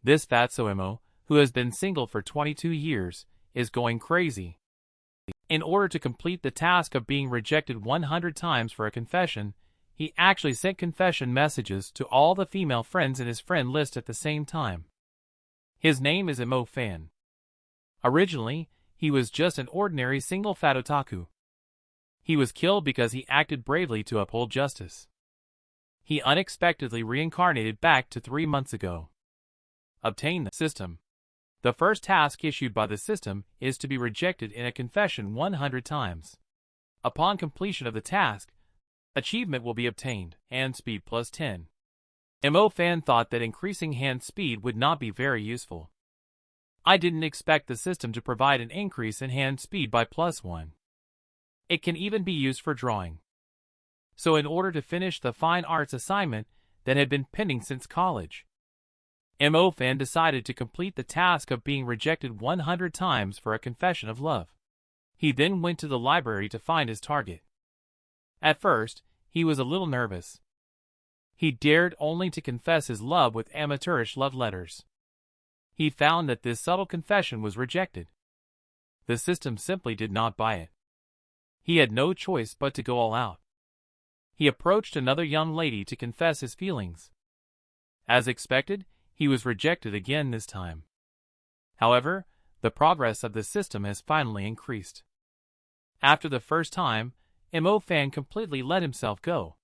This fatso emo, who has been single for 22 years, is going crazy. In order to complete the task of being rejected 100 times for a confession, he actually sent confession messages to all the female friends in his friend list at the same time. His name is Emo Fan. Originally, he was just an ordinary single fat otaku. He was killed because he acted bravely to uphold justice. He unexpectedly reincarnated back to 3 months ago. Obtain the system. The first task issued by the system is to be rejected in a confession 100 times. Upon completion of the task, achievement will be obtained, hand speed plus 10. Emo Fan thought that increasing hand speed would not be very useful. I didn't expect the system to provide an increase in hand speed by plus 1. It can even be used for drawing. So in order to finish the fine arts assignment that had been pending since college, Emo Fan decided to complete the task of being rejected 100 times for a confession of love. He then went to the library to find his target. At first, he was a little nervous. He dared only to confess his love with amateurish love letters. He found that this subtle confession was rejected. The system simply did not buy it. He had no choice but to go all out. He approached another young lady to confess his feelings. As expected, he was rejected again this time. However, the progress of the system has finally increased. After the first time, Emo Fan completely let himself go.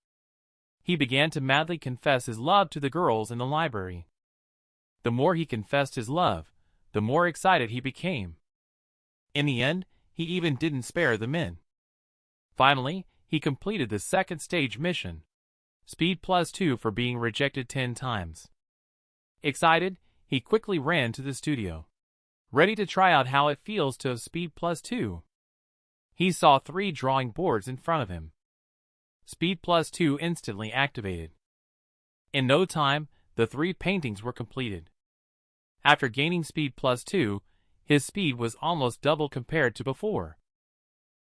He began to madly confess his love to the girls in the library. The more he confessed his love, the more excited he became. In the end, he even didn't spare the men. Finally, he completed the second stage mission. Speed plus 2 for being rejected 10 times. Excited, he quickly ran to the studio, ready to try out how it feels to have speed plus 2. He saw 3 drawing boards in front of him. Speed plus 2 instantly activated. In no time, the 3 paintings were completed. After gaining speed plus 2, his speed was almost double compared to before.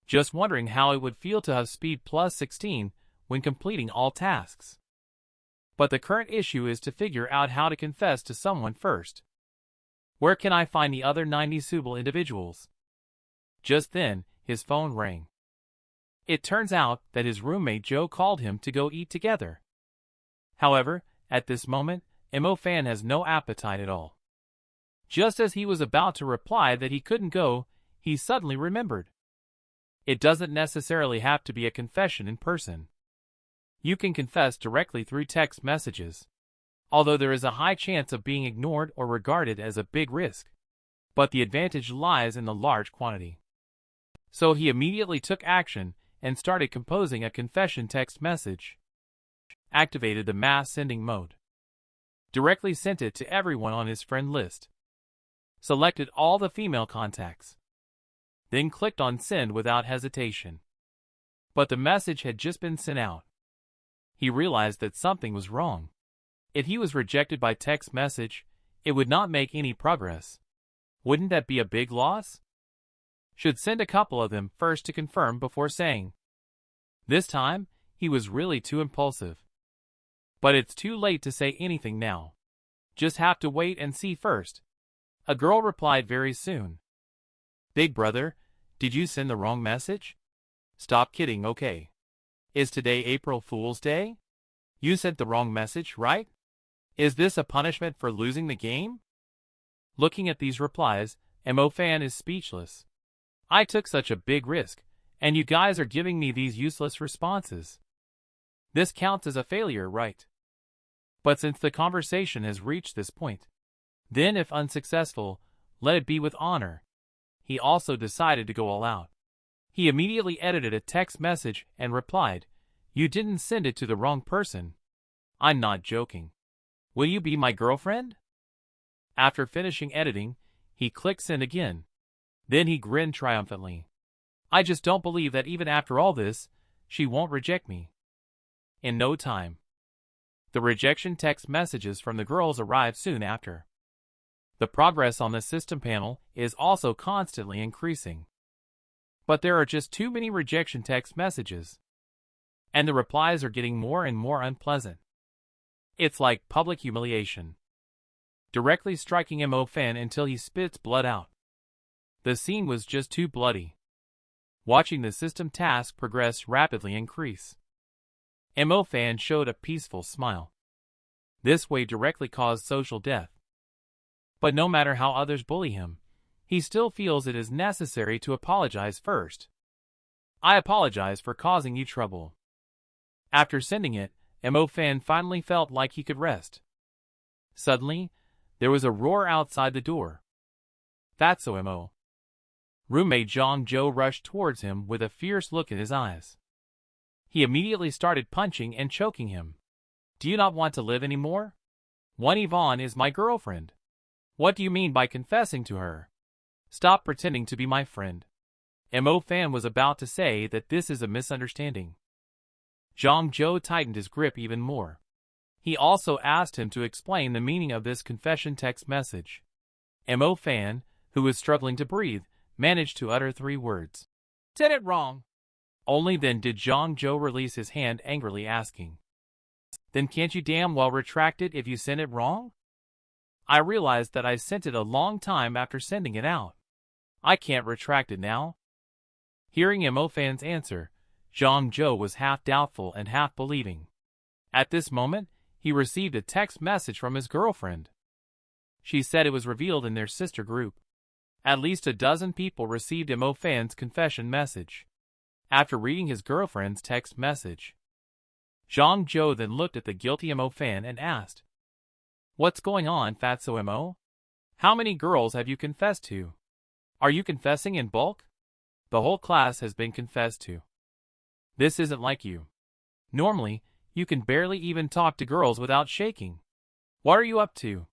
Just wondering how it would feel to have speed plus 16 when completing all tasks. But the current issue is to figure out how to confess to someone first. Where can I find the other 90 suitable individuals? Just then, his phone rang. It turns out that his roommate Joe called him to go eat together. However, at this moment, Emo Fan has no appetite at all. Just as he was about to reply that he couldn't go, he suddenly remembered. It doesn't necessarily have to be a confession in person. You can confess directly through text messages, although there is a high chance of being ignored or regarded as a big risk. But the advantage lies in the large quantity. So he immediately took action and started composing a confession text message. Activated the mass sending mode. Directly sent it to everyone on his friend list. Selected all the female contacts. Then clicked on send without hesitation. But the message had just been sent out. He realized that something was wrong. If he was rejected by text message, it would not make any progress. Wouldn't that be a big loss? Should send a couple of them first to confirm before saying. This time, he was really too impulsive. But it's too late to say anything now. Just have to wait and see first. A girl replied very soon. Big brother, did you send the wrong message? Stop kidding, okay? Is today April Fool's Day? You sent the wrong message, right? Is this a punishment for losing the game? Looking at these replies, Emo Fan is speechless. I took such a big risk, and you guys are giving me these useless responses. This counts as a failure, right? But since the conversation has reached this point, then if unsuccessful, let it be with honor. He also decided to go all out. He immediately edited a text message and replied, You didn't send it to the wrong person. I'm not joking. Will you be my girlfriend? After finishing editing, he clicked send again. Then he grinned triumphantly. I just don't believe that even after all this, she won't reject me. In no time. The rejection text messages from the girls arrived soon after. The progress on the system panel is also constantly increasing. But there are just too many rejection text messages. And the replies are getting more and more unpleasant. It's like public humiliation. directly striking Mo Fan until he spits blood out. The scene was just too bloody. Watching the system task progress rapidly increase. Mo Fan showed a peaceful smile. This way directly caused social death. But no matter how others bully him, he still feels it is necessary to apologize first. I apologize for causing you trouble. After sending it, Mo Fan finally felt like he could rest. Suddenly, there was a roar outside the door. That's Mo. Roommate Zhang Zhou rushed towards him with a fierce look in his eyes. He immediately started punching and choking him. Do you not want to live anymore? One Yvonne is my girlfriend. What do you mean by confessing to her? Stop pretending to be my friend. Mo Fan was about to say that this is a misunderstanding. Zhang Zhou tightened his grip even more. He also asked him to explain the meaning of this confession text message. Mo Fan, who was struggling to breathe, managed to utter 3 words. Said it wrong. Only then did Zhang Zhou release his hand angrily asking. Then can't you damn well retract it if you sent it wrong? I realized that I sent it a long time after sending it out. I can't retract it now. Hearing Mo Fan's answer, Zhang Zhou was half doubtful and half believing. At this moment, he received a text message from his girlfriend. She said it was revealed in their sister group. At least a dozen people received Mo Fan's confession message. After reading his girlfriend's text message, Zhang Zhou then looked at the guilty Mo Fan and asked, What's going on, Fatso Mo? How many girls have you confessed to? Are you confessing in bulk? The whole class has been confessed to. This isn't like you. Normally, you can barely even talk to girls without shaking. What are you up to?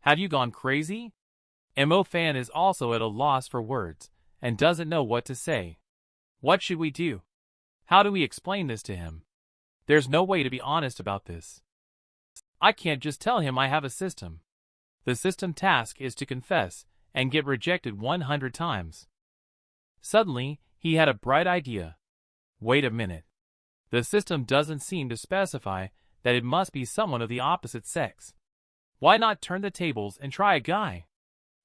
Have you gone crazy? Mo Fan is also at a loss for words and doesn't know what to say. What should we do? How do we explain this to him? There's no way to be honest about this. I can't just tell him I have a system. The system task is to confess and get rejected 100 times. Suddenly, he had a bright idea. Wait a minute. The system doesn't seem to specify that it must be someone of the opposite sex. Why not turn the tables and try a guy?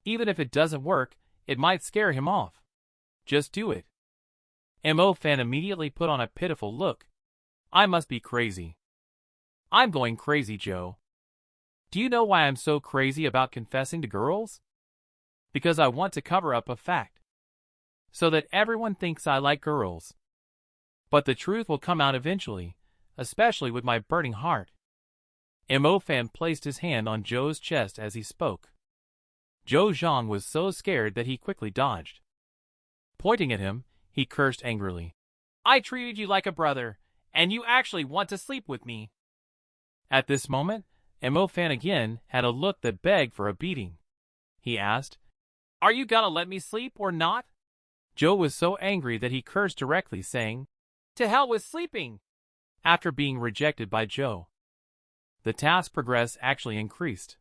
Even if it doesn't work, it might scare him off. Just do it. Mo Fan immediately put on a pitiful look. I must be crazy. I'm going crazy, Joe. Do you know why I'm so crazy about confessing to girls? Because I want to cover up a fact. So that everyone thinks I like girls. But the truth will come out eventually, especially with my burning heart. Mo Fan placed his hand on Joe's chest as he spoke. Zhou Zhang was so scared that he quickly dodged. Pointing at him, he cursed angrily. I treated you like a brother, and you actually want to sleep with me. At this moment, Mo Fan again had a look that begged for a beating. He asked, Are you gonna let me sleep or not? Joe was so angry that he cursed directly, saying, To hell with sleeping! After being rejected by Joe, the task progress actually increased.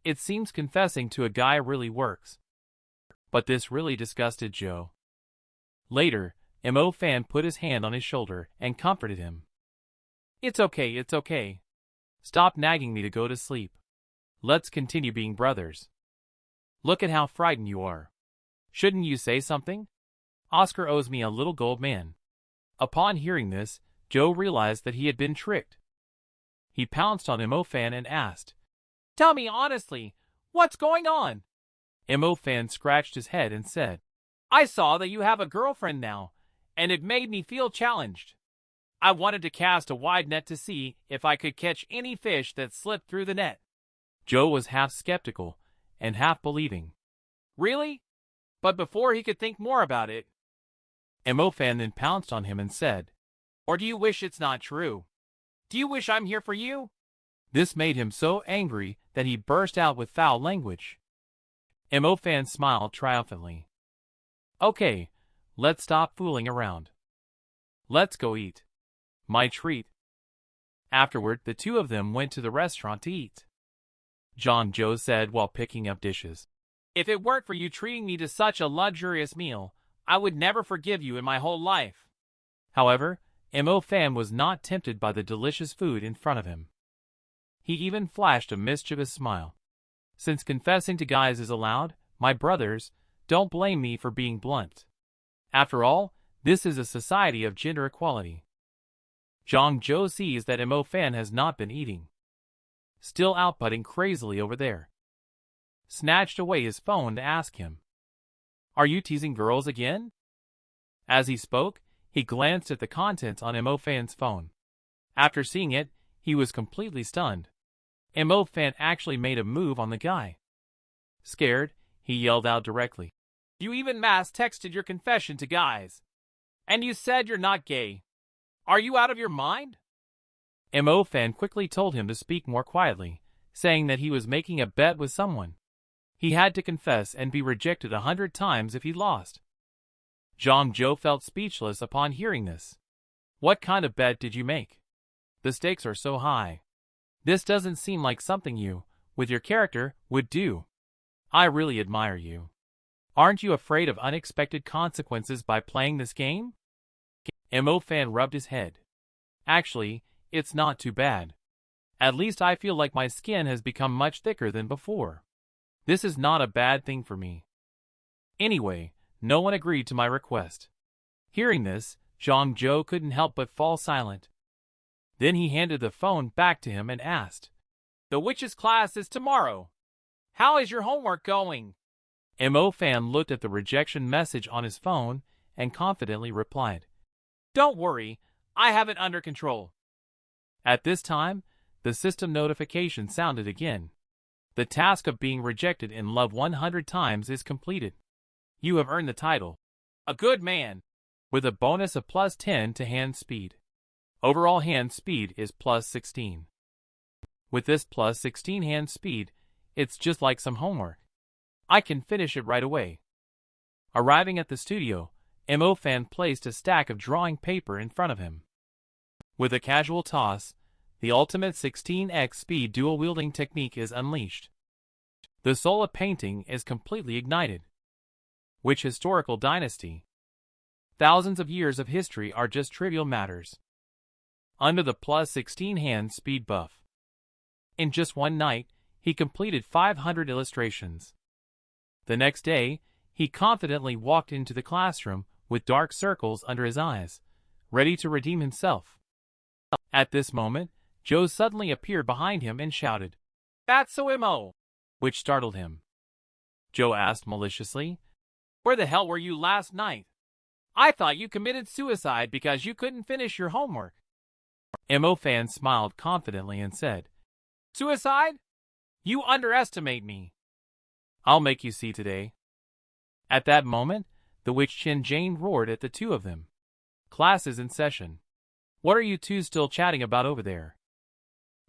It seems confessing to a guy really works. But this really disgusted Joe. Later, Mo Fan put his hand on his shoulder and comforted him. It's okay, it's okay. Stop nagging me to go to sleep. Let's continue being brothers. Look at how frightened you are. Shouldn't you say something? Oscar owes me a little gold man. Upon hearing this, Joe realized that he had been tricked. He pounced on Mo Fan and asked, Tell me honestly, what's going on? Mo Fan scratched his head and said, I saw that you have a girlfriend now, and it made me feel challenged. I wanted to cast a wide net to see if I could catch any fish that slipped through the net. Joe was half skeptical and half believing. Really? But before he could think more about it, Mo Fan then pounced on him and said, Or do you wish it's not true? Do you wish I'm here for you? This made him so angry that he burst out with foul language. Mo Fan smiled triumphantly. Okay, let's stop fooling around. Let's go eat. My treat. Afterward, the two of them went to the restaurant to eat. Zhang Zhou said while picking up dishes. If it weren't for you treating me to such a luxurious meal, I would never forgive you in my whole life. However, Mo Fan was not tempted by the delicious food in front of him. He even flashed a mischievous smile. Since confessing to guys is allowed, my brothers, don't blame me for being blunt. After all, this is a society of gender equality. Jong Jo sees that Mo Fan has not been eating. Still outputting crazily over there. Snatched away his phone to ask him, "Are you teasing girls again?" As he spoke, he glanced at the contents on Mo Fan's phone. After seeing it, he was completely stunned. Mo Fan actually made a move on the guy. Scared, he yelled out directly, "You even mass texted your confession to guys. And you said you're not gay. Are you out of your mind?" Mo Fan quickly told him to speak more quietly, saying that he was making a bet with someone. He had to confess and be rejected 100 times if he lost. Jong Jo felt speechless upon hearing this. What kind of bet did you make? The stakes are so high. This doesn't seem like something you, with your character, would do. I really admire you. Aren't you afraid of unexpected consequences by playing this game? Mo Fan rubbed his head. Actually, it's not too bad. At least I feel like my skin has become much thicker than before. This is not a bad thing for me. Anyway, no one agreed to my request. Hearing this, Jong Jo couldn't help but fall silent. Then he handed the phone back to him and asked, "The witch's class is tomorrow. How is your homework going?" Mo Fan looked at the rejection message on his phone and confidently replied, "Don't worry, I have it under control." At this time, the system notification sounded again. The task of being rejected in love 100 times is completed. You have earned the title, a good man, with a bonus of +10 to hand speed. Overall hand speed is +16. With this +16 hand speed, it's just like some homework. I can finish it right away. Arriving at the studio, Mo Fan placed a stack of drawing paper in front of him. With a casual toss, the ultimate 16x speed dual-wielding technique is unleashed. The soul of painting is completely ignited. Which historical dynasty? Thousands of years of history are just trivial matters. Under the +16 hand speed buff. In just one night, he completed 500 illustrations. The next day, he confidently walked into the classroom with dark circles under his eyes, ready to redeem himself. At this moment, Joe suddenly appeared behind him and shouted, "That's so Mo!" which startled him. Joe asked maliciously, "Where the hell were you last night? I thought you committed suicide because you couldn't finish your homework." Mo Fan smiled confidently and said, "Suicide? You underestimate me. I'll make you see today." At that moment, the witch Chin Jane roared at the two of them. "Class is in session. What are you two still chatting about over there?"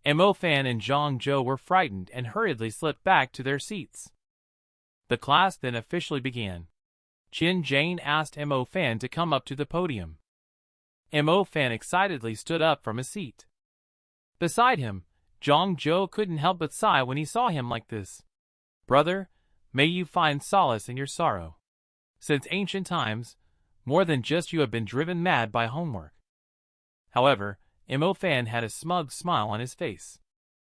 Mo Fan and Jong Jo were frightened and hurriedly slipped back to their seats. The class then officially began. Chin Jane asked Mo Fan to come up to the podium. Mo Fan excitedly stood up from his seat. Beside him, Jong Jo couldn't help but sigh when he saw him like this. "Brother, may you find solace in your sorrow. Since ancient times, more than just you have been driven mad by homework." However, Mo Fan had a smug smile on his face.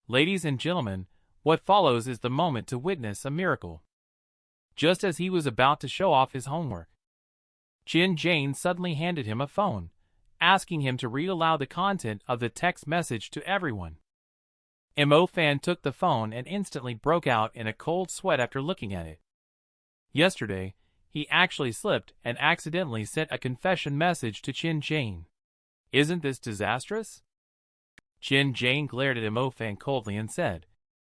Ladies and gentlemen, what follows is the moment to witness a miracle. Just as he was about to show off his homework, Chin Jane suddenly handed him a phone, asking him to read aloud the content of the text message to everyone. Mo Fan took the phone and instantly broke out in a cold sweat after looking at it. Yesterday, he actually slipped and accidentally sent a confession message to Chin Jane. Isn't this disastrous? Chin Jane glared at Mo Fan coldly and said,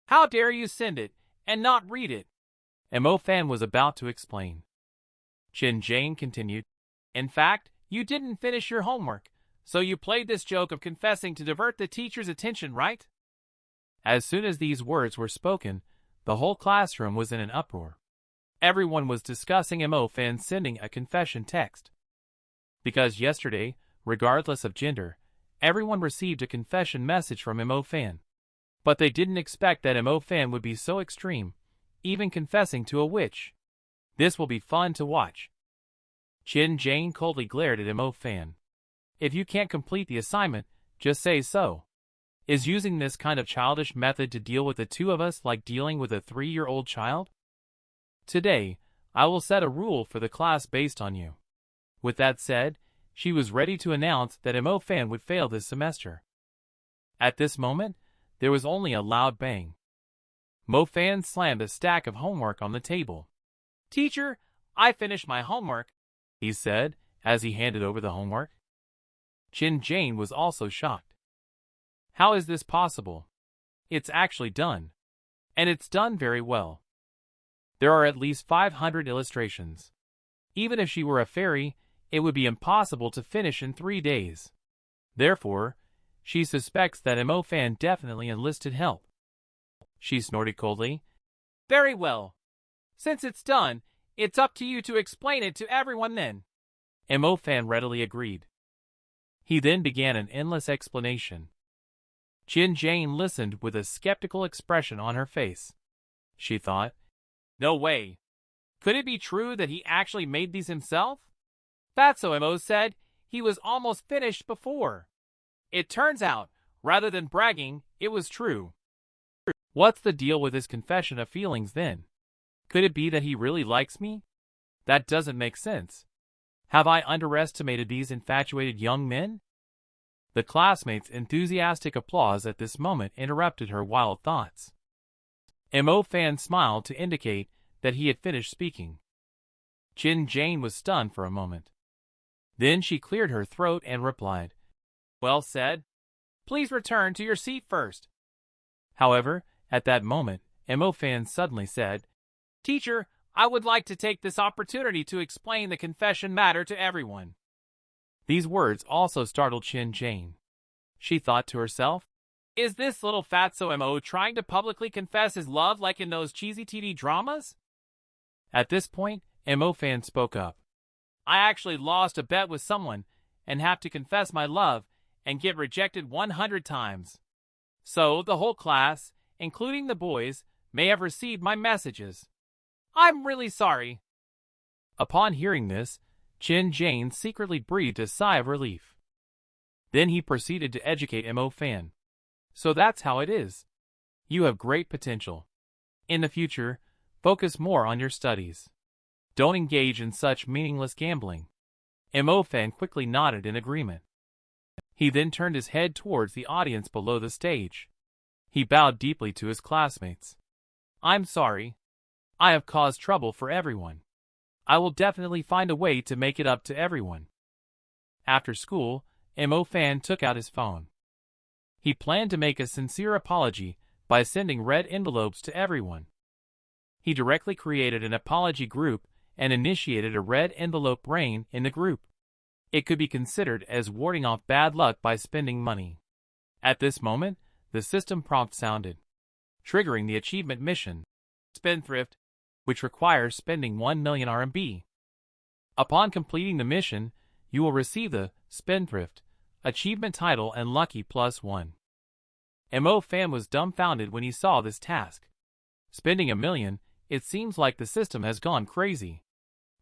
"How dare you send it and not read it?" Mo Fan was about to explain. Chin Jane continued, "In fact, you didn't finish your homework, so you played this joke of confessing to divert the teacher's attention, right?" As soon as these words were spoken, the whole classroom was in an uproar. Everyone was discussing Mo Fan sending a confession text. Because yesterday, regardless of gender, everyone received a confession message from Mo Fan. But they didn't expect that Mo Fan would be so extreme, even confessing to a witch. This will be fun to watch. Chin Jane coldly glared at Mo Fan. "If you can't complete the assignment, just say so." Is using this kind of childish method to deal with the two of us like dealing with a 3-year-old child? Today, I will set a rule for the class based on you. With that said, she was ready to announce that Mo Fan would fail this semester. At this moment, there was only a loud bang. Mo Fan slammed a stack of homework on the table. "Teacher, I finished my homework," he said as he handed over the homework. Chin Jane was also shocked. "How is this possible? It's actually done. And it's done very well. There are at least 500 illustrations. Even if she were a fairy, it would be impossible to finish in 3 days. Therefore, she suspects that Mo Fan definitely enlisted help." She snorted coldly. "Very well. Since it's done, it's up to you to explain it to everyone then." Mo Fan readily agreed. He then began an endless explanation. Chin Jane listened with a skeptical expression on her face. She thought, "No way. Could it be true that he actually made these himself? Fatso Mo said he was almost finished before. It turns out, rather than bragging, it was true. What's the deal with his confession of feelings then? Could it be that he really likes me? That doesn't make sense. Have I underestimated these infatuated young men?" The classmates' enthusiastic applause at this moment interrupted her wild thoughts. Mo Fan smiled to indicate that he had finished speaking. Chin Jane was stunned for a moment. Then she cleared her throat and replied, "Well said. Please return to your seat first." However, at that moment, Mo Fan suddenly said, "Teacher, I would like to take this opportunity to explain the confession matter to everyone." These words also startled Chin Jane. She thought to herself, "Is this little fatso Mo trying to publicly confess his love like in those cheesy TV dramas?" At this point, Mo Fan spoke up. "I actually lost a bet with someone and have to confess my love and get rejected 100 times. So the whole class, including the boys, may have received my messages. I'm really sorry." Upon hearing this, Chin Jane secretly breathed a sigh of relief. Then he proceeded to educate Mo Fan. "So that's how it is. You have great potential. In the future, focus more on your studies. Don't engage in such meaningless gambling." Mo Fan quickly nodded in agreement. He then turned his head towards the audience below the stage. He bowed deeply to his classmates. "I'm sorry. I have caused trouble for everyone. I will definitely find a way to make it up to everyone." After school, Mo Fan took out his phone. He planned to make a sincere apology by sending red envelopes to everyone. He directly created an apology group and initiated a red envelope rain in the group. It could be considered as warding off bad luck by spending money. At this moment, the system prompt sounded, triggering the achievement mission, Spendthrift, which requires spending 1 million RMB. Upon completing the mission, you will receive the Spendthrift achievement title and lucky +1. Mo Fan was dumbfounded when he saw this task. Spending 1 million, it seems like the system has gone crazy.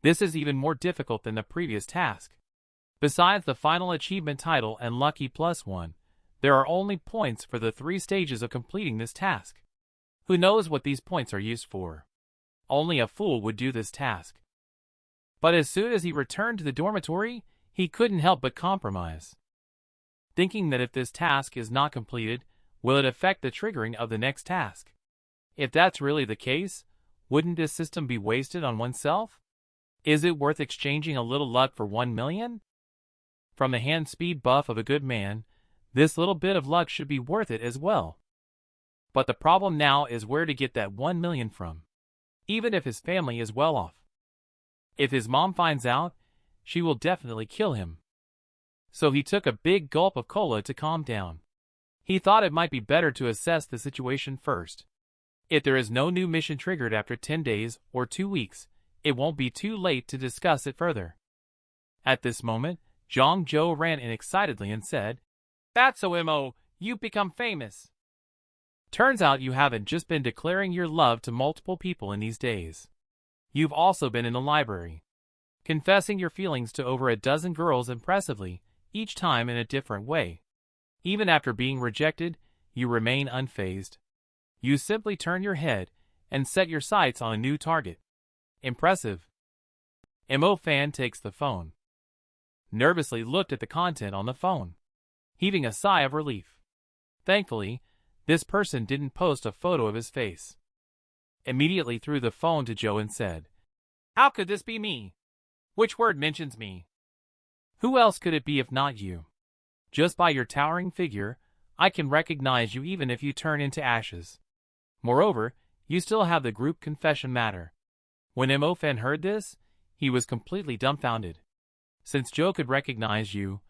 This is even more difficult than the previous task. Besides the final achievement title and lucky +1, there are only points for the 3 stages of completing this task. Who knows what these points are used for? Only a fool would do this task. But as soon as he returned to the dormitory, he couldn't help but compromise. Thinking that if this task is not completed, will it affect the triggering of the next task? If that's really the case, wouldn't this system be wasted on oneself? Is it worth exchanging a little luck for 1 million? From the hand speed buff of a good man, this little bit of luck should be worth it as well. But the problem now is where to get that 1 million from, even if his family is well off. If his mom finds out, she will definitely kill him. So he took a big gulp of cola to calm down. He thought it might be better to assess the situation first. If there is no new mission triggered after 10 days or 2 weeks, it won't be too late to discuss it further. At this moment, Zhang Zhou ran in excitedly and said, "Fatso Mo, you've become famous. Turns out you haven't just been declaring your love to multiple people in these days. You've also been in the library, confessing your feelings to over a dozen girls impressively, each time in a different way. Even after being rejected, you remain unfazed. You simply turn your head and set your sights on a new target. Impressive. Mo fan takes the phone. Nervously looked at the content on the phone, heaving a sigh of relief. Thankfully, this person didn't post a photo of his face. Immediately threw the phone to Joe and said, "How could this be me? Which word mentions me? Who else could it be if not you? Just by your towering figure, I can recognize you even if you turn into ashes. Moreover, you still have the group confession matter." When Mo fan heard this, he was completely dumbfounded. Since Joe could recognize you,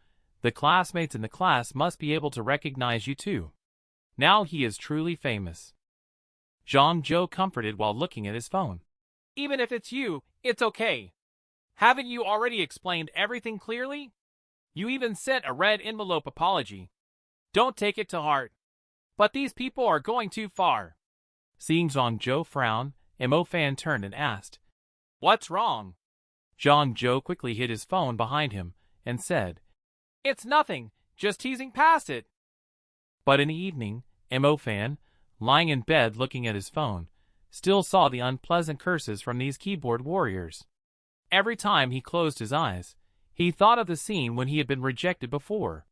the classmates in the class must be able to recognize you too. Now he is truly famous. Joe comforted while looking at his phone. "Even if it's you, it's okay. Haven't you already explained everything clearly? You even sent a red envelope apology. Don't take it to heart. But these people are going too far." Seeing Joe frown, Mo fan turned and asked, "What's wrong?" Joe quickly hid his phone behind him and said, "It's nothing, just teasing past it." But in the evening, Mo fan, lying in bed looking at his phone, still saw the unpleasant curses from these keyboard warriors. Every time he closed his eyes, he thought of the scene when he had been rejected before.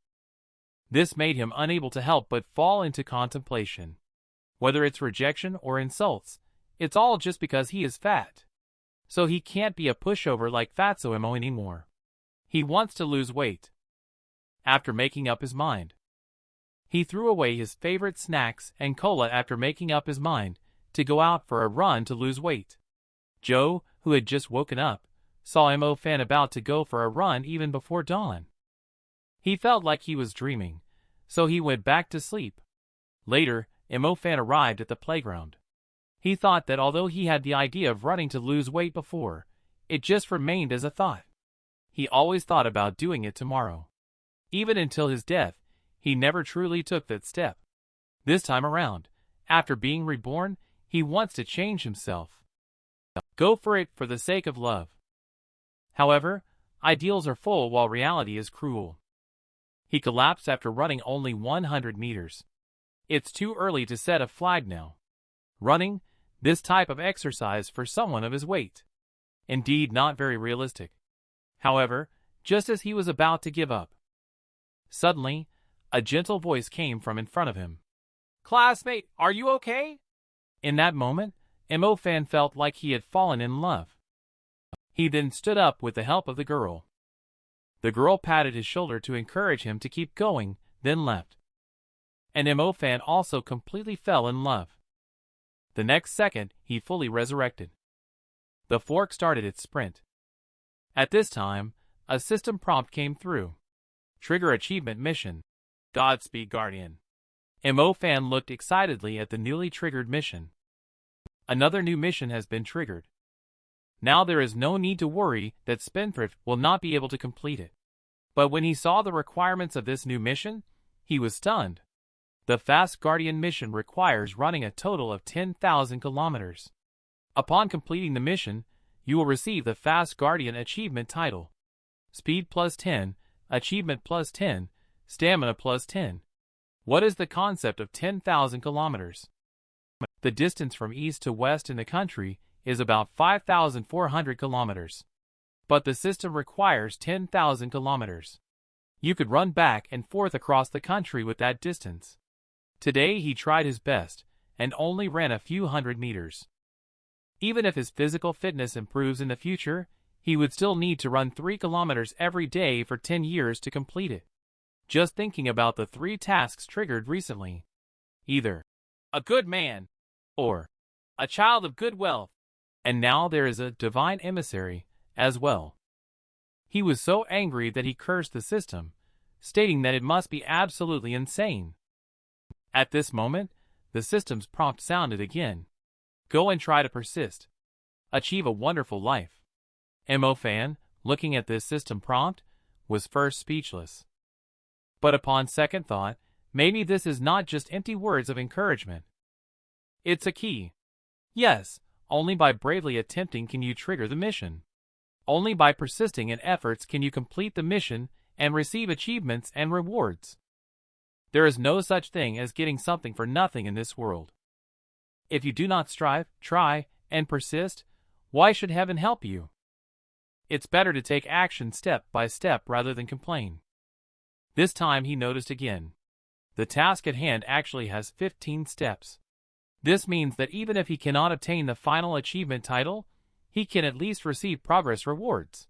This made him unable to help but fall into contemplation. Whether it's rejection or insults, it's all just because he is fat. So he can't be a pushover like Fatso Mo anymore. He wants to lose weight. After making up his mind, he threw away his favorite snacks and cola after making up his mind to go out for a run to lose weight. Joe, who had just woken up, saw Mo fan about to go for a run even before dawn. He felt like he was dreaming, so he went back to sleep. Later, Mo fan arrived at the playground. He thought that although he had the idea of running to lose weight before, it just remained as a thought. He always thought about doing it tomorrow. Even until his death, he never truly took that step. This time around, after being reborn, he wants to change himself. Go for it for the sake of love. However, ideals are full while reality is cruel. He collapsed after running only 100 meters. It's too early to set a flag now. Running, this type of exercise for someone of his weight. Indeed not very realistic. However, just as he was about to give up, suddenly, a gentle voice came from in front of him. "Classmate, are you okay?" In that moment, Mo fan felt like he had fallen in love. He then stood up with the help of the girl. The girl patted his shoulder to encourage him to keep going, then left. And Mo fan also completely fell in love. The next second, he fully resurrected. The fork started its sprint. At this time, a system prompt came through. Trigger achievement mission. Godspeed, Guardian. Mo fan looked excitedly at the newly triggered mission. Another new mission has been triggered. Now there is no need to worry that Spendthrift will not be able to complete it. But when he saw the requirements of this new mission, he was stunned. The Fast Guardian mission requires running a total of 10,000 kilometers. Upon completing the mission, you will receive the Fast Guardian achievement title. Speed plus 10, achievement plus 10, stamina plus 10. What is the concept of 10,000 kilometers? The distance from east to west in the country is about 5,400 kilometers. But the system requires 10,000 kilometers. You could run back and forth across the country with that distance. Today he tried his best, and only ran a few hundred meters. Even if his physical fitness improves in the future, he would still need to run 3 kilometers every day for 10 years to complete it. Just thinking about the 3 tasks triggered recently. Either a good man, or a child of good wealth, and now there is a divine emissary as well. He was so angry that he cursed the system, stating that it must be absolutely insane. At this moment, the system's prompt sounded again. Go and try to persist. Achieve a wonderful life. Mo fan, looking at this system prompt, was first speechless. But upon second thought, maybe this is not just empty words of encouragement. It's a key. Yes, only by bravely attempting can you trigger the mission. Only by persisting in efforts can you complete the mission and receive achievements and rewards. There is no such thing as getting something for nothing in this world. If you do not strive, try, and persist, why should heaven help you? It's better to take action step by step rather than complain. This time he noticed again. The task at hand actually has 15 steps. This means that even if he cannot obtain the final achievement title, he can at least receive progress rewards.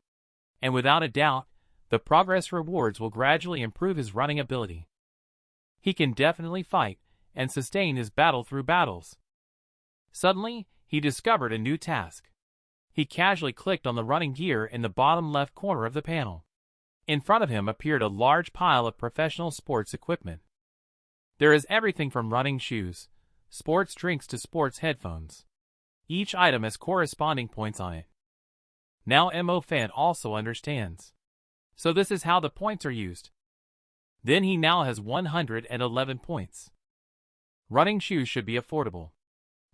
And without a doubt, the progress rewards will gradually improve his running ability. He can definitely fight and sustain his battle through battles. Suddenly, he discovered a new task. He casually clicked on the running gear in the bottom left corner of the panel. In front of him appeared a large pile of professional sports equipment. There is everything from running shoes, sports drinks to sports headphones. Each item has corresponding points on it. Now Mo-fan also understands. So this is how the points are used. Then he now has 111 points. Running shoes should be affordable.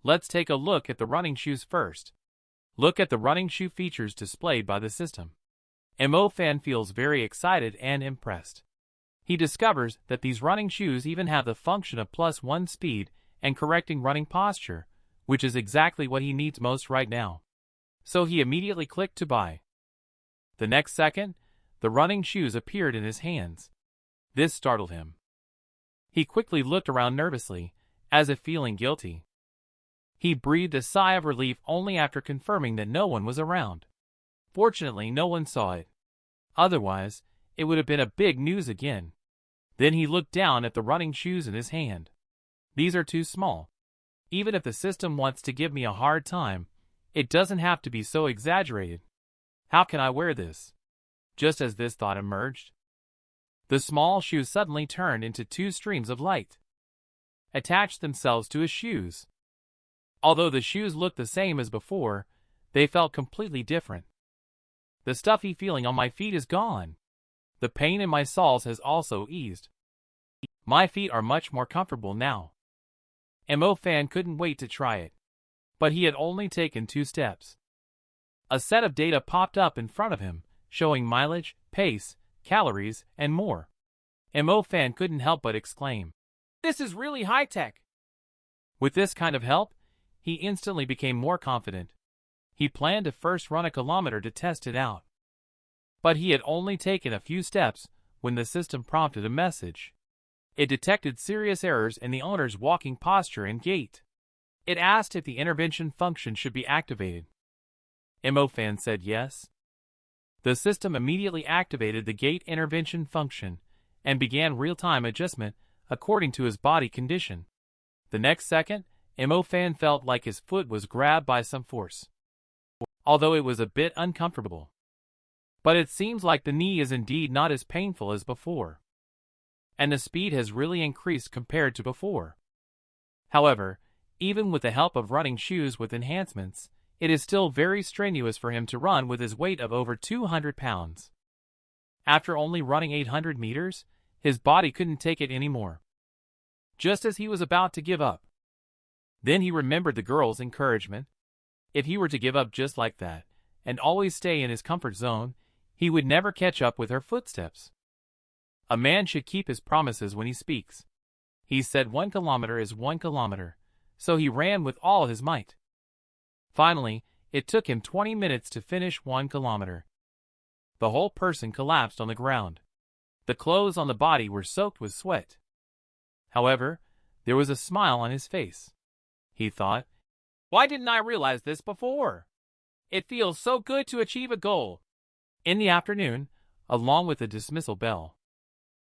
Let's take a look at the running shoes first. Look at the running shoe features displayed by the system. Mo-fan feels very excited and impressed. He discovers that these running shoes even have the function of +1 speed and correcting running posture, which is exactly what he needs most right now. So he immediately clicked to buy. The next second, the running shoes appeared in his hands. This startled him. He quickly looked around nervously, as if feeling guilty. He breathed a sigh of relief only after confirming that no one was around. Fortunately, no one saw it. Otherwise, it would have been a big news again. Then he looked down at the running shoes in his hand. These are too small. Even if the system wants to give me a hard time, it doesn't have to be so exaggerated. How can I wear this? Just as this thought emerged, the small shoes suddenly turned into 2 streams of light, attached themselves to his shoes. Although the shoes looked the same as before, they felt completely different. The stuffy feeling on my feet is gone. The pain in my soles has also eased. My feet are much more comfortable now. Mo-fan couldn't wait to try it. But he had only taken 2 steps. A set of data popped up in front of him, showing mileage, pace, calories, and more. Mo-fan couldn't help but exclaim, "This is really high-tech!" With this kind of help, he instantly became more confident. He planned to first run a kilometer to test it out. But he had only taken a few steps when the system prompted a message. It detected serious errors in the owner's walking posture and gait. It asked if the intervention function should be activated. Mo-fan said yes. The system immediately activated the gait intervention function and began real-time adjustment according to his body condition. The next second, Mo-fan felt like his foot was grabbed by some force, although it was a bit uncomfortable. But it seems like the knee is indeed not as painful as before, and the speed has really increased compared to before. However, even with the help of running shoes with enhancements, it is still very strenuous for him to run with his weight of over 200 pounds. After only running 800 meters, his body couldn't take it anymore. Just as he was about to give up, then he remembered the girl's encouragement. If he were to give up just like that, and always stay in his comfort zone, he would never catch up with her footsteps. A man should keep his promises when he speaks. He said 1 kilometer is 1 kilometer, so he ran with all his might. Finally, it took him 20 minutes to finish 1 kilometer. The whole person collapsed on the ground. The clothes on the body were soaked with sweat. However, there was a smile on his face. He thought, "Why didn't I realize this before? It feels so good to achieve a goal." In the afternoon, along with the dismissal bell,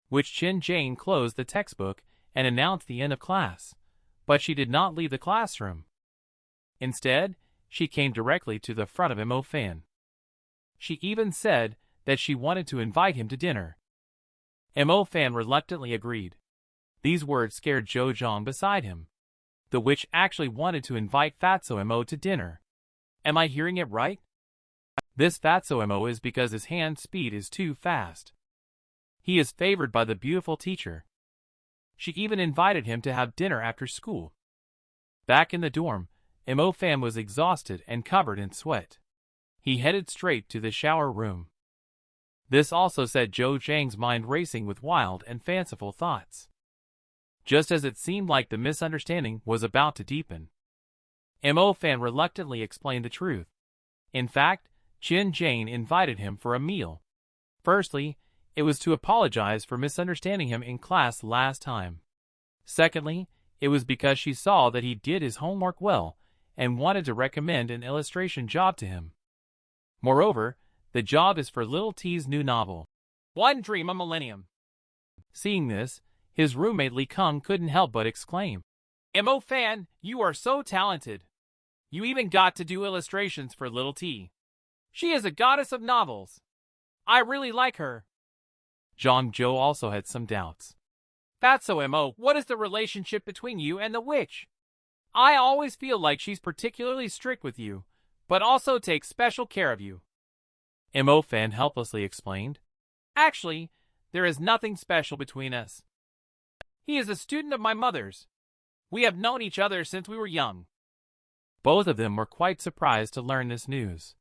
which Jane closed the textbook and announced the end of class, but she did not leave the classroom. Instead, she came directly to the front of Mo-fan. She even said that she wanted to invite him to dinner. Mo-fan reluctantly agreed. These words scared Jo-jong beside him. The witch actually wanted to invite Fatso Mo to dinner. Am I hearing it right? This Fatso Mo is because his hand speed is too fast. He is favored by the beautiful teacher. She even invited him to have dinner after school. Back in the dorm, Mo-fan was exhausted and covered in sweat. He headed straight to the shower room. This also set Jo-jang's mind racing with wild and fanciful thoughts. just as it seemed like the misunderstanding was about to deepen. Mo-fan reluctantly explained the truth. In fact, Chin Jane invited him for a meal. Firstly, it was to apologize for misunderstanding him in class last time. Secondly, it was because she saw that he did his homework well and wanted to recommend an illustration job to him. Moreover, the job is for Little T's new novel, One Dream a Millennium. Seeing this, his roommate Lee Kung couldn't help but exclaim, "Mo-fan, you are so talented. You even got to do illustrations for Little T. She is a goddess of novels. I really like her." Zhang Zhou also had some doubts. "Fatso Mo, what is the relationship between you and the witch? I always feel like she's particularly strict with you, but also takes special care of you." Mo-fan helplessly explained, "Actually, there is nothing special between us. He is a student of my mother's. We have known each other since we were young." Both of them were quite surprised to learn this news.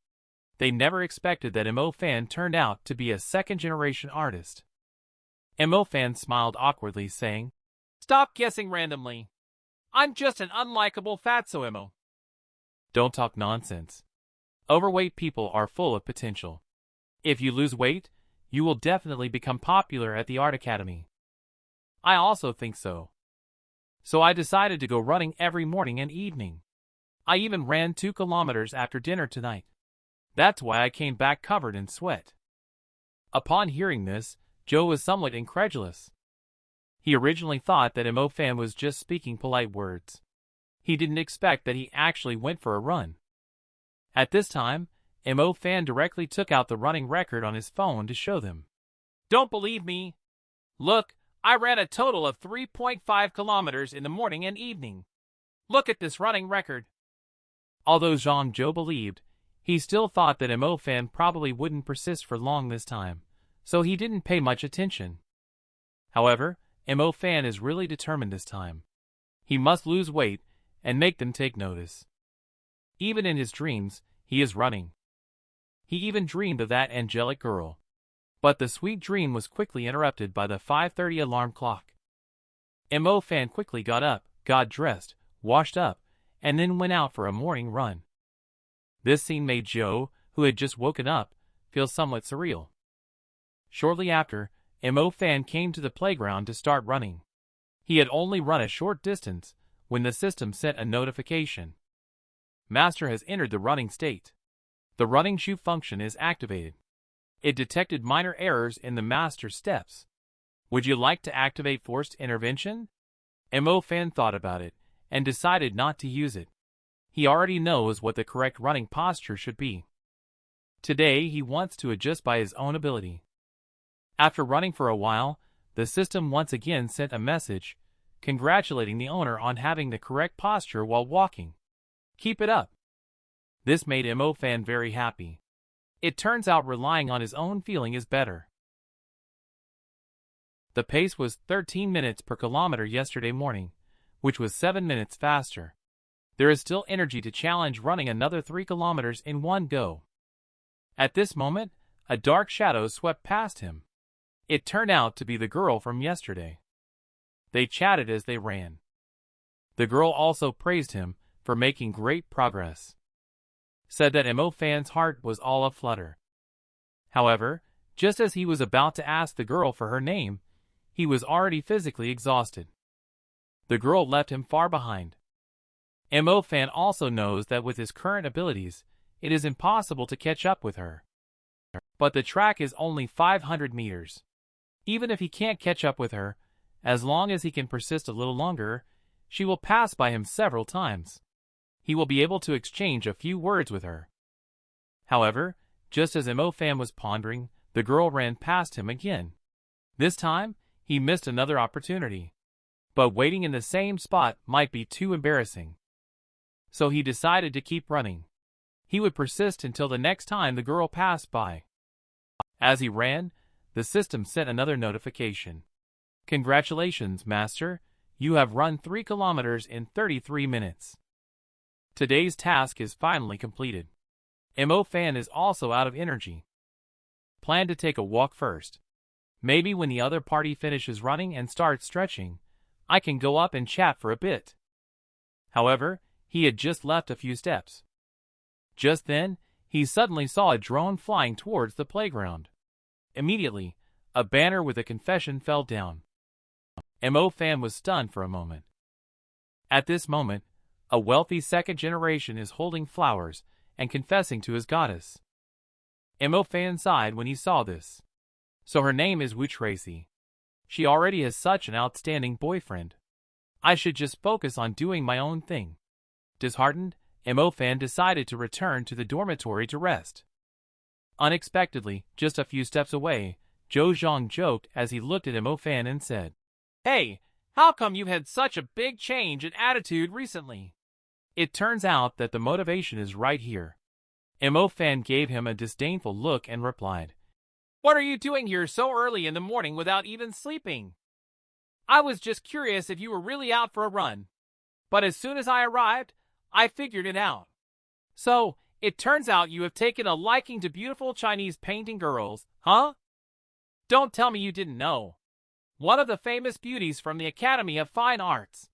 They never expected that Mo-fan turned out to be a second-generation artist. Mo-fan smiled awkwardly, saying, "Stop guessing randomly. I'm just an unlikable fatso Mo." "Don't talk nonsense. Overweight people are full of potential. If you lose weight, you will definitely become popular at the art academy." "I also think so. So I decided to go running every morning and evening. I even ran 2 kilometers after dinner tonight. That's why I came back covered in sweat." Upon hearing this, Joe was somewhat incredulous. He originally thought that Mo-fan was just speaking polite words. He didn't expect that he actually went for a run. At this time, Mo-fan directly took out the running record on his phone to show them. "Don't believe me? Look, I ran a total of 3.5 kilometers in the morning and evening. Look at this running record." Although Zhang Zhou believed, he still thought that Mo-fan probably wouldn't persist for long this time, so he didn't pay much attention. However, Mo-fan is really determined this time. He must lose weight and make them take notice. Even in his dreams, he is running. He even dreamed of that angelic girl. But the sweet dream was quickly interrupted by the 5:30 alarm clock. Mo-fan quickly got up, got dressed, washed up, and then went out for a morning run. This scene made Joe, who had just woken up, feel somewhat surreal. Shortly after, Mo-fan came to the playground to start running. He had only run a short distance when the system sent a notification. "Master has entered the running state. The running shoe function is activated. It detected minor errors in the master's steps. Would you like to activate forced intervention?" Mo-fan thought about it and decided not to use it. He already knows what the correct running posture should be. Today he wants to adjust by his own ability. After running for a while, the system once again sent a message, congratulating the owner on having the correct posture while walking. "Keep it up." This made Mo-fan very happy. It turns out relying on his own feeling is better. The pace was 13 minutes per kilometer yesterday morning, which was 7 minutes faster. There is still energy to challenge running another 3 kilometers in one go. At this moment, a dark shadow swept past him. It turned out to be the girl from yesterday. They chatted as they ran. The girl also praised him for making great progress. Said that Mo-fan's heart was all aflutter. However, just as he was about to ask the girl for her name, he was already physically exhausted. The girl left him far behind. Mo-fan also knows that with his current abilities, it is impossible to catch up with her. But the track is only 500 meters. Even if he can't catch up with her, as long as he can persist a little longer, she will pass by him several times. He will be able to exchange a few words with her. However, just as Mo-fan was pondering, the girl ran past him again. This time, he missed another opportunity. But waiting in the same spot might be too embarrassing. So he decided to keep running. He would persist until the next time the girl passed by. As he ran, the system sent another notification. "Congratulations, Master. You have run 3 kilometers in 33 minutes. Today's task is finally completed." Mo-fan is also out of energy. Plan to take a walk first. Maybe when the other party finishes running and starts stretching, I can go up and chat for a bit." However, he had just left a few steps. Just then, he suddenly saw a drone flying towards the playground. Immediately, a banner with a confession fell down. Mo Fan was stunned for a moment. At this moment, a wealthy second generation is holding flowers and confessing to his goddess. Mo Fan sighed when he saw this. So her name is Wu Tracy. She already has such an outstanding boyfriend. I should just focus on doing my own thing. Disheartened, Mo Fan decided to return to the dormitory to rest. Unexpectedly, just a few steps away, Zhou Zhang joked as he looked at Mo Fan and said, "Hey, how come you've had such a big change in attitude recently?" It turns out that the motivation is right here. Mo Fan gave him a disdainful look and replied, "What are you doing here so early in the morning without even sleeping? I was just curious if you were really out for a run. But as soon as I arrived, I figured it out. So, it turns out you have taken a liking to beautiful Chinese painting girls, huh? Don't tell me you didn't know. One of the famous beauties from the Academy of Fine Arts.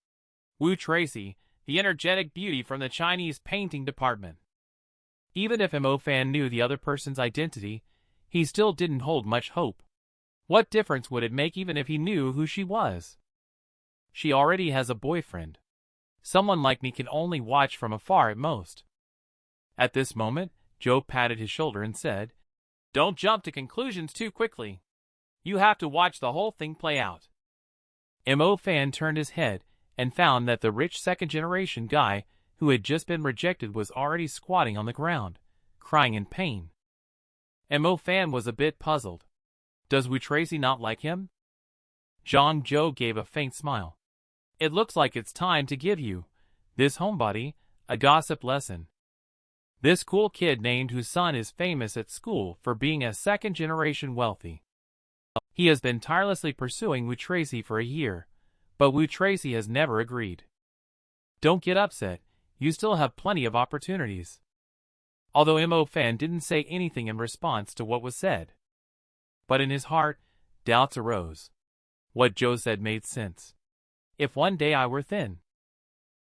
Wu Tracy, the energetic beauty from the Chinese painting department." Even if Mo Fan knew the other person's identity, he still didn't hold much hope. What difference would it make even if he knew who she was? She already has a boyfriend. Someone like me can only watch from afar at most. At this moment, Joe patted his shoulder and said, "Don't jump to conclusions too quickly. You have to watch the whole thing play out." Mo Fan turned his head and found that the rich second-generation guy who had just been rejected was already squatting on the ground, crying in pain. Mo Fan was a bit puzzled. Does Wu Tracy not like him? Zhang Zhou gave a faint smile. "It looks like it's time to give you, this homebody, a gossip lesson. This cool kid named whose son is famous at school for being a second-generation wealthy. He has been tirelessly pursuing Wu Tracy for a year, but Wu Tracy has never agreed. Don't get upset, you still have plenty of opportunities." Although Mo Fan didn't say anything in response to what was said. But in his heart, doubts arose. What Joe said made sense. If one day I were thin,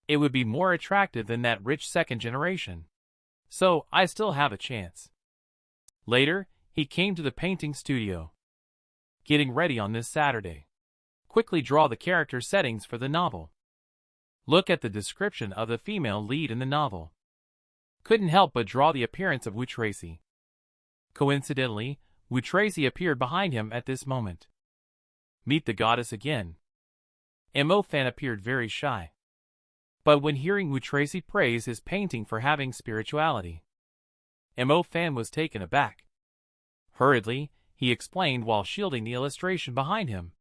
it would be more attractive than that rich second generation. So, I still have a chance. Later, he came to the painting studio. Getting ready on this Saturday. Quickly draw the character settings for the novel. Look at the description of the female lead in the novel. Couldn't help but draw the appearance of Wu Tracy. Coincidentally, Wu Tracy appeared behind him at this moment. Meet the goddess again. Mo Fan appeared very shy. But when hearing Wu Tracy praise his painting for having spirituality, Mo Fan was taken aback. Hurriedly, he explained while shielding the illustration behind him.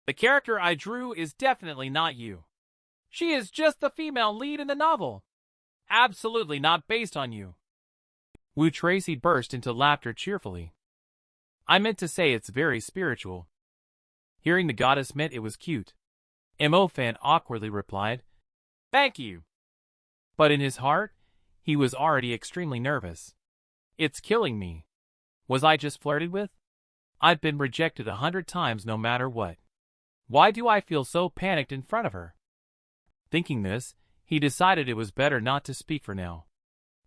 "The character I drew is definitely not you. She is just the female lead in the novel. Absolutely not based on you." Wu Tracy burst into laughter cheerfully. "I meant to say it's very spiritual." Hearing the goddess meant it was cute, Mo Fan awkwardly replied, "Thank you." But in his heart, he was already extremely nervous. It's killing me. Was I just flirted with? I've been rejected 100 times no matter what. Why do I feel so panicked in front of her? Thinking this, he decided it was better not to speak for now.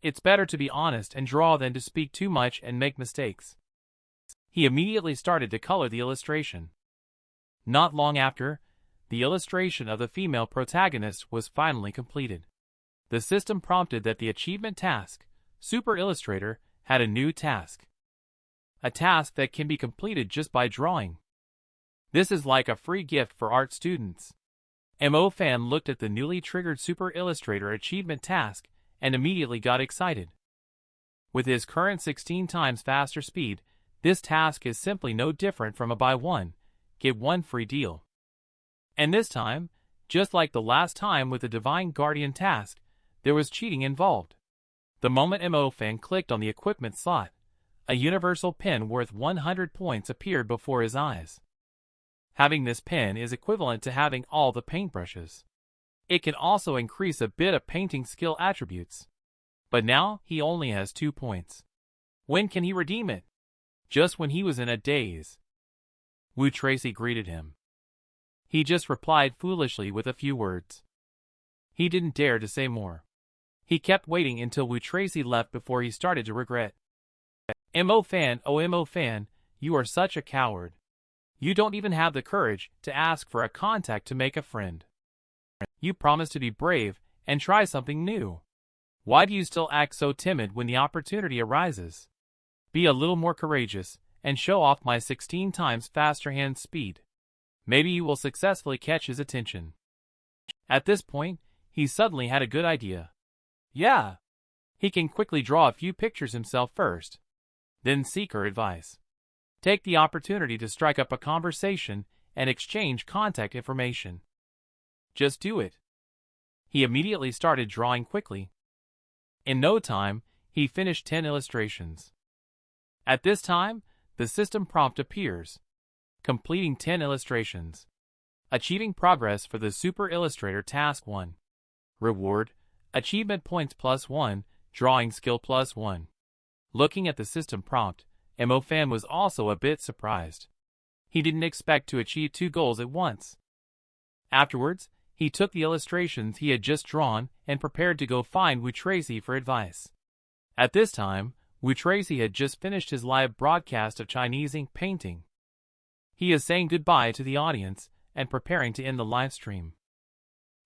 It's better to be honest and draw than to speak too much and make mistakes. He immediately started to color the illustration. Not long after, the illustration of the female protagonist was finally completed. The system prompted that the achievement task, Super Illustrator, had a new task. A task that can be completed just by drawing. This is like a free gift for art students. Mo Fan looked at the newly triggered Super Illustrator achievement task and immediately got excited. With his current 16 times faster speed, this task is simply no different from a buy one, get one free deal. And this time, just like the last time with the Divine Guardian task, there was cheating involved. The moment Mo Fan clicked on the equipment slot, a universal pen worth 100 points appeared before his eyes. Having this pen is equivalent to having all the paintbrushes. It can also increase a bit of painting skill attributes. But now he only has 2 points. When can he redeem it? Just when he was in a daze. Wu Tracy greeted him. He just replied foolishly with a few words. He didn't dare to say more. He kept waiting until Wu Tracy left before he started to regret. Mo fan, oh Mo fan, you are such a coward. You don't even have the courage to ask for a contact to make a friend. You promised to be brave and try something new. Why do you still act so timid when the opportunity arises? Be a little more courageous and show off my 16 times faster hand speed. Maybe you will successfully catch his attention. At this point, he suddenly had a good idea. Yeah. He can quickly draw a few pictures himself first, then seek her advice. Take the opportunity to strike up a conversation and exchange contact information. Just do it. He immediately started drawing quickly. In no time, he finished 10 illustrations. At this time, the system prompt appears. Completing 10 illustrations. Achieving progress for the Super Illustrator Task 1. Reward, Achievement Points +1, Drawing Skill +1. Looking at the system prompt, Mo fan was also a bit surprised. He didn't expect to achieve 2 goals at once. Afterwards, he took the illustrations he had just drawn and prepared to go find Wu Tracy for advice. At this time, Wu Tracy had just finished his live broadcast of Chinese ink painting. He is saying goodbye to the audience and preparing to end the live stream.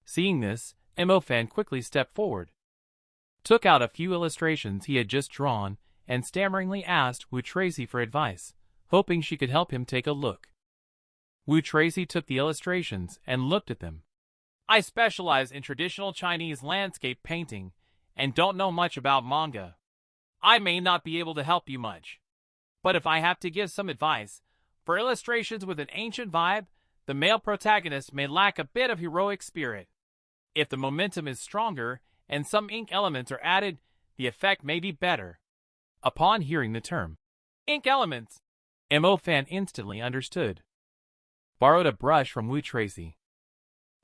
Seeing this, Mo fan quickly stepped forward, took out a few illustrations he had just drawn, and stammeringly asked Wu Tracy for advice, hoping she could help him take a look. Wu Tracy took the illustrations and looked at them. I specialize in traditional Chinese landscape painting and don't know much about manga. I may not be able to help you much, but if I have to give some advice, for illustrations with an ancient vibe, the male protagonist may lack a bit of heroic spirit. If the momentum is stronger and some ink elements are added, the effect may be better. Upon hearing the term, ink elements, Mo fan instantly understood. Borrowed a brush from Wu Tracy.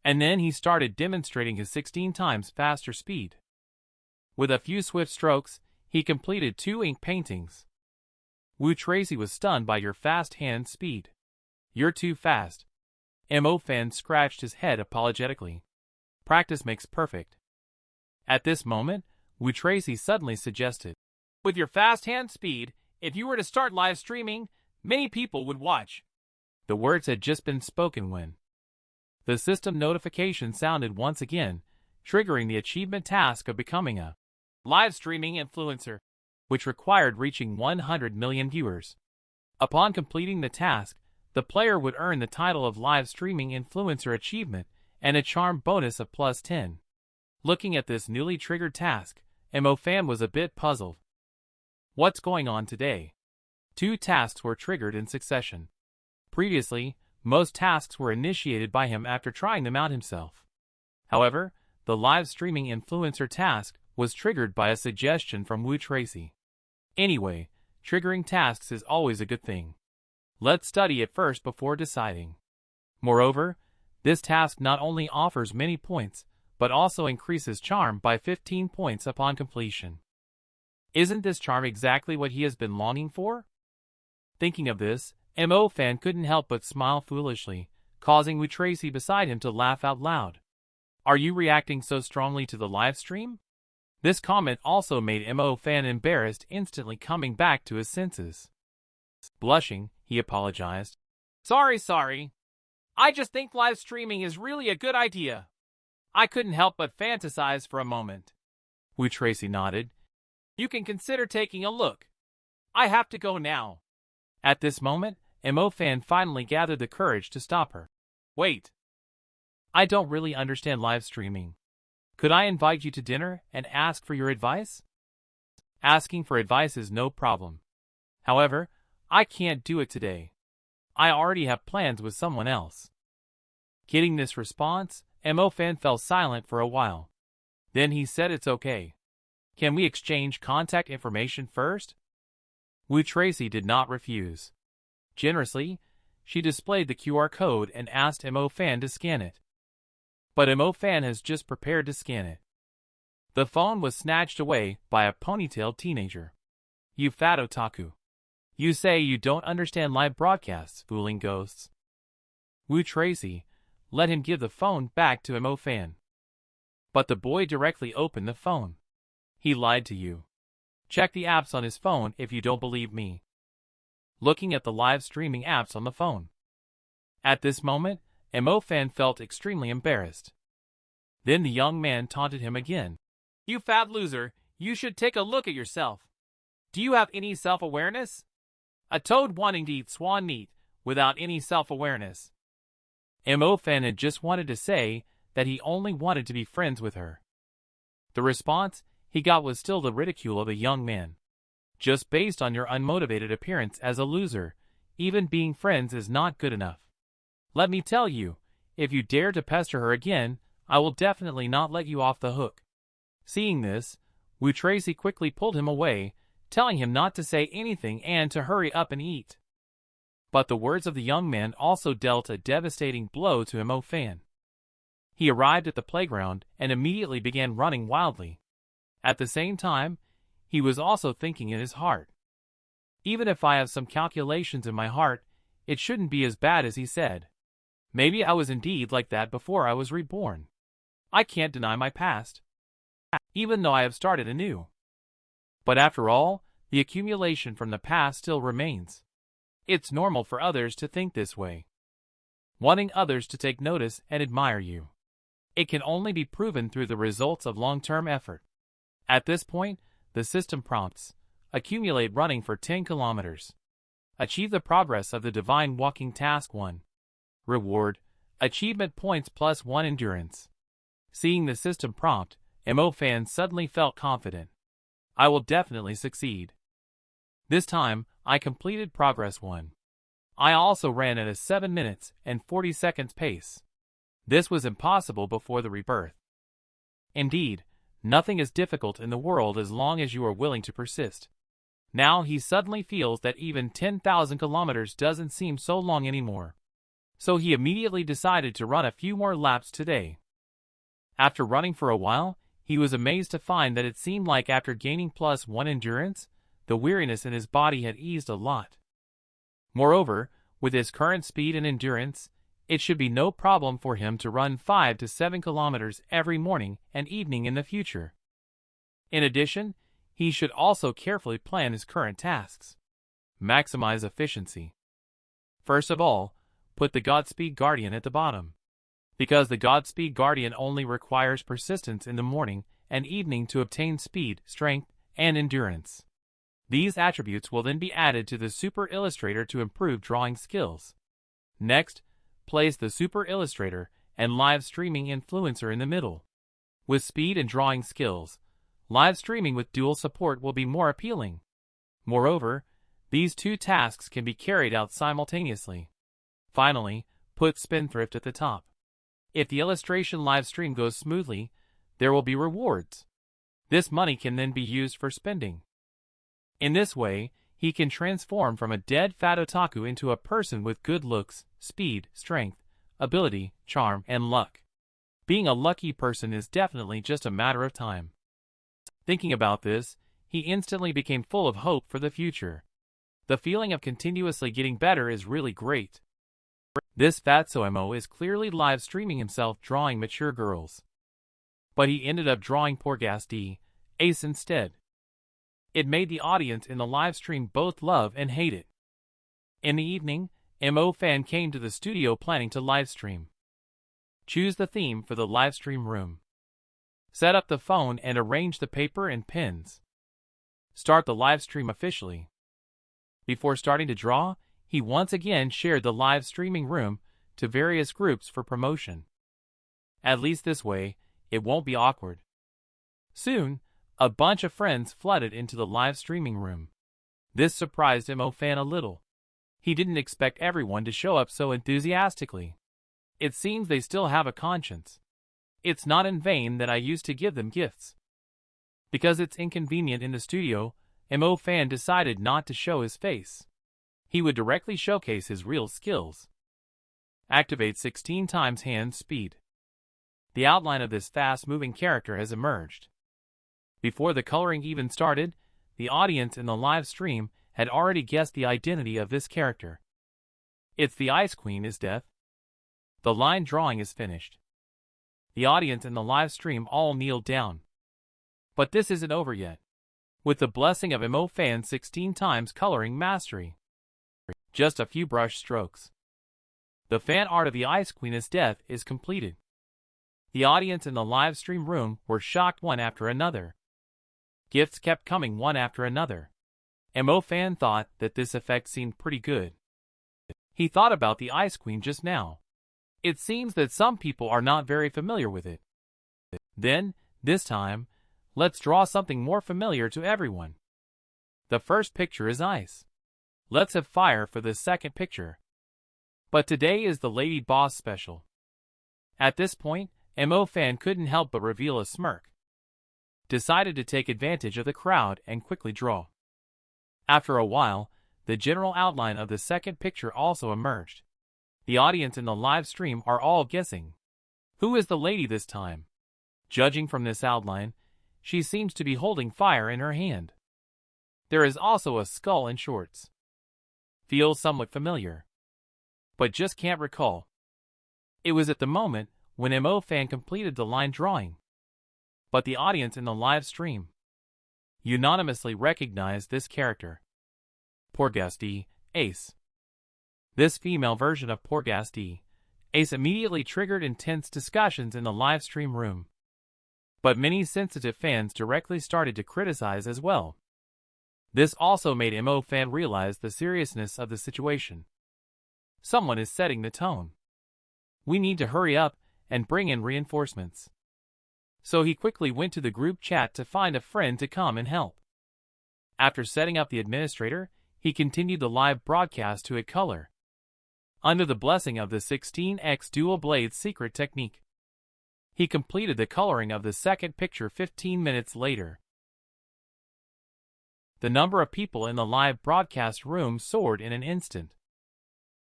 And then he started demonstrating his 16 times faster speed. With a few swift strokes, he completed 2 ink paintings. Wu Tracy was stunned by your fast hand speed. You're too fast. Mo fan scratched his head apologetically. Practice makes perfect. At this moment, Wu Tracy suddenly suggested, with your fast hand speed, if you were to start live streaming, many people would watch. The words had just been spoken when the system notification sounded once again, triggering the achievement task of becoming a live streaming influencer, which required reaching 100 million viewers. Upon completing the task, the player would earn the title of live streaming influencer achievement and a charm bonus of +10. Looking at this newly triggered task, Mo fan was a bit puzzled. What's going on today? 2 tasks were triggered in succession. Previously, most tasks were initiated by him after trying them out himself. However, the live streaming influencer task was triggered by a suggestion from Wu Tracy. Anyway, triggering tasks is always a good thing. Let's study it first before deciding. Moreover, this task not only offers many points, but also increases charm by 15 points upon completion. Isn't this charm exactly what he has been longing for? Thinking of this, Mo fan couldn't help but smile foolishly, causing Wu Tracy beside him to laugh out loud. Are you reacting so strongly to the live stream? This comment also made Mo fan embarrassed, instantly coming back to his senses. Blushing, he apologized. Sorry. I just think live streaming is really a good idea. I couldn't help but fantasize for a moment. Wu Tracy nodded. You can consider taking a look. I have to go now. At this moment, Mo fan finally gathered the courage to stop her. Wait. I don't really understand live streaming. Could I invite you to dinner and ask for your advice? Asking for advice is no problem. However, I can't do it today. I already have plans with someone else. Getting this response, Mo fan fell silent for a while. Then he said it's okay. Can we exchange contact information first? Wu Tracy did not refuse. Generously, she displayed the QR code and asked Mo fan to scan it. But Mo fan has just prepared to scan it. The phone was snatched away by a ponytailed teenager. You fat otaku. You say you don't understand live broadcasts, fooling ghosts. Wu Tracy, let him give the phone back to Mo Fan. But the boy directly opened the phone. He lied to you. Check the apps on his phone if you don't believe me. Looking at the live streaming apps on the phone. At this moment, Mo Fan felt extremely embarrassed. Then the young man taunted him again. You fat loser, you should take a look at yourself. Do you have any self-awareness? A toad wanting to eat swan meat without any self-awareness. Mo Fan had just wanted to say that he only wanted to be friends with her. The response he got was still the ridicule of the young man. Just based on your unmotivated appearance as a loser, even being friends is not good enough. Let me tell you, if you dare to pester her again, I will definitely not let you off the hook. Seeing this, Wu Tracy quickly pulled him away, telling him not to say anything and to hurry up and eat. But the words of the young man also dealt a devastating blow to Mo Fan. He arrived at the playground and immediately began running wildly. At the same time, he was also thinking in his heart. Even if I have some calculations in my heart, it shouldn't be as bad as he said. Maybe I was indeed like that before I was reborn. I can't deny my past, even though I have started anew. But after all, the accumulation from the past still remains. It's normal for others to think this way, wanting others to take notice and admire you. It can only be proven through the results of long-term effort. At this point, the system prompts, accumulate running for 10 kilometers. Achieve the progress of the divine walking task 1. Reward, achievement points plus 1 endurance. Seeing the system prompt, Mo Fan suddenly felt confident. I will definitely succeed. This time, I completed progress 1. I also ran at a 7 minutes and 40 seconds pace. This was impossible before the rebirth. Indeed, nothing is difficult in the world as long as you are willing to persist. Now he suddenly feels that even 10,000 kilometers doesn't seem so long anymore. So he immediately decided to run a few more laps today. After running for a while, he was amazed to find that it seemed like after gaining plus 1 endurance, the weariness in his body had eased a lot. Moreover, with his current speed and endurance, it should be no problem for him to run 5 to 7 kilometers every morning and evening in the future. In addition, he should also carefully plan his current tasks. Maximize efficiency. First of all, put the Godspeed Guardian at the bottom. Because the Godspeed Guardian only requires persistence in the morning and evening to obtain speed, strength, and endurance. These attributes will then be added to the Super Illustrator to improve drawing skills. Next, place the Super Illustrator and Live Streaming Influencer in the middle. With speed and drawing skills, live streaming with dual support will be more appealing. Moreover, these two tasks can be carried out simultaneously. Finally, put Spendthrift at the top. If the illustration live stream goes smoothly, there will be rewards. This money can then be used for spending. In this way, he can transform from a dead fat otaku into a person with good looks, speed, strength, ability, charm, and luck. Being a lucky person is definitely just a matter of time. Thinking about this, he instantly became full of hope for the future. The feeling of continuously getting better is really great. This fatso Mo is clearly live streaming himself drawing mature girls. But he ended up drawing Porghast Ace instead. It made the audience in the live stream both love and hate it. In the evening, Mo Fan came to the studio planning to live stream. Choose the theme for the live stream room. Set up the phone and arrange the paper and pens. Start the live stream officially. Before starting to draw, he once again shared the live streaming room to various groups for promotion. At least this way, it won't be awkward. Soon, a bunch of friends flooded into the live streaming room. This surprised Mo Fan a little. He didn't expect everyone to show up so enthusiastically. It seems they still have a conscience. It's not in vain that I used to give them gifts. Because it's inconvenient in the studio, Mo Fan decided not to show his face. He would directly showcase his real skills. Activate 16 times hand speed. The outline of this fast-moving character has emerged. Before the coloring even started, the audience in the live stream had already guessed the identity of this character. It's the Ice Queen is Death. The line drawing is finished. The audience in the live stream all kneel down. But this isn't over yet. With the blessing of MO Fan 16 times coloring mastery. Just a few brush strokes. The fan art of the Ice Queen's death is completed. The audience in the live stream room were shocked one after another. Gifts kept coming one after another. MO Fan thought that this effect seemed pretty good. He thought about the Ice Queen just now. It seems that some people are not very familiar with it. Then, this time, let's draw something more familiar to everyone. The first picture is ice. Let's have fire for the second picture. But today is the Lady Boss special. At this point, MO Fan couldn't help but reveal a smirk. Decided to take advantage of the crowd and quickly draw. After a while, the general outline of the second picture also emerged. The audience in the live stream are all guessing. Who is the lady this time? Judging from this outline, she seems to be holding fire in her hand. There is also a skull in shorts. Feels somewhat familiar. But just can't recall. It was at the moment when MO Fan completed the line drawing. But the audience in the live stream unanimously recognized this character. Porghasti, Ace. This female version of Porghasti, Ace immediately triggered intense discussions in the live stream room. But many sensitive fans directly started to criticize as well. This also made MO Fan realize the seriousness of the situation. Someone is setting the tone. We need to hurry up and bring in reinforcements. So he quickly went to the group chat to find a friend to come and help. After setting up the administrator, he continued the live broadcast to a color. Under the blessing of the 16x dual blade secret technique. He completed the coloring of the second picture 15 minutes later. The number of people in the live broadcast room soared in an instant.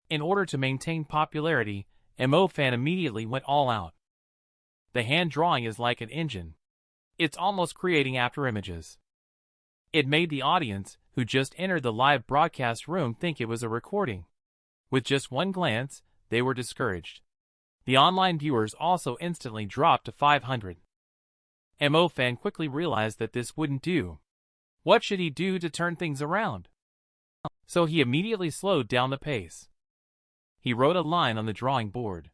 In order to maintain popularity, MO Fan immediately went all out. The hand drawing is like an engine. It's almost creating afterimages. It made the audience, who just entered the live broadcast room, think it was a recording. With just one glance, they were discouraged. The online viewers also instantly dropped to 500. MO Fan quickly realized that this wouldn't do. What should he do to turn things around? So he immediately slowed down the pace. He wrote a line on the drawing board.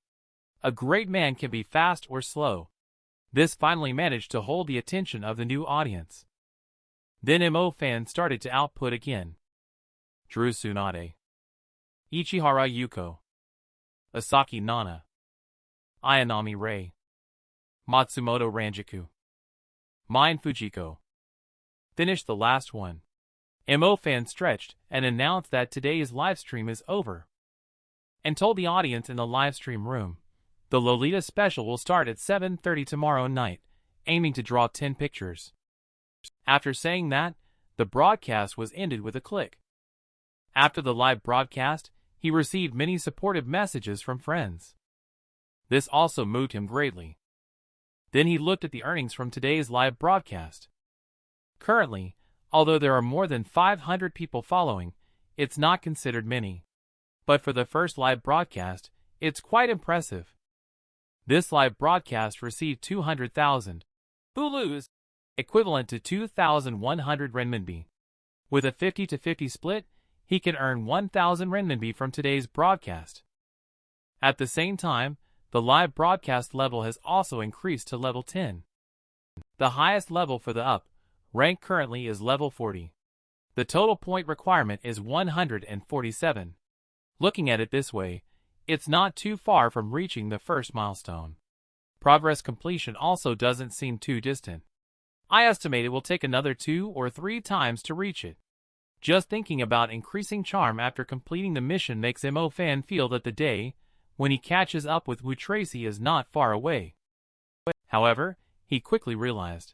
A great man can be fast or slow. This finally managed to hold the attention of the new audience. Then MO Fan started to output again. Drew Tsunade, Ichihara Yuko, Asaki Nana, Ayanami Rei, Matsumoto Ranjaku, Mine Fujiko. Finished the last one. MO Fan stretched and announced that today's livestream is over. And told the audience in the livestream room, the Lolita special will start at 7:30 tomorrow night, aiming to draw 10 pictures. After saying that, the broadcast was ended with a click. After the live broadcast, he received many supportive messages from friends. This also moved him greatly. Then he looked at the earnings from today's live broadcast. Currently, although there are more than 500 people following, it's not considered many. But for the first live broadcast, it's quite impressive. This live broadcast received 200,000 Ulus, equivalent to 2,100 renminbi. With a 50-50 split, he can earn 1,000 renminbi from today's broadcast. At the same time, the live broadcast level has also increased to level 10. The highest level for the up rank currently is level 40. The total point requirement is 147. Looking at it this way, it's not too far from reaching the first milestone. Progress completion also doesn't seem too distant. I estimate it will take another 2 or 3 times to reach it. Just thinking about increasing charm after completing the mission makes MO Fan feel that the day when he catches up with Wu Tracy is not far away. However, he quickly realized.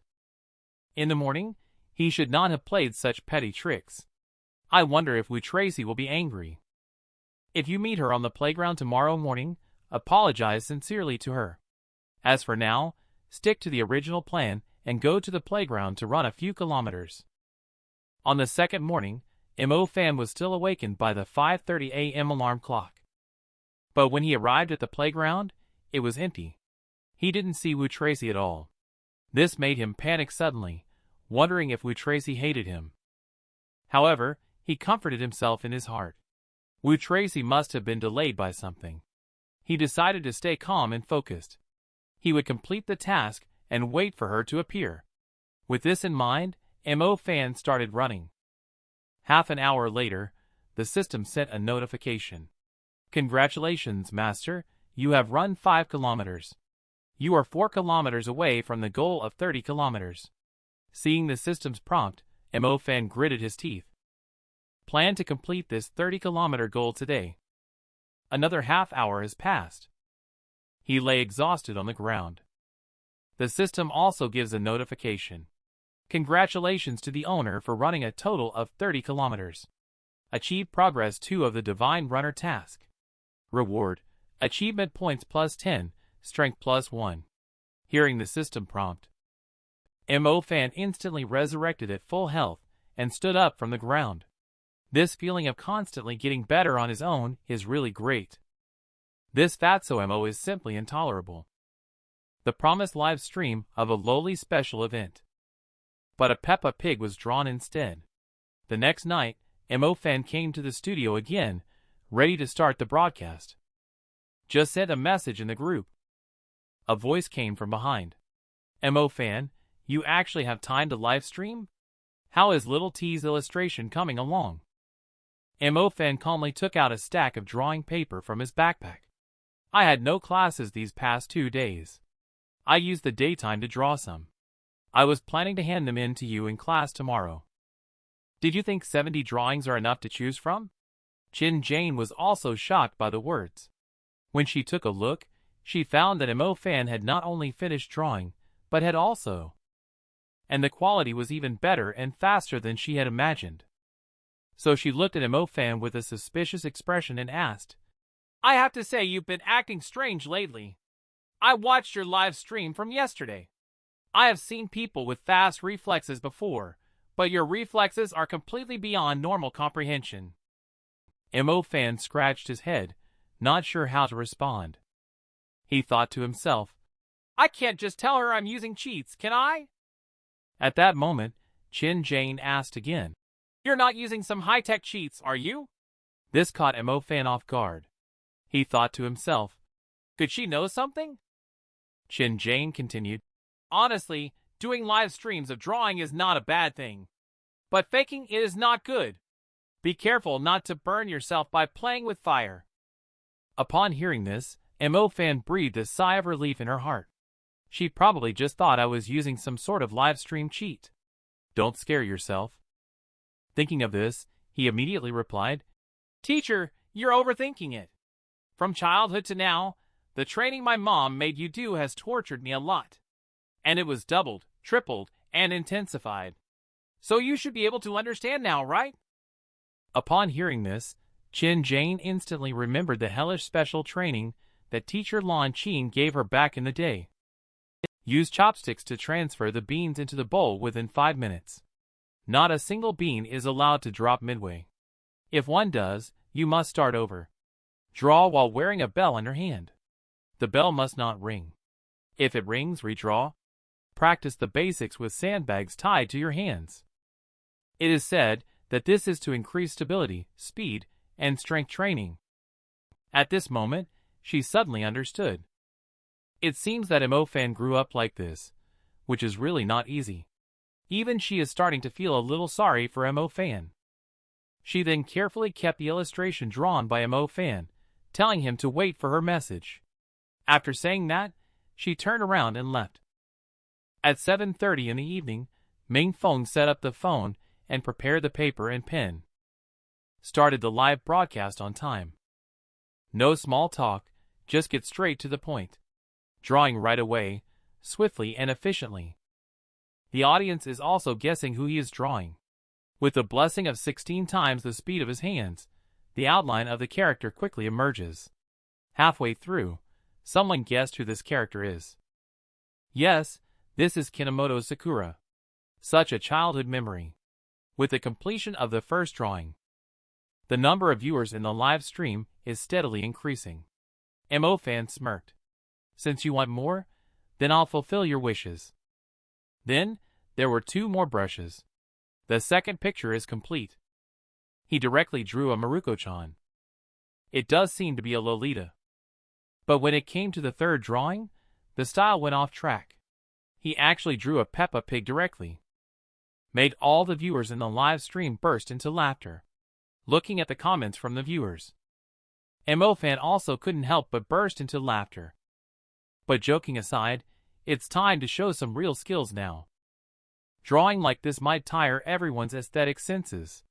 In the morning, he should not have played such petty tricks. I wonder if Wu Tracy will be angry. If you meet her on the playground tomorrow morning, apologize sincerely to her. As for now, stick to the original plan and go to the playground to run a few kilometers. On the second morning, MO Fan was still awakened by the 5:30 a.m. alarm clock. But when he arrived at the playground, it was empty. He didn't see Wu Tracy at all. This made him panic suddenly, wondering if Wu Tracy hated him. However, he comforted himself in his heart. Wu Tracy must have been delayed by something. He decided to stay calm and focused. He would complete the task and wait for her to appear. With this in mind, Mo Fan started running. Half an hour later, the system sent a notification. Congratulations, Master, you have run 5 kilometers. You are 4 kilometers away from the goal of 30 kilometers. Seeing the system's prompt, Mo Fan gritted his teeth. Plan to complete this 30-kilometer goal today. Another half hour has passed. He lay exhausted on the ground. The system also gives a notification. Congratulations to the owner for running a total of 30 kilometers. Achieve progress 2 of the Divine Runner task. Reward: achievement points plus 10, strength plus 1. Hearing the system prompt, Mo Fan instantly resurrected at full health and stood up from the ground. This feeling of constantly getting better on his own is really great. This fatso Mo is simply intolerable. The promised live stream of a lowly special event. But a Peppa Pig was drawn instead. The next night, Mo Fan came to the studio again, ready to start the broadcast. Just sent a message in the group. A voice came from behind. Mo Fan, you actually have time to live stream? How is Little T's illustration coming along? Mo Fan calmly took out a stack of drawing paper from his backpack. I had no classes these past 2 days. I used the daytime to draw some. I was planning to hand them in to you in class tomorrow. Did you think 70 drawings are enough to choose from? Chin Jane was also shocked by the words. When she took a look, she found that Mo Fan had not only finished drawing, but had also. And the quality was even better and faster than she had imagined. So she looked at Mo Fan with a suspicious expression and asked, I have to say you've been acting strange lately. I watched your live stream from yesterday. I have seen people with fast reflexes before, but your reflexes are completely beyond normal comprehension. Mo Fan scratched his head, not sure how to respond. He thought to himself, I can't just tell her I'm using cheats, can I? At that moment, Chin Jane asked again, You're not using some high-tech cheats, are you? This caught Mo Fan off guard. He thought to himself, could she know something? Chin Jane continued, Honestly, doing live streams of drawing is not a bad thing. But faking it is not good. Be careful not to burn yourself by playing with fire. Upon hearing this, Mo Fan breathed a sigh of relief in her heart. She probably just thought I was using some sort of live stream cheat. Don't scare yourself. Thinking of this, he immediately replied, Teacher, you're overthinking it. From childhood to now, the training my mom made you do has tortured me a lot. And it was doubled, tripled, and intensified. So you should be able to understand now, right? Upon hearing this, Chin Jane instantly remembered the hellish special training that teacher Lon Chin gave her back in the day. Use chopsticks to transfer the beans into the bowl within 5 minutes. Not a single bean is allowed to drop midway. If one does, you must start over. Draw while wearing a bell in your hand. The bell must not ring. If it rings, redraw. Practice the basics with sandbags tied to your hands. It is said that this is to increase stability, speed, and strength training. At this moment, she suddenly understood. It seems that Mo Fan grew up like this, which is really not easy. Even she is starting to feel a little sorry for Mo Fan. She then carefully kept the illustration drawn by Mo Fan, telling him to wait for her message. After saying that, she turned around and left. At 7:30 in the evening, Ming Feng set up the phone and prepared the paper and pen. Started the live broadcast on time. No small talk, just get straight to the point. Drawing right away, swiftly and efficiently. The audience is also guessing who he is drawing. With the blessing of 16 times the speed of his hands, the outline of the character quickly emerges. Halfway through, someone guessed who this character is. Yes, this is Kinomoto Sakura. Such a childhood memory. With the completion of the first drawing, the number of viewers in the live stream is steadily increasing. Mo fan smirked. Since you want more, then I'll fulfill your wishes. Then, there were 2 more brushes. The second picture is complete. He directly drew a Maruko-chan. It does seem to be a Lolita. But when it came to the third drawing, the style went off track. He actually drew a Peppa Pig directly. Made all the viewers in the live stream burst into laughter. Looking at the comments from the viewers, Mo fan also couldn't help but burst into laughter. But joking aside, it's time to show some real skills now. Drawing like this might tire everyone's aesthetic senses.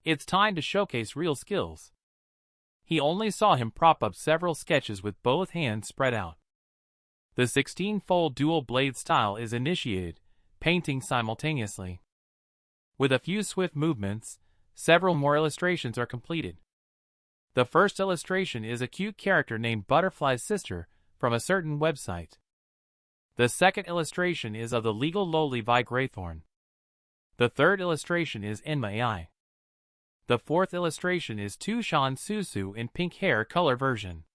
It's time to showcase real skills. He only saw him prop up several sketches with both hands spread out. The 16-fold dual blade style is initiated, painting simultaneously. With a few swift movements, several more illustrations are completed. The first illustration is a cute character named Butterfly's sister from a certain website. The second illustration is of the legal lowly Vi Graythorn. The third illustration is Enma AI. The fourth illustration is Tushan Susu in pink hair color version.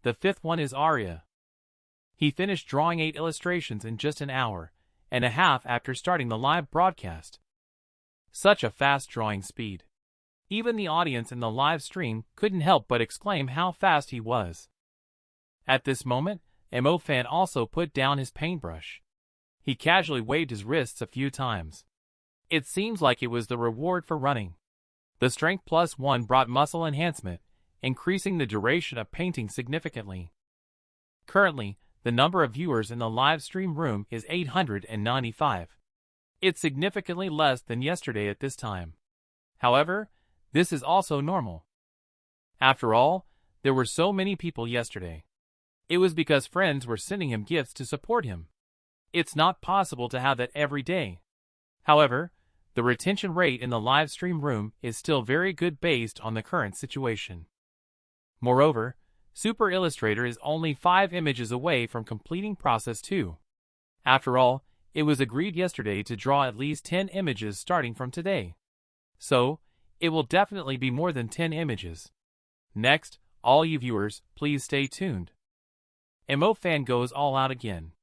The fifth one is Arya. He finished drawing 8 illustrations in just an hour and a half after starting the live broadcast. Such a fast drawing speed. Even the audience in the live stream couldn't help but exclaim how fast he was. At this moment, Mo fan also put down his paintbrush. He casually waved his wrists a few times. It seems like it was the reward for running. The strength +1 brought muscle enhancement, increasing the duration of painting significantly. Currently, the number of viewers in the live stream room is 895. It's significantly less than yesterday at this time. However, this is also normal. After all, there were so many people yesterday. It was because friends were sending him gifts to support him. It's not possible to have that every day. However, the retention rate in the live stream room is still very good based on the current situation. Moreover, Super Illustrator is only 5 images away from completing process 2. After all, it was agreed yesterday to draw at least 10 images starting from today. So, it will definitely be more than 10 images. Next, all you viewers, please stay tuned. Mo fan goes all out again.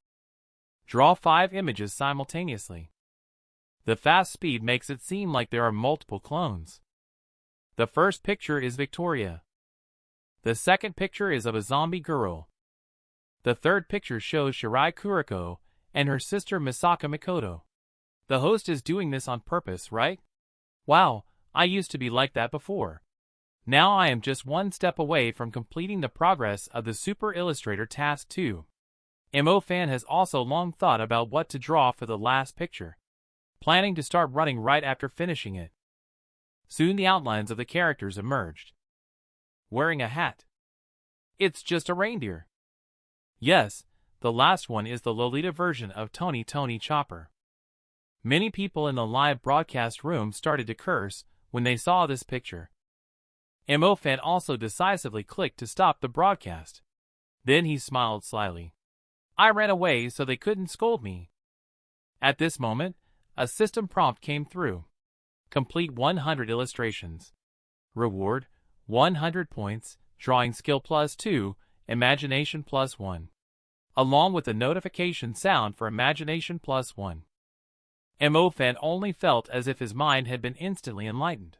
Draw 5 images simultaneously. The fast speed makes it seem like there are multiple clones. The first picture is Victoria. The second picture is of a zombie girl. The third picture shows Shirai Kuriko and her sister Misaka Mikoto. The host is doing this on purpose, right? Wow, I used to be like that before. Now I am just one step away from completing the progress of the Super Illustrator Task 2. Mo fan has also long thought about what to draw for the last picture, planning to start running right after finishing it. Soon the outlines of the characters emerged. Wearing a hat. It's just a reindeer. Yes, the last one is the Lolita version of Tony Chopper. Many people in the live broadcast room started to curse when they saw this picture. Mo fan also decisively clicked to stop the broadcast. Then he smiled slyly. I ran away so they couldn't scold me. At this moment, a system prompt came through. Complete 100 illustrations. Reward, 100 points, drawing skill +2, imagination +1. Along with the notification sound for imagination +1. Mo fan only felt as if his mind had been instantly enlightened.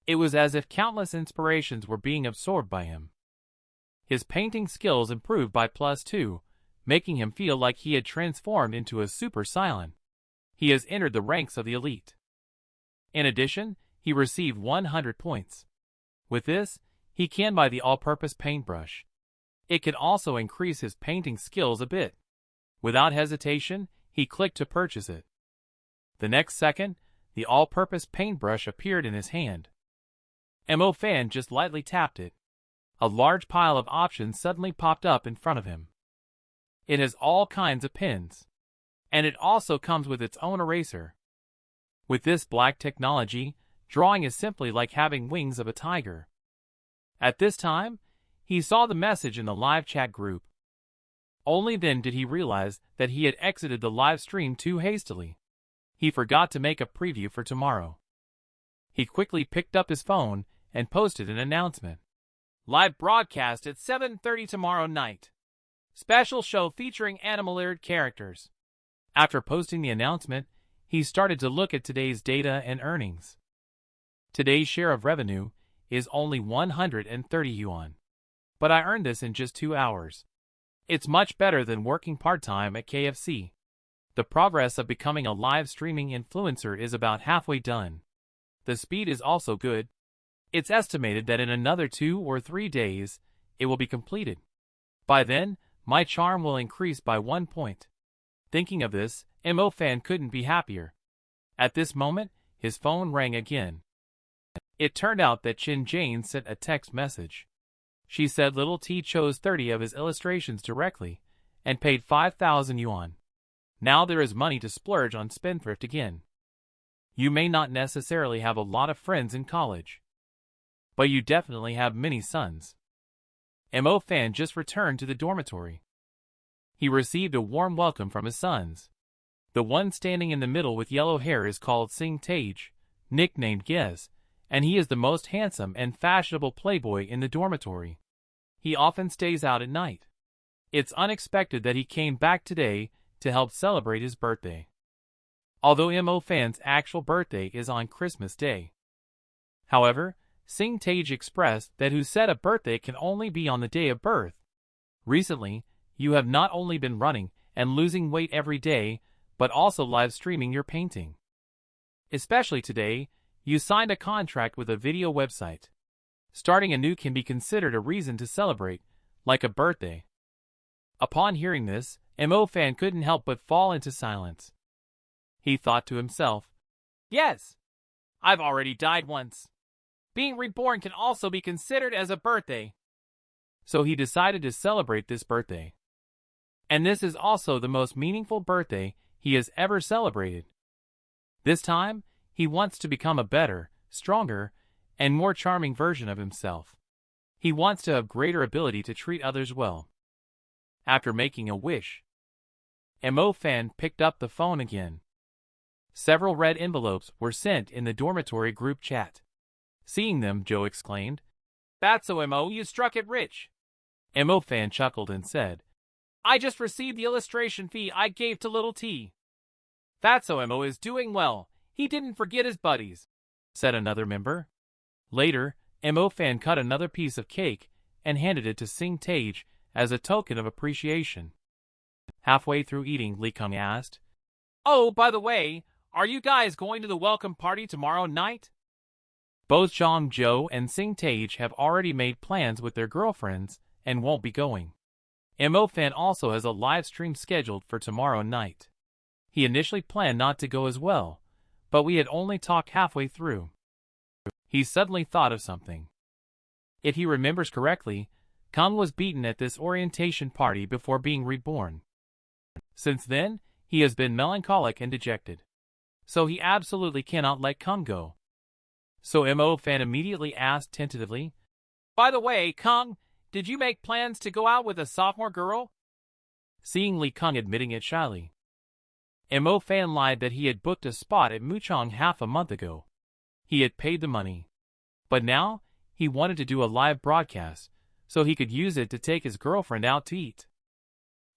It was as if countless inspirations were being absorbed by him. His painting skills improved by +2, making him feel like he had transformed into a Super Saiyan. He has entered the ranks of the elite. In addition, he received 100 points. With this, he can buy the all-purpose paintbrush. It can also increase his painting skills a bit. Without hesitation, he clicked to purchase it. The next second, the all-purpose paintbrush appeared in his hand. Mo fan just lightly tapped it. A large pile of options suddenly popped up in front of him. It has all kinds of pens. And it also comes with its own eraser. With this black technology, drawing is simply like having wings of a tiger. At this time, he saw the message in the live chat group. Only then did he realize that he had exited the live stream too hastily. He forgot to make a preview for tomorrow. He quickly picked up his phone and posted an announcement. Live broadcast at 7:30 tomorrow night. Special show featuring animated characters. After posting the announcement, he started to look at today's data and earnings. Today's share of revenue is only 130 yuan. But I earned this in just 2 hours. It's much better than working part-time at KFC. The progress of becoming a live streaming influencer is about halfway done. The speed is also good. It's estimated that in another 2 or 3 days, it will be completed. By then, my charm will increase by 1 point. Thinking of this, Mo Fan couldn't be happier. At this moment, his phone rang again. It turned out that Chin Jane sent a text message. She said little T chose 30 of his illustrations directly and paid 5,000 yuan. Now there is money to splurge on spendthrift again. You may not necessarily have a lot of friends in college, but you definitely have many sons. Mo Fan just returned to the dormitory. He received a warm welcome from his sons. The one standing in the middle with yellow hair is called Sing Tage, nicknamed Gez, and he is the most handsome and fashionable playboy in the dormitory. He often stays out at night. It's unexpected that he came back today to help celebrate his birthday. Although Mo Fan's actual birthday is on Christmas Day. However, Sing Tage expressed that who said a birthday can only be on the day of birth. Recently, you have not only been running and losing weight every day, but also live streaming your painting. Especially today, you signed a contract with a video website. Starting anew can be considered a reason to celebrate, like a birthday. Upon hearing this, Mo Fan couldn't help but fall into silence. He thought to himself, "Yes, I've already died once. Being reborn can also be considered as a birthday." So he decided to celebrate this birthday. And this is also the most meaningful birthday he has ever celebrated. This time, he wants to become a better, stronger, and more charming version of himself. He wants to have greater ability to treat others well. After making a wish, Mo Fan picked up the phone again. Several red envelopes were sent in the dormitory group chat. Seeing them, Joe exclaimed, "That's so, Mo, you struck it rich." Mo Fan chuckled and said, "I just received the illustration fee I gave to little T." "Fatso Mo is doing well. He didn't forget his buddies," said another member. Later, Mo Fan cut another piece of cake and handed it to Sing Tage as a token of appreciation. Halfway through eating, Li Kung asked, "Oh, by the way, are you guys going to the welcome party tomorrow night?" Both Zhang Zhou and Sing Tage have already made plans with their girlfriends and won't be going. Mo Fan also has a live stream scheduled for tomorrow night. He initially planned not to go as well, but we had only talked halfway through. He suddenly thought of something. If he remembers correctly, Kang was beaten at this orientation party before being reborn. Since then, he has been melancholic and dejected. So he absolutely cannot let Kang go. So Mo Fan immediately asked tentatively, "By the way, Kang, did you make plans to go out with a sophomore girl?" Seeing Li Kung admitting it shyly, Mo Fan lied that he had booked a spot at Muchong half a month ago. He had paid the money. But now, he wanted to do a live broadcast, so he could use it to take his girlfriend out to eat.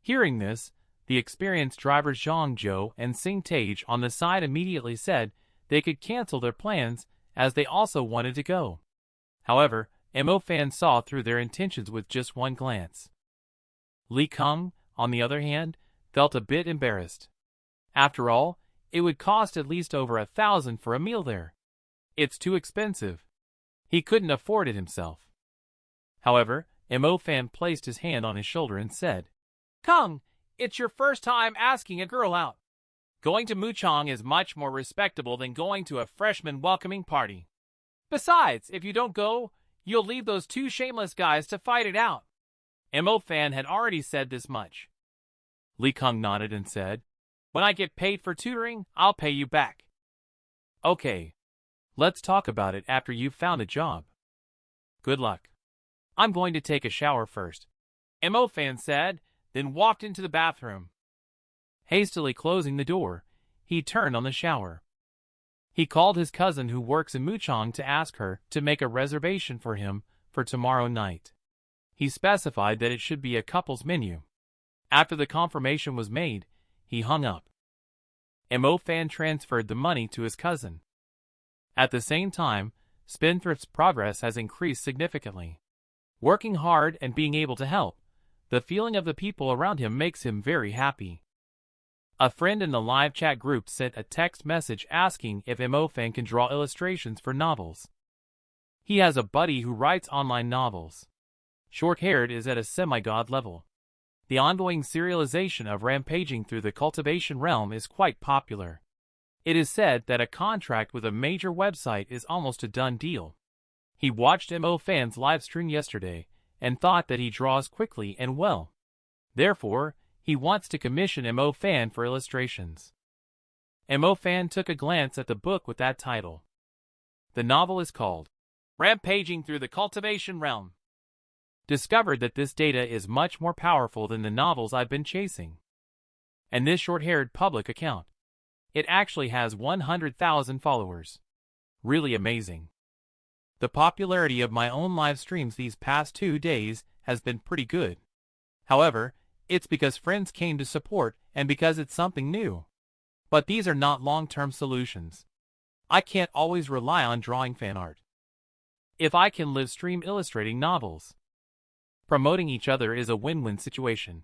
Hearing this, the experienced drivers Zhang Zhou and Sing Tage on the side immediately said they could cancel their plans as they also wanted to go. However, Mo Fan saw through their intentions with just one glance. Li Kung, on the other hand, felt a bit embarrassed. After all, it would cost at least over 1,000 for a meal there. It's too expensive. He couldn't afford it himself. However, Mo Fan placed his hand on his shoulder and said, "Kung, it's your first time asking a girl out. Going to Muchong is much more respectable than going to a freshman welcoming party. Besides, if you don't go, you'll leave those two shameless guys to fight it out." Mo Fan had already said this much. Li Kung nodded and said, "When I get paid for tutoring, I'll pay you back." "Okay. Let's talk about it after you've found a job. Good luck. I'm going to take a shower first," Mo Fan said, then walked into the bathroom. Hastily closing the door, he turned on the shower. He called his cousin who works in Muchong to ask her to make a reservation for him for tomorrow night. He specified that it should be a couple's menu. After the confirmation was made, he hung up. Fan transferred the money to his cousin. At the same time, Spendthrift's progress has increased significantly. Working hard and being able to help, the feeling of the people around him makes him very happy. A friend in the live chat group sent a text message asking if Fan can draw illustrations for novels. He has a buddy who writes online novels. Short-haired is at a semi-god level. The ongoing serialization of rampaging through the cultivation realm is quite popular. It is said that a contract with a major website is almost a done deal. He watched Fan's live stream yesterday and thought that he draws quickly and well. Therefore, he wants to commission Fan for illustrations. Fan took a glance at the book with that title. The novel is called Rampaging Through the Cultivation Realm. Discovered that this data is much more powerful than the novels I've been chasing. And this short-haired public account. It actually has 100,000 followers. Really amazing. The popularity of my own live streams these past 2 days has been pretty good. However, it's because friends came to support and because it's something new. But these are not long-term solutions. I can't always rely on drawing fan art. If I can live stream illustrating novels, promoting each other is a win-win situation.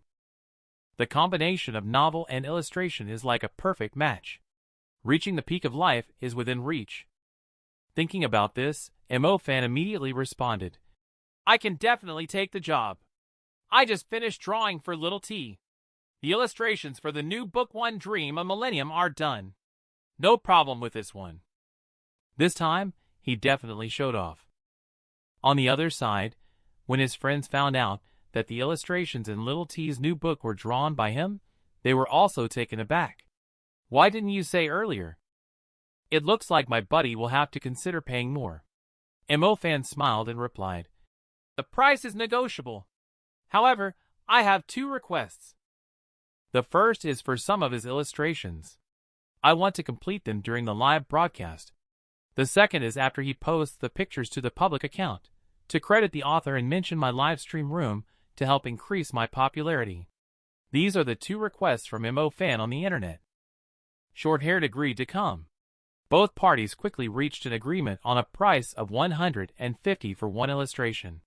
The combination of novel and illustration is like a perfect match. Reaching the peak of life is within reach. Thinking about this, Fan immediately responded, "I can definitely take the job. I just finished drawing for Little T. The illustrations for the new Book 1 Dream a Millennium are done. No problem with this one." This time, he definitely showed off. On the other side, when his friends found out that the illustrations in Little T's new book were drawn by him, they were also taken aback. "Why didn't you say earlier?" "It looks like my buddy will have to consider paying more." Fan smiled and replied, "The price is negotiable. However, I have 2 requests. The first is for some of his illustrations. I want to complete them during the live broadcast. The second is after he posts the pictures to the public account, to credit the author and mention my live stream room to help increase my popularity. These are the 2 requests from Fan on the internet." Short-haired agreed to come. Both parties quickly reached an agreement on a price of 150 for one illustration.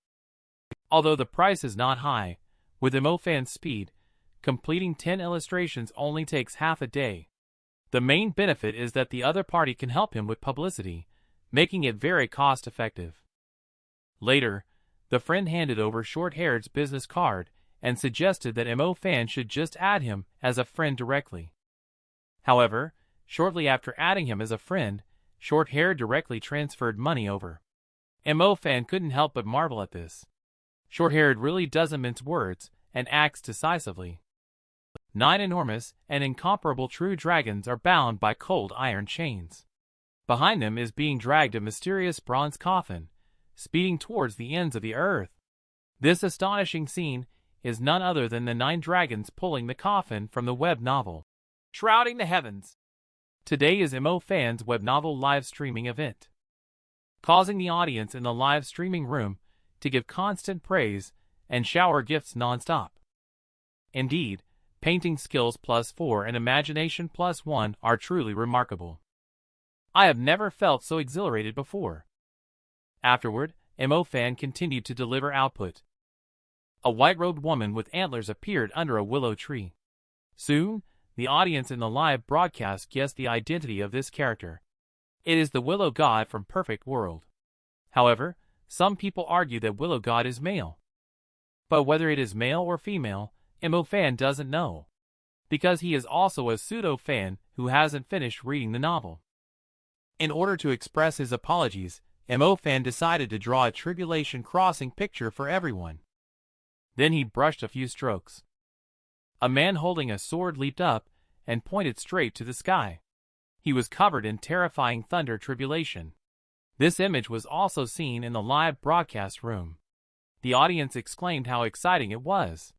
Although the price is not high, with Fan's speed, completing 10 illustrations only takes half a day. The main benefit is that the other party can help him with publicity, making it very cost-effective. Later, the friend handed over Short-haired's business card and suggested that Fan should just add him as a friend directly. However, shortly after adding him as a friend, Short-haired directly transferred money over. Fan couldn't help but marvel at this. Short-haired really doesn't mince words and acts decisively. 9 enormous and incomparable true dragons are bound by cold iron chains. Behind them is being dragged a mysterious bronze coffin, speeding towards the ends of the earth. This astonishing scene is none other than the 9 dragons pulling the coffin from the web novel, Shrouding the Heavens. Today is Fan's web novel live streaming event, causing the audience in the live streaming room to give constant praise and shower gifts non-stop. Indeed, painting skills +4 and imagination +1 are truly remarkable. I have never felt so exhilarated before. Afterward, Fan continued to deliver output. A white-robed woman with antlers appeared under a willow tree. Soon, the audience in the live broadcast guessed the identity of this character. It is the Willow God from Perfect World. However, some people argue that Willow God is male. But whether it is male or female, Fan doesn't know, because he is also a pseudo-fan who hasn't finished reading the novel. In order to express his apologies, Fan decided to draw a tribulation crossing picture for everyone. Then he brushed a few strokes. A man holding a sword leaped up and pointed straight to the sky. He was covered in terrifying thunder tribulation. This image was also seen in the live broadcast room. The audience exclaimed how exciting it was.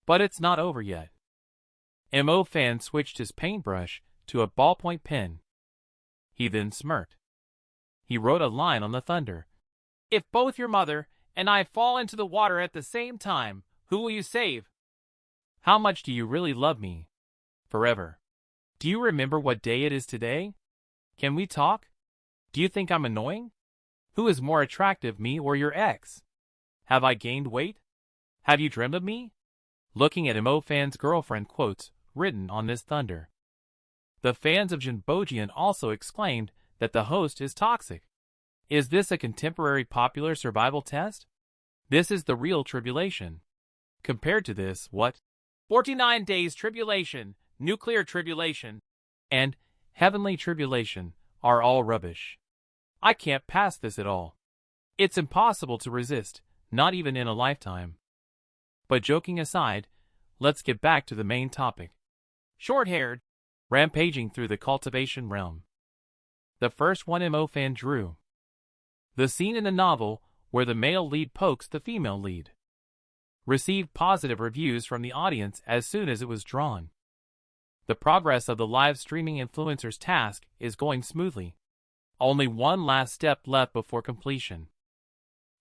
But it's not over yet. Fan switched his paintbrush to a ballpoint pen. He then smirked. He wrote a line on the thunder. "If both your mother and I fall into the water at the same time. Who will you save? How much do you really love me? Forever. Do you remember what day it is today? Can we talk? Do you think I'm annoying? Who is more attractive, me or your ex? Have I gained weight? Have you dreamed of me? Looking at Emo fan's girlfriend quotes written on this thunder. The fans of Jinbojian also exclaimed that the host is toxic. Is this a contemporary popular survival test? This is the real tribulation. Compared to this, what? 49 days tribulation, nuclear tribulation, and heavenly tribulation are all rubbish. I can't pass this at all. It's impossible to resist, not even in a lifetime. But joking aside, let's get back to the main topic. Short-haired, rampaging through the cultivation realm. The first one Emo fan drew. The scene in the novel where the male lead pokes the female lead received positive reviews from the audience as soon as it was drawn. The progress of the live streaming influencer's task is going smoothly. Only one last step left before completion.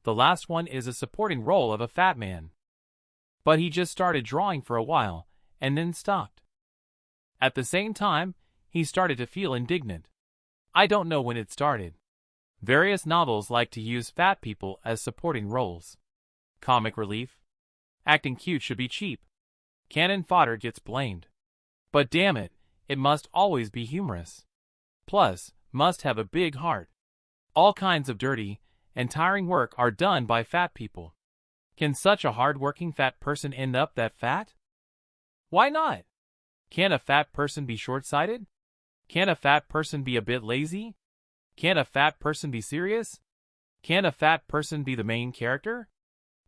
The last one is a supporting role of a fat man. But he just started drawing for a while, and then stopped. At the same time, he started to feel indignant. I don't know when it started. Various novels like to use fat people as supporting roles. Comic relief. Acting cute should be cheap. Cannon fodder gets blamed. But damn it, it must always be humorous. Plus, must have a big heart. All kinds of dirty and tiring work are done by fat people. Can such a hard-working fat person end up that fat? Why not? Can a fat person be short-sighted? Can a fat person be a bit lazy? Can a fat person be serious? Can a fat person be the main character?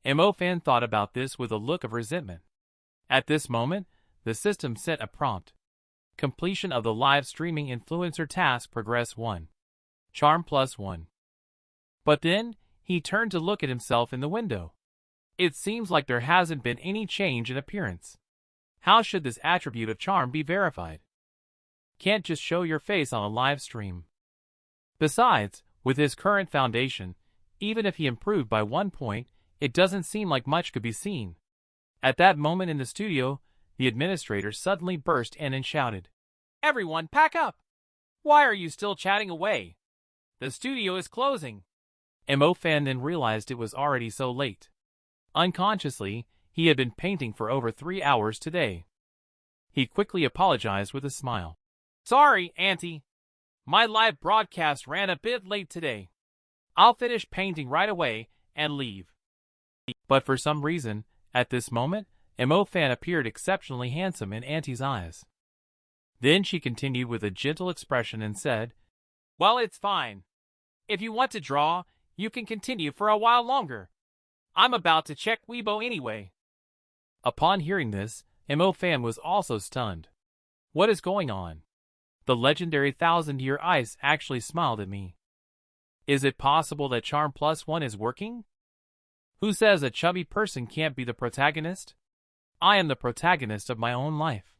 Emo fan thought about this with a look of resentment. At this moment, the system sent a prompt. Completion of the live streaming influencer task progress 1. Charm +1. But then, he turned to look at himself in the window. It seems like there hasn't been any change in appearance. How should this attribute of charm be verified? Can't just show your face on a live stream. Besides, with his current foundation, even if he improved by 1 point, it doesn't seem like much could be seen. At that moment in the studio, the administrator suddenly burst in and shouted, "Everyone, pack up! Why are you still chatting away? The studio is closing." Emo fan then realized it was already so late. Unconsciously, he had been painting for over 3 hours today. He quickly apologized with a smile. "Sorry, Auntie. My live broadcast ran a bit late today. I'll finish painting right away and leave." But for some reason, at this moment, Emo fan appeared exceptionally handsome in Auntie's eyes. Then she continued with a gentle expression and said, "Well, it's fine. If you want to draw, you can continue for a while longer. I'm about to check Weibo anyway." Upon hearing this, Emo fan was also stunned. What is going on? The legendary 1000-year ice actually smiled at me. Is it possible that Charm +1 is working? Who says a chubby person can't be the protagonist? I am the protagonist of my own life.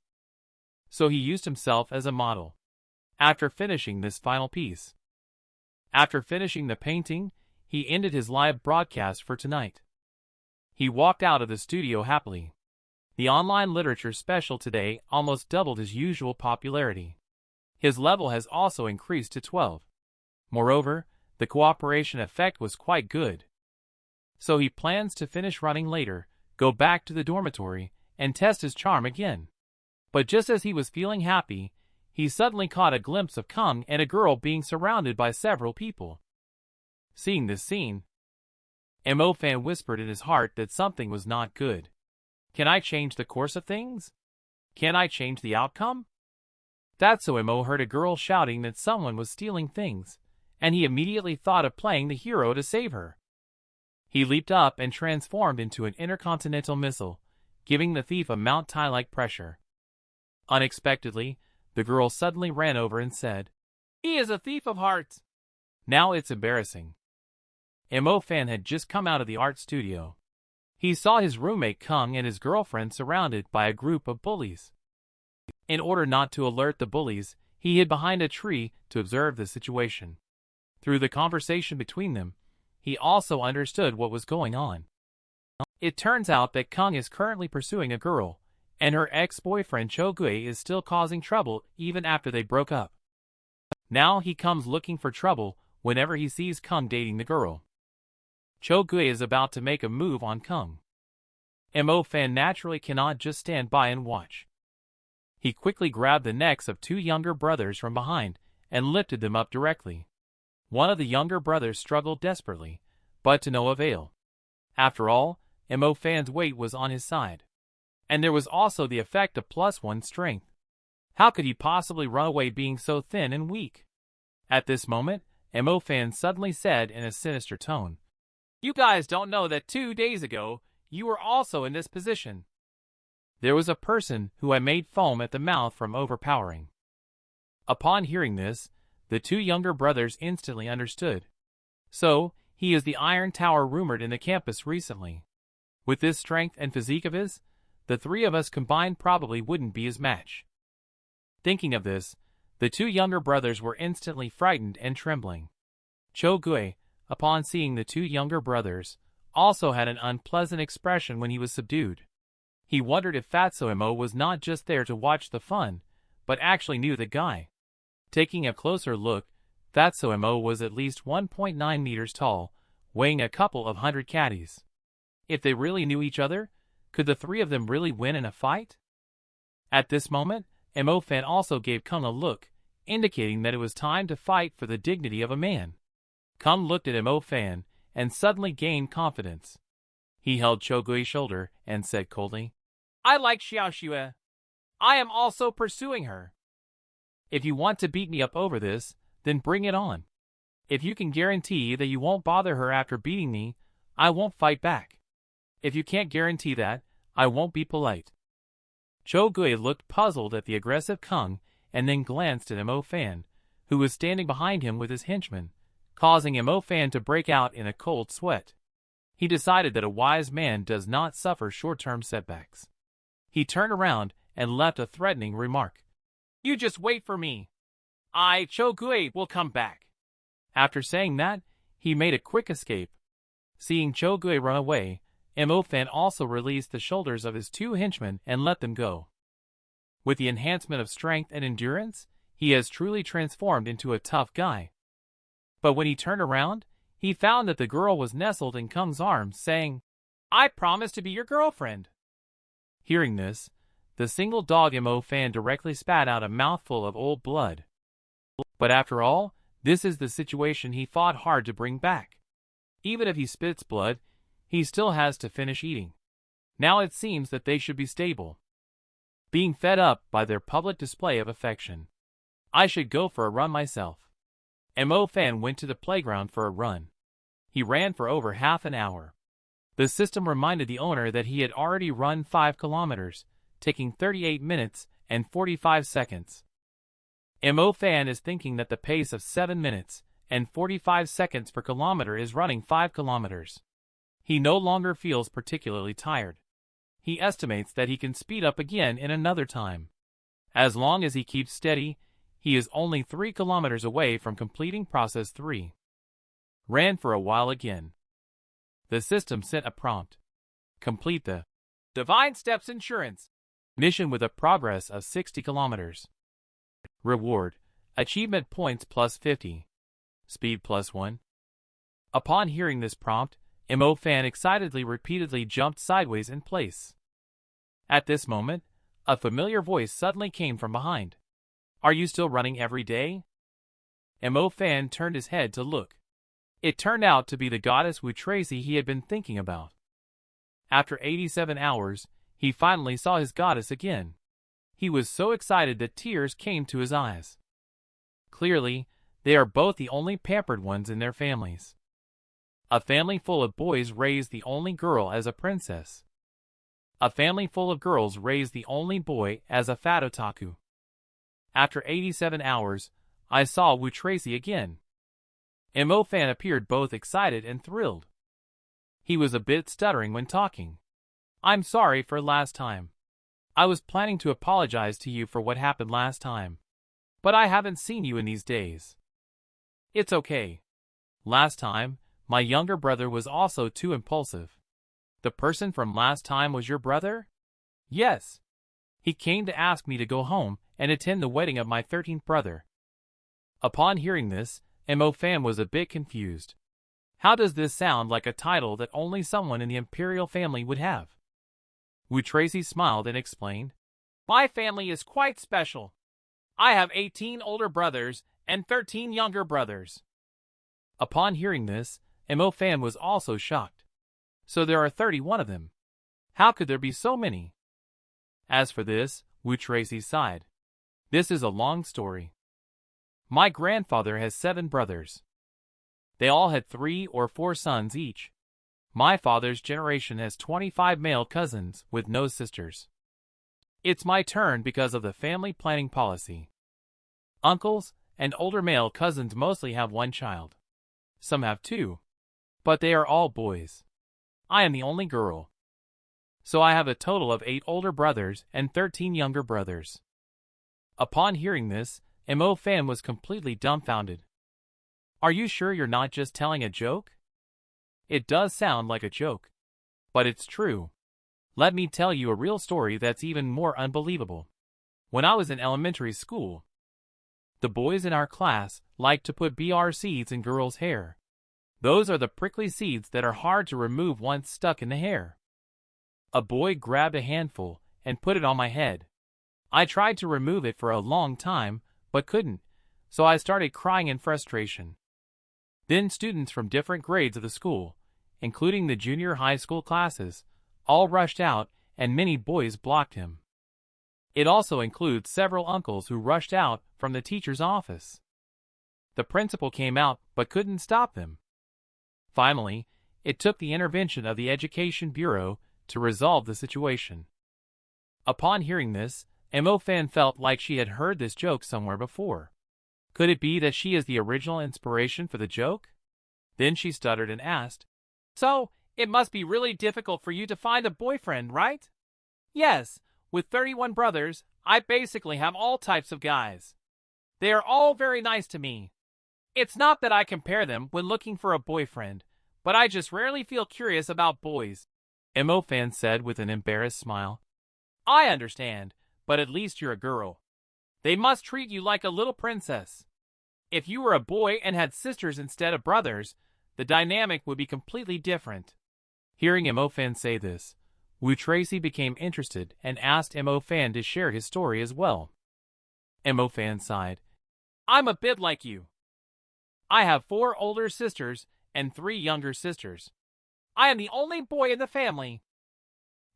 So he used himself as a model. After finishing this final piece. After finishing the painting, he ended his live broadcast for tonight. He walked out of the studio happily. The online literature special today almost doubled his usual popularity. His level has also increased to 12. Moreover, the cooperation effect was quite good. So he plans to finish running later, go back to the dormitory, and test his charm again. But just as he was feeling happy, he suddenly caught a glimpse of Kung and a girl being surrounded by several people. Seeing this scene, Emo fan whispered in his heart that something was not good. Can I change the course of things? Can I change the outcome? That's so Emo heard a girl shouting that someone was stealing things, and he immediately thought of playing the hero to save her. He leaped up and transformed into an intercontinental missile, giving the thief a Mount Tai-like pressure. Unexpectedly, the girl suddenly ran over and said, "He is a thief of hearts." Now it's embarrassing. Emo fan had just come out of the art studio. He saw his roommate Kung and his girlfriend surrounded by a group of bullies. In order not to alert the bullies, he hid behind a tree to observe the situation. Through the conversation between them, he also understood what was going on. It turns out that Kung is currently pursuing a girl, and her ex-boyfriend Cho-gui is still causing trouble even after they broke up. Now he comes looking for trouble whenever he sees Kung dating the girl. Cho-gui is about to make a move on Kung. Mo-fan naturally cannot just stand by and watch. He quickly grabbed the necks of two younger brothers from behind and lifted them up directly. One of the younger brothers struggled desperately, but to no avail. After all, Mo-fan's weight was on his side. And there was also the effect of +1 strength. How could he possibly run away being so thin and weak? At this moment, Mo-fan suddenly said in a sinister tone, "You guys don't know that 2 days ago, you were also in this position." There was a person who had made foam at the mouth from overpowering. Upon hearing this, the two younger brothers instantly understood. So, he is the Iron Tower rumored in the campus recently. With this strength and physique of his, the three of us combined probably wouldn't be his match. Thinking of this, the two younger brothers were instantly frightened and trembling. Cho-gui, upon seeing the two younger brothers, also had an unpleasant expression when he was subdued. He wondered if Fatso Mo was not just there to watch the fun, but actually knew the guy. Taking a closer look, Fatso Mo was at least 1.9 meters tall, weighing a couple of 100 caddies. If they really knew each other, could the three of them really win in a fight? At this moment, Mo-fan also gave Kung a look, indicating that it was time to fight for the dignity of a man. Kung looked at Mo-fan and suddenly gained confidence. He held Cho-gui's shoulder and said coldly, "I like Xiaoxue. I am also pursuing her. If you want to beat me up over this, then bring it on. If you can guarantee that you won't bother her after beating me, I won't fight back. If you can't guarantee that, I won't be polite." Cho-gui looked puzzled at the aggressive Kung and then glanced at Mo-fan, who was standing behind him with his henchman, causing Mo-fan to break out in a cold sweat. He decided that a wise man does not suffer short-term setbacks. He turned around and left a threatening remark. "You just wait for me. Cho-gui will come back." After saying that, he made a quick escape. Seeing Cho-gui run away, Mo-fan also released the shoulders of his two henchmen and let them go. With the enhancement of strength and endurance, he has truly transformed into a tough guy. But when he turned around, he found that the girl was nestled in Kung's arms, saying, "I promise to be your girlfriend." Hearing this, the single dog Mo-fan directly spat out a mouthful of old blood. But after all, this is the situation he fought hard to bring back. Even if he spits blood, he still has to finish eating. Now it seems that they should be stable. Being fed up by their public display of affection, I should go for a run myself. Mo-fan went to the playground for a run. He ran for over half an hour. The system reminded the owner that he had already run 5 kilometers, taking 38 minutes and 45 seconds. Mo-fan is thinking that the pace of 7 minutes and 45 seconds per kilometer is running 5 kilometers. He no longer feels particularly tired. He estimates that he can speed up again in another time. As long as he keeps steady, he is only 3 kilometers away from completing process 3. Ran for a while again. The system sent a prompt. Complete the Divine Steps Insurance mission with a progress of 60 kilometers. Reward: achievement points +50. Speed +1. Upon hearing this prompt, Mo-fan excitedly repeatedly jumped sideways in place. At this moment, a familiar voice suddenly came from behind. "Are you still running every day?" Mo-fan turned his head to look. It turned out to be the goddess Wu Tracy he had been thinking about. After 87 hours, he finally saw his goddess again. He was so excited that tears came to his eyes. Clearly, they are both the only pampered ones in their families. A family full of boys raised the only girl as a princess. A family full of girls raised the only boy as a fat otaku. After 87 hours, I saw Wu Tracy again. Mo-fan appeared both excited and thrilled. He was a bit stuttering when talking. "I'm sorry for last time. I was planning to apologize to you for what happened last time. But I haven't seen you in these days." "It's okay. Last time, My younger brother was also too impulsive. The person from last time was your brother? Yes. He came to ask me to go home and attend the wedding of my 13th brother. Upon hearing this, Mo-fan was a bit confused. How does this sound like a title that only someone in the imperial family would have? Wu Tracy smiled and explained, My family is quite special. I have 18 older brothers and 13 younger brothers. Upon hearing this, Mo-fan was also shocked. So there are 31 of them. How could there be so many? As for this, Wu Tracy sighed. This is a long story. My grandfather has 7 brothers. They all had 3 or 4 sons each. My father's generation has 25 male cousins with no sisters. It's my turn because of the family planning policy. Uncles and older male cousins mostly have 1 child. Some have 2. But they are all boys. I am the only girl. So I have a total of 8 older brothers and 13 younger brothers. Upon hearing this, Mo-fan was completely dumbfounded. Are you sure you're not just telling a joke? It does sound like a joke. But it's true. Let me tell you a real story that's even more unbelievable. When I was in elementary school, the boys in our class liked to put BR seeds in girls' hair. Those are the prickly seeds that are hard to remove once stuck in the hair. A boy grabbed a handful and put it on my head. I tried to remove it for a long time, but couldn't, so I started crying in frustration. Then students from different grades of the school, including the junior high school classes, all rushed out and many boys blocked him. It also includes several uncles who rushed out from the teacher's office. The principal came out but couldn't stop them. Finally, it took the intervention of the Education Bureau to resolve the situation. Upon hearing this, Mo-fan felt like she had heard this joke somewhere before. Could it be that she is the original inspiration for the joke? Then she stuttered and asked, So, it must be really difficult for you to find a boyfriend, right? Yes, with 31 brothers, I basically have all types of guys. They are all very nice to me. It's not that I compare them when looking for a boyfriend, but I just rarely feel curious about boys, Mo-fan said with an embarrassed smile. I understand, but at least you're a girl. They must treat you like a little princess. If you were a boy and had sisters instead of brothers, the dynamic would be completely different. Hearing Mo-fan say this, Wu Tracy became interested and asked Mo-fan to share his story as well. Mo-fan sighed. I'm a bit like you. I have 4 older sisters and 3 younger sisters. I am the only boy in the family.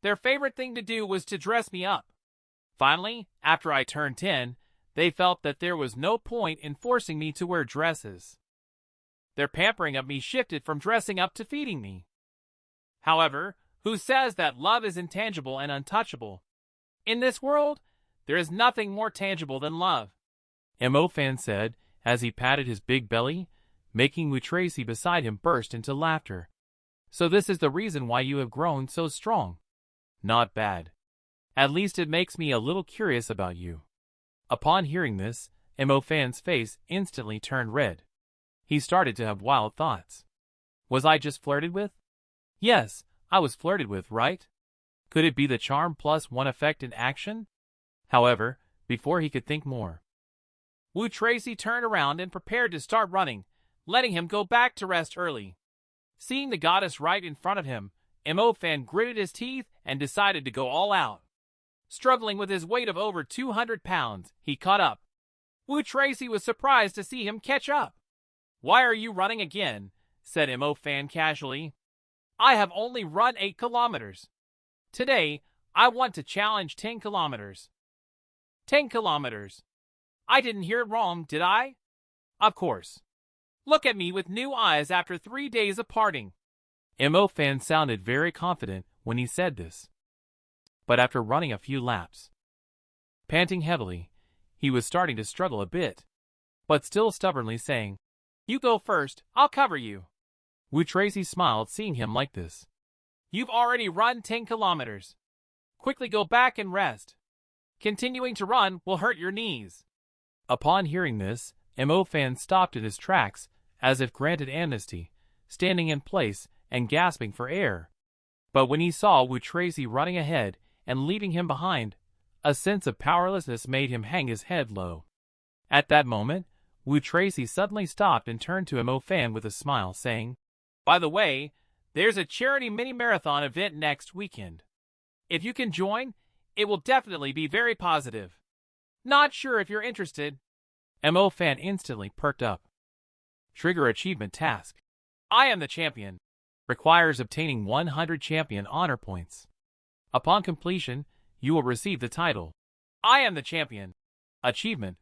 Their favorite thing to do was to dress me up. Finally, after I turned 10, they felt that there was no point in forcing me to wear dresses. Their pampering of me shifted from dressing up to feeding me. However, who says that love is intangible and untouchable? In this world, there is nothing more tangible than love, Mo-fan said as he patted his big belly, making Wu Tracy beside him burst into laughter. So this is the reason why you have grown so strong. Not bad. At least it makes me a little curious about you. Upon hearing this, Mo-fan's face instantly turned red. He started to have wild thoughts. Was I just flirted with? Yes, I was flirted with, right? Could it be the charm plus 1 effect in action? However, before he could think more, Wu Tracy turned around and prepared to start running, letting him go back to rest early. Seeing the goddess right in front of him, Mo-fan gritted his teeth and decided to go all out. Struggling with his weight of over 200 pounds, he caught up. Wu Tracy was surprised to see him catch up. Why are you running again? Said Mo-fan casually. I have only run 8 kilometers. Today, I want to challenge 10 kilometers. 10 kilometers. I didn't hear it wrong, did I? Of course. Look at me with new eyes after 3 days of parting. Mo-fan sounded very confident when he said this. But after running a few laps, panting heavily, he was starting to struggle a bit, but still stubbornly saying, You go first, I'll cover you. Wu Tracy smiled seeing him like this. You've already run 10 kilometers. Quickly go back and rest. Continuing to run will hurt your knees. Upon hearing this, Mo-fan stopped in his tracks, as if granted amnesty, standing in place and gasping for air. But when he saw Wu Tracy running ahead and leaving him behind, a sense of powerlessness made him hang his head low. At that moment, Wu Tracy suddenly stopped and turned to Mo Fan with a smile, saying, "By the way, there's a charity mini-marathon event next weekend. If you can join, it will definitely be very positive. Not sure if you're interested." Mo Fan instantly perked up. Trigger achievement task. I am the champion. Requires obtaining 100 champion honor points. Upon completion, you will receive the title, I am the champion. Achievement.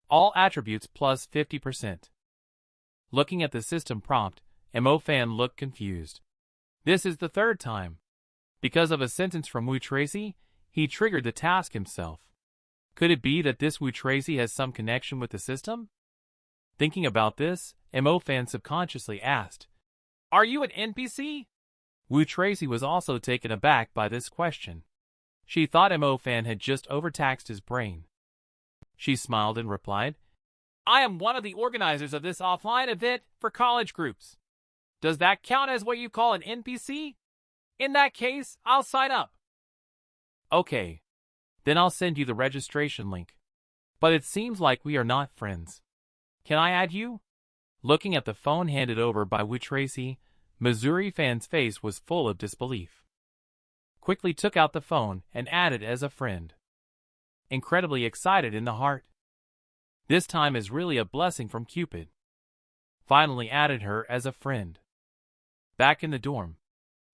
All attributes plus 50%. Looking at the system prompt, Mo Fan looked confused. This is the third time. Because of a sentence from Wu Tracy, he triggered the task himself. Could it be that this Wu Tracy has some connection with the system? Thinking about this, Mo Fan subconsciously asked, "Are you an NPC?" Wu Tracy was also taken aback by this question. She thought Mo Fan had just overtaxed his brain. She smiled and replied, "I am one of the organizers of this offline event for college groups. Does that count as what you call an NPC? In that case, I'll sign up." "Okay. Then I'll send you the registration link. But it seems like we are not friends. Can I add you?" Looking at the phone handed over by Wu Tracy, Missouri Fan's face was full of disbelief. Quickly took out the phone and added as a friend. Incredibly excited in the heart. This time is really a blessing from Cupid. Finally added her as a friend. Back in the dorm,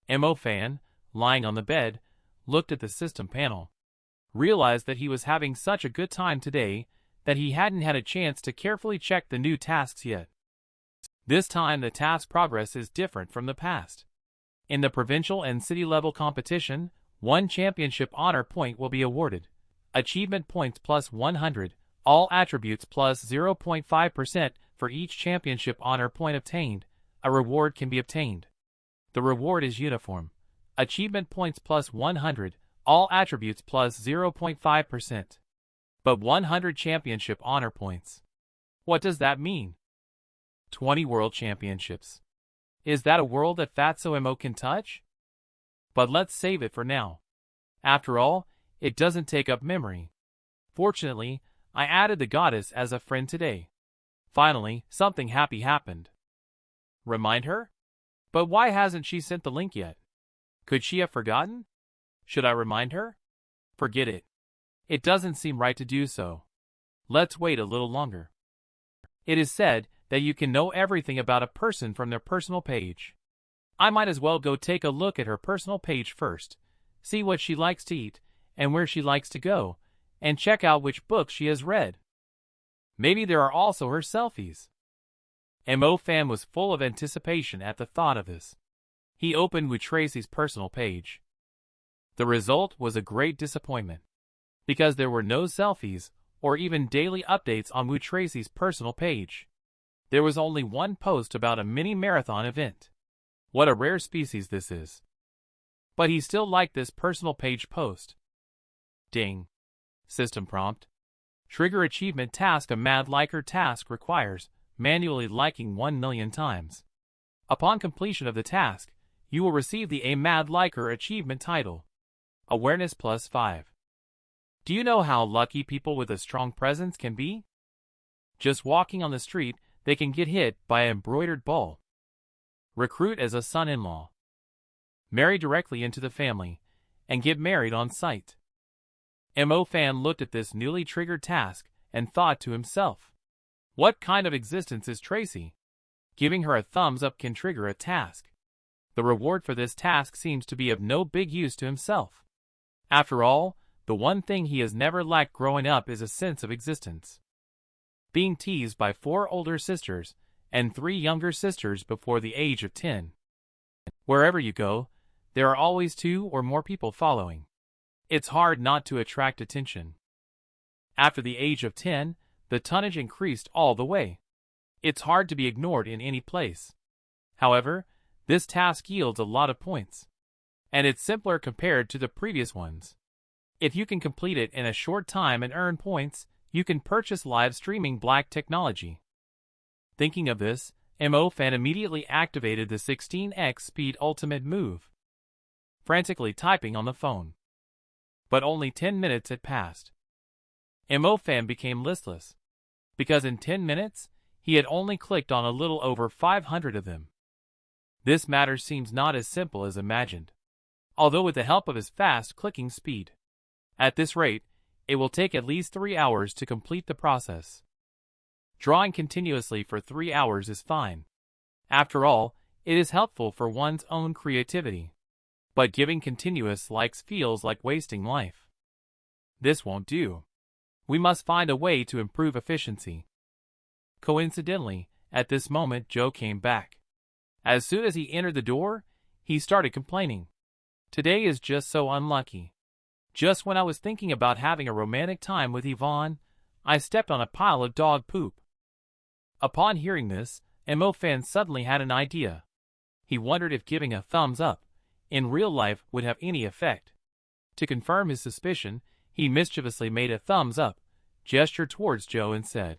Mo Fan, lying on the bed, looked at the system panel. Realized that he was having such a good time today that he hadn't had a chance to carefully check the new tasks yet. This time the task progress is different from the past. In the provincial and city level competition, 1 championship honor point will be awarded. Achievement points plus 100, all attributes plus 0.5% for each championship honor point obtained. A reward can be obtained. The reward is uniform. Achievement points plus 100, all attributes plus 0.5%. But 100 championship honor points. What does that mean? 20 world championships. Is that a world that Fatso Mo can touch? But let's save it for now. After all, it doesn't take up memory. Fortunately, I added the goddess as a friend today. Finally, something happy happened. Remind her? But why hasn't she sent the link yet? Could she have forgotten? Should I remind her? Forget it. It doesn't seem right to do so. Let's wait a little longer. It is said that you can know everything about a person from their personal page. I might as well go take a look at her personal page first, see what she likes to eat, and where she likes to go, and check out which books she has read. Maybe there are also her selfies. Mo Fan was full of anticipation at the thought of this. He opened Wu Tracy's personal page. The result was a great disappointment, because there were no selfies or even daily updates on Wu Tracy's personal page. There was only one post about a mini-marathon event. What a rare species this is. But he still liked this personal page post. Ding. System prompt. Trigger achievement task. A mad liker task requires manually liking 1 million times. Upon completion of the task, you will receive the A Mad Liker achievement title. Awareness plus 5. Do you know how lucky people with a strong presence can be? Just walking on the street, they can get hit by an embroidered ball. Recruit as a son-in-law. Marry directly into the family, and get married on sight. Mo Fan looked at this newly triggered task and thought to himself, what kind of existence is Tracy? Giving her a thumbs up can trigger a task. The reward for this task seems to be of no big use to himself. After all, the one thing he has never lacked growing up is a sense of existence. Being teased by 4 older sisters and 3 younger sisters before the age of 10. Wherever you go, there are always 2 or more people following. It's hard not to attract attention. After the age of 10, the tonnage increased all the way. It's hard to be ignored in any place. However, this task yields a lot of points, and it's simpler compared to the previous ones. If you can complete it in a short time and earn points, you can purchase live streaming black technology. Thinking of this, Fan immediately activated the 16x speed ultimate move, frantically typing on the phone. But only 10 minutes had passed. Fan became listless, because in 10 minutes, he had only clicked on a little over 500 of them. This matter seems not as simple as imagined, although with the help of his fast clicking speed. At this rate, it will take at least 3 hours to complete the process. Drawing continuously for 3 hours is fine. After all, it is helpful for one's own creativity. But giving continuous likes feels like wasting life. This won't do. We must find a way to improve efficiency. Coincidentally, at this moment Joe came back. As soon as he entered the door, he started complaining. Today is just so unlucky. Just when I was thinking about having a romantic time with Yvonne, I stepped on a pile of dog poop. Upon hearing this, Fan suddenly had an idea. He wondered if giving a thumbs up in real life would have any effect. To confirm his suspicion, he mischievously made a thumbs up gesture towards Joe and said,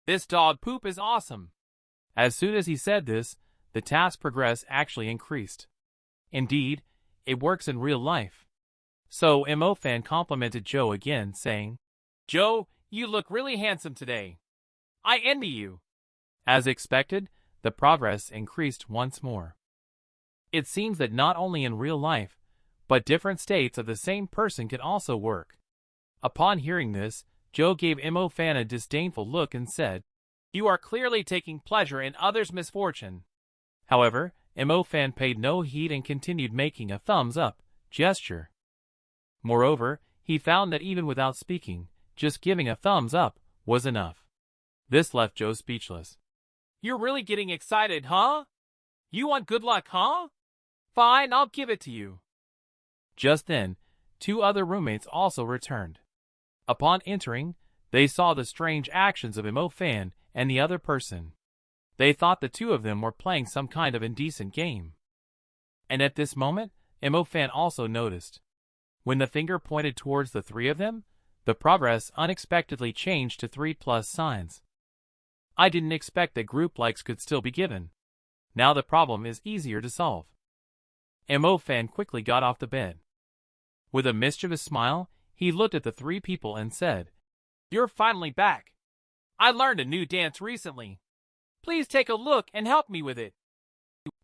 "This dog poop is awesome." As soon as he said this, the task progress actually increased. Indeed, it works in real life. So Fan complimented Joe again, saying, "Joe, you look really handsome today. I envy you." As expected, the progress increased once more. It seems that not only in real life, but different states of the same person can also work. Upon hearing this, Joe gave Fan a disdainful look and said, "You are clearly taking pleasure in others' misfortune." However, Fan paid no heed and continued making a thumbs up gesture. Moreover, he found that even without speaking, just giving a thumbs up was enough. This left Joe speechless. "You're really getting excited, huh? You want good luck, huh? Fine, I'll give it to you." Just then, 2 other roommates also returned. Upon entering, they saw the strange actions of Fan and the other person. They thought the 2 of them were playing some kind of indecent game. And at this moment, Fan also noticed. When the finger pointed towards the 3 of them, the progress unexpectedly changed to 3+ signs. I didn't expect that group likes could still be given. Now the problem is easier to solve. Fan quickly got off the bed. With a mischievous smile, he looked at the 3 people and said, "You're finally back. I learned a new dance recently. Please take a look and help me with it."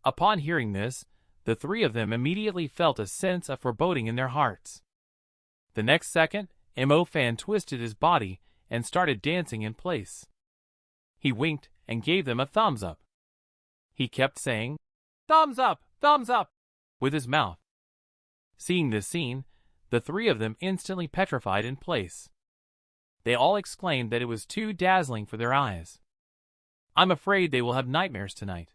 Upon hearing this, the 3 of them immediately felt a sense of foreboding in their hearts. The next second, Fan twisted his body and started dancing in place. He winked and gave them a thumbs up. He kept saying, thumbs up, with his mouth. Seeing this scene, the 3 of them instantly petrified in place. They all exclaimed that it was too dazzling for their eyes. "I'm afraid they will have nightmares tonight."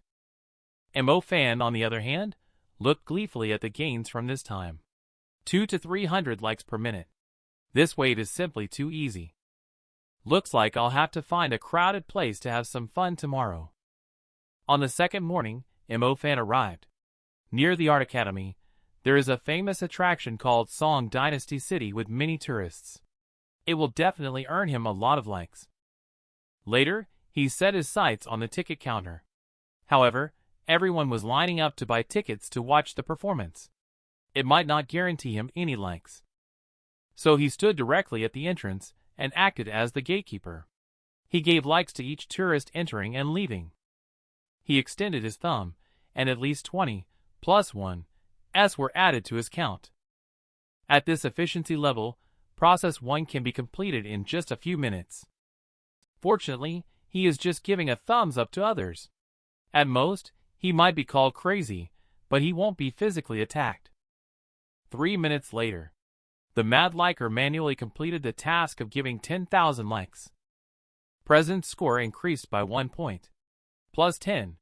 Fan, on the other hand, looked gleefully at the gains from this time. 200 to 300 likes per minute. This wait is simply too easy. Looks like I'll have to find a crowded place to have some fun tomorrow. On the second morning, Fan arrived. Near the Art Academy, there is a famous attraction called Song Dynasty City with many tourists. It will definitely earn him a lot of likes. Later, he set his sights on the ticket counter. However, everyone was lining up to buy tickets to watch the performance. It might not guarantee him any likes. So he stood directly at the entrance and acted as the gatekeeper. He gave likes to each tourist entering and leaving. He extended his thumb, and at least 20 plus 1 s were added to his count. At this efficiency level, process 1 can be completed in just a few minutes. Fortunately, he is just giving a thumbs up to others. At most, he might be called crazy, but he won't be physically attacked. 3 minutes later, the mad liker manually completed the task of giving 10,000 likes. Present's score increased by 1 point. Plus 10.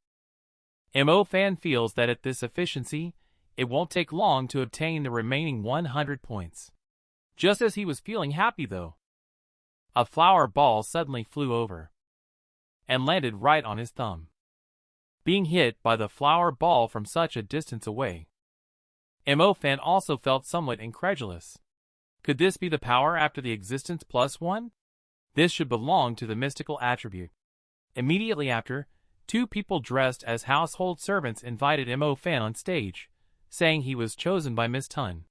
Fan feels that at this efficiency, it won't take long to obtain the remaining 100 points. Just as he was feeling happy though, a flower ball suddenly flew over and landed right on his thumb. Being hit by the flower ball from such a distance away, Fan also felt somewhat incredulous. Could this be the power after the existence plus 1? This should belong to the mystical attribute. Immediately after, two people dressed as household servants invited Mo Fan on stage, saying he was chosen by Miss Tun.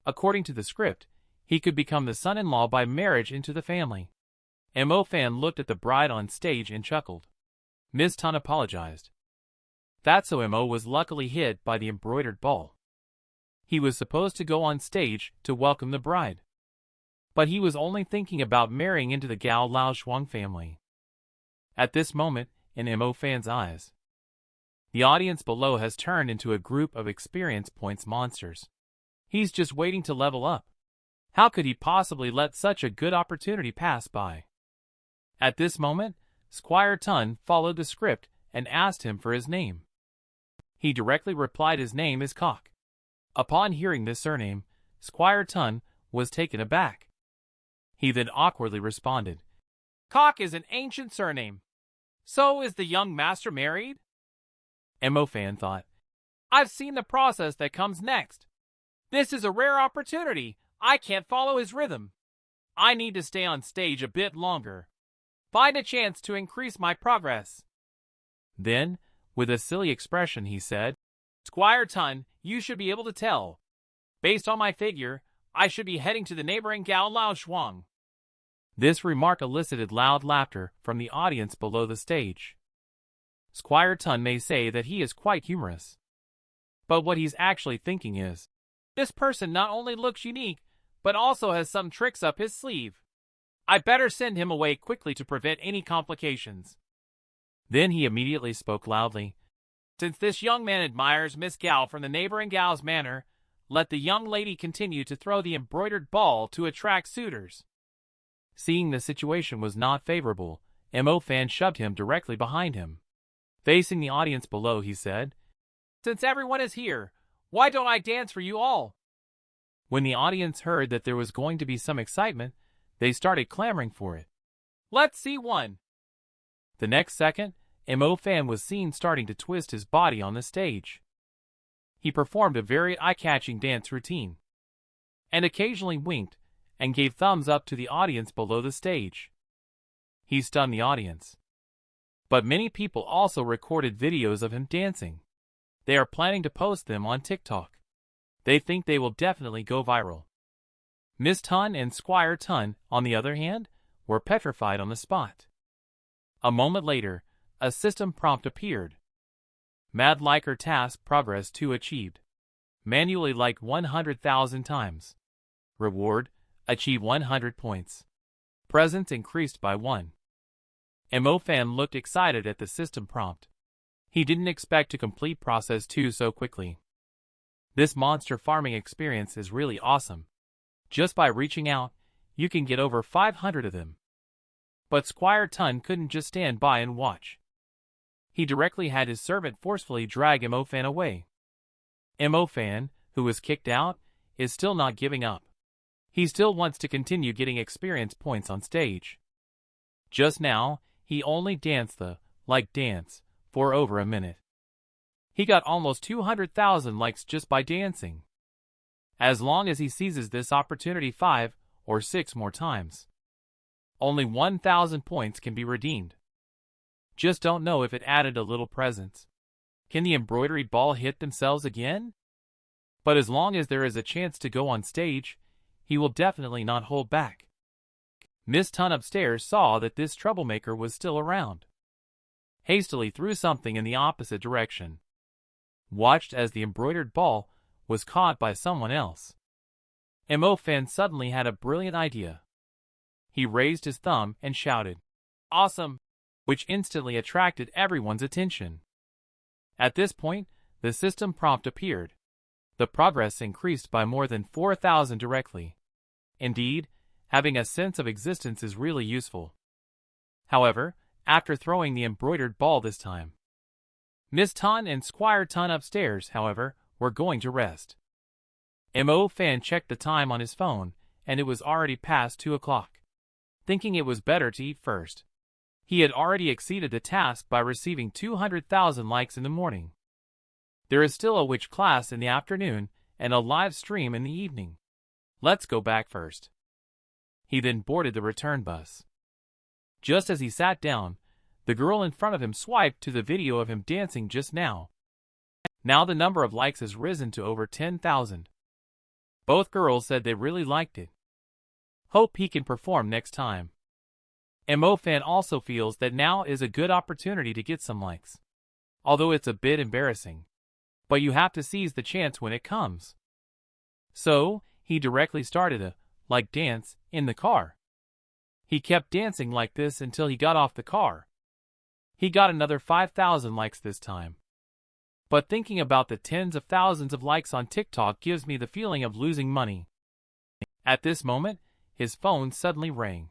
According to the script, he could become the son-in-law by marriage into the family. Mo Fan looked at the bride on stage and chuckled. Miss Tun apologized. Fatso Mo was luckily hit by the embroidered ball. He was supposed to go on stage to welcome the bride. But he was only thinking about marrying into the Gao Lao Shuang family. At this moment, in Mo Fan's eyes, the audience below has turned into a group of experience points monsters. He's just waiting to level up. How could he possibly let such a good opportunity pass by? At this moment, Squire Tun followed the script and asked him for his name. He directly replied his name is Cock. Upon hearing this surname, Squire Tun was taken aback. He then awkwardly responded, Cock is an ancient surname. So is the young master married? Mo Fan thought, I've seen the process that comes next. This is a rare opportunity. I can't follow his rhythm. I need to stay on stage a bit longer. Find a chance to increase my progress. Then, with a silly expression, he said, Squire Tun, you should be able to tell. Based on my figure, I should be heading to the neighboring Gao Lao Shuang. This remark elicited loud laughter from the audience below the stage. Squire Tun may say that he is quite humorous. But what he's actually thinking is, this person not only looks unique, but also has some tricks up his sleeve. I better send him away quickly to prevent any complications. Then he immediately spoke loudly. Since this young man admires Miss Gao from the neighboring Gao's manor, let the young lady continue to throw the embroidered ball to attract suitors. Seeing the situation was not favorable, Mo Fan shoved him directly behind him. Facing the audience below, he said, Since everyone is here, why don't I dance for you all? When the audience heard that there was going to be some excitement, they started clamoring for it. Let's see one. The next second, Mo Fan was seen starting to twist his body on the stage. He performed a very eye-catching dance routine, and occasionally winked and gave thumbs up to the audience below the stage. He stunned the audience. But many people also recorded videos of him dancing. They are planning to post them on TikTok. They think they will definitely go viral. Miss Tun and Squire Tun, on the other hand, were petrified on the spot. A moment later, a system prompt appeared. Mad liker task progress 2 achieved. Manually like 100,000 times. Reward, achieve 100 points. Presence increased by 1. Mo Fan looked excited at the system prompt. He didn't expect to complete process 2 so quickly. This monster farming experience is really awesome. Just by reaching out, you can get over 500 of them. But Squire Tun couldn't just stand by and watch. He directly had his servant forcefully drag Mo Fan away. Mo Fan, who was kicked out, is still not giving up. He still wants to continue getting experience points on stage. Just now, he only danced the dance for over a minute. He got almost 200,000 likes just by dancing. As long as he seizes this opportunity 5 or 6 more times, only 1,000 points can be redeemed. Just don't know if it added a little presence. Can the embroidery ball hit themselves again? But as long as there is a chance to go on stage, he will definitely not hold back. Miss Tun upstairs saw that this troublemaker was still around. Hastily threw something in the opposite direction. Watched as the embroidered ball was caught by someone else. Mo Fan suddenly had a brilliant idea. He raised his thumb and shouted, Awesome! Which instantly attracted everyone's attention. At this point, the system prompt appeared. The progress increased by more than 4,000 directly. Indeed, having a sense of existence is really useful. However, after throwing the embroidered ball this time, Miss Tun and Squire Tun upstairs, however, were going to rest. Mo Fan checked the time on his phone, and it was already past 2 o'clock. Thinking it was better to eat first, he had already exceeded the task by receiving 200,000 likes in the morning. There is still a witch class in the afternoon and a live stream in the evening. Let's go back first. He then boarded the return bus. Just as he sat down, The girl in front of him swiped to the video of him dancing just now. Now the number of likes has risen to over 10,000. Both girls said they really liked it. Hope he can perform next time. Mo fan also feels that now is a good opportunity to get some likes. Although it's a bit embarrassing. But you have to seize the chance when it comes. So, he directly started a dance in the car. He kept dancing like this until he got off the car. He got another 5,000 likes this time. But thinking about the tens of thousands of likes on TikTok gives me the feeling of losing money. At this moment, his phone suddenly rang.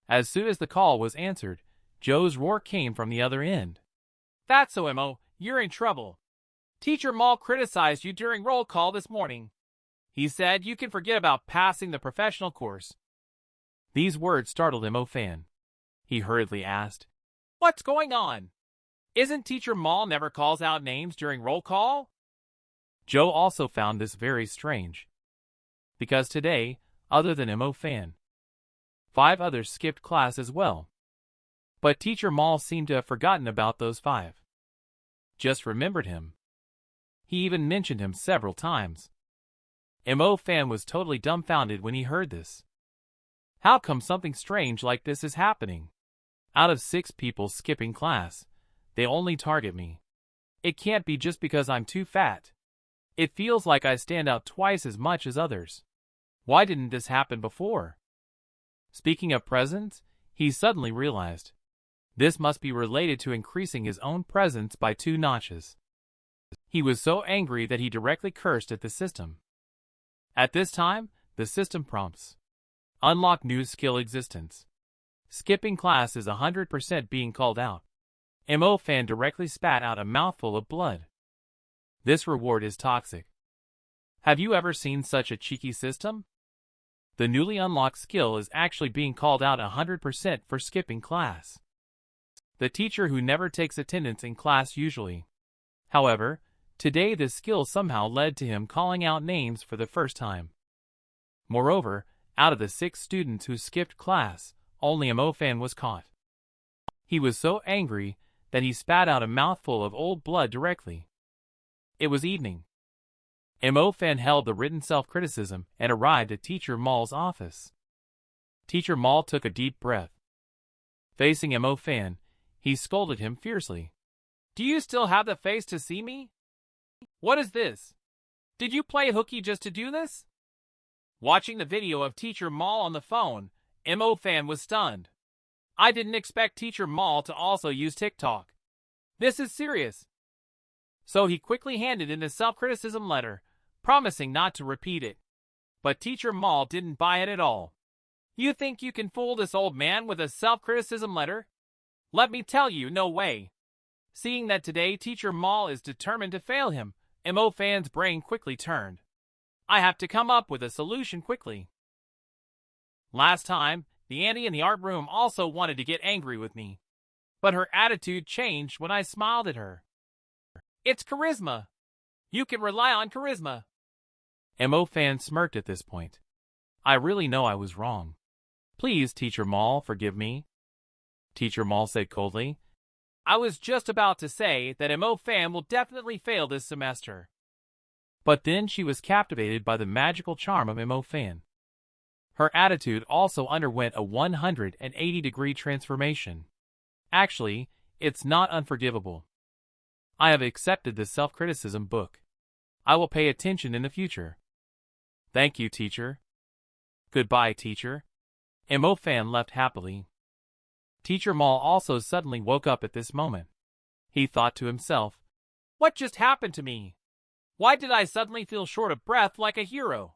As soon as the call was answered, Joe's roar came from the other end. "That's so, Mo, you're in trouble. Teacher Mal criticized you during roll call this morning. He said you can forget about passing the professional course." These words startled Mo fan. He hurriedly asked, "What's going on? Isn't Teacher Mal never calls out names during roll call?" Joe also found this very strange. Because today, other than Mo fan, 5 others skipped class as well. But Teacher Mal seemed to have forgotten about those 5. Just remembered him. He even mentioned him several times. Mo fan was totally dumbfounded when he heard this. How come something strange like this is happening? Out of 6 people skipping class, they only target me. It can't be just because I'm too fat. It feels like I stand out twice as much as others. Why didn't this happen before? Speaking of presence, he suddenly realized. This must be related to increasing his own presence by 2 notches. He was so angry that he directly cursed at the system. At this time, the system prompts. Unlock new skill existence. Skipping class is 100% being called out. Mo fan directly spat out a mouthful of blood. This reward is toxic. Have you ever seen such a cheeky system? The newly unlocked skill is actually being called out 100% for skipping class. The teacher who never takes attendance in class usually. However, today this skill somehow led to him calling out names for the first time. Moreover, out of the 6 students who skipped class, only Mo fan was caught. He was so angry that he spat out a mouthful of old blood directly. It was evening. Mo fan held the written self-criticism and arrived at Teacher Mal's office. Teacher Mal took a deep breath. Facing Mo fan, he scolded him fiercely. "Do you still have the face to see me? What is this? Did you play hooky just to do this?" Watching the video of Teacher Mal on the phone, Mo fan was stunned. I didn't expect Teacher Mal to also use TikTok. This is serious. So he quickly handed in his self-criticism letter, promising not to repeat it. But Teacher Mal didn't buy it at all. "You think you can fool this old man with a self-criticism letter? Let me tell you, no way." Seeing that today Teacher Mal is determined to fail him, Mo fan's brain quickly turned. I have to come up with a solution quickly. Last time, the auntie in the art room also wanted to get angry with me. But her attitude changed when I smiled at her. It's charisma. You can rely on charisma. Mo fan smirked at this point. I really know I was wrong. Please, Teacher Mal, forgive me. Teacher Mal said coldly. I was just about to say that Mo fan will definitely fail this semester. But then she was captivated by the magical charm of Mo fan. Her attitude also underwent a 180-degree transformation. Actually, it's not unforgivable. I have accepted the self-criticism book. I will pay attention in the future. Thank you, teacher. Goodbye, teacher. Mo fan left happily. Teacher Mal also suddenly woke up at this moment. He thought to himself, what just happened to me? Why did I suddenly feel short of breath like a hero?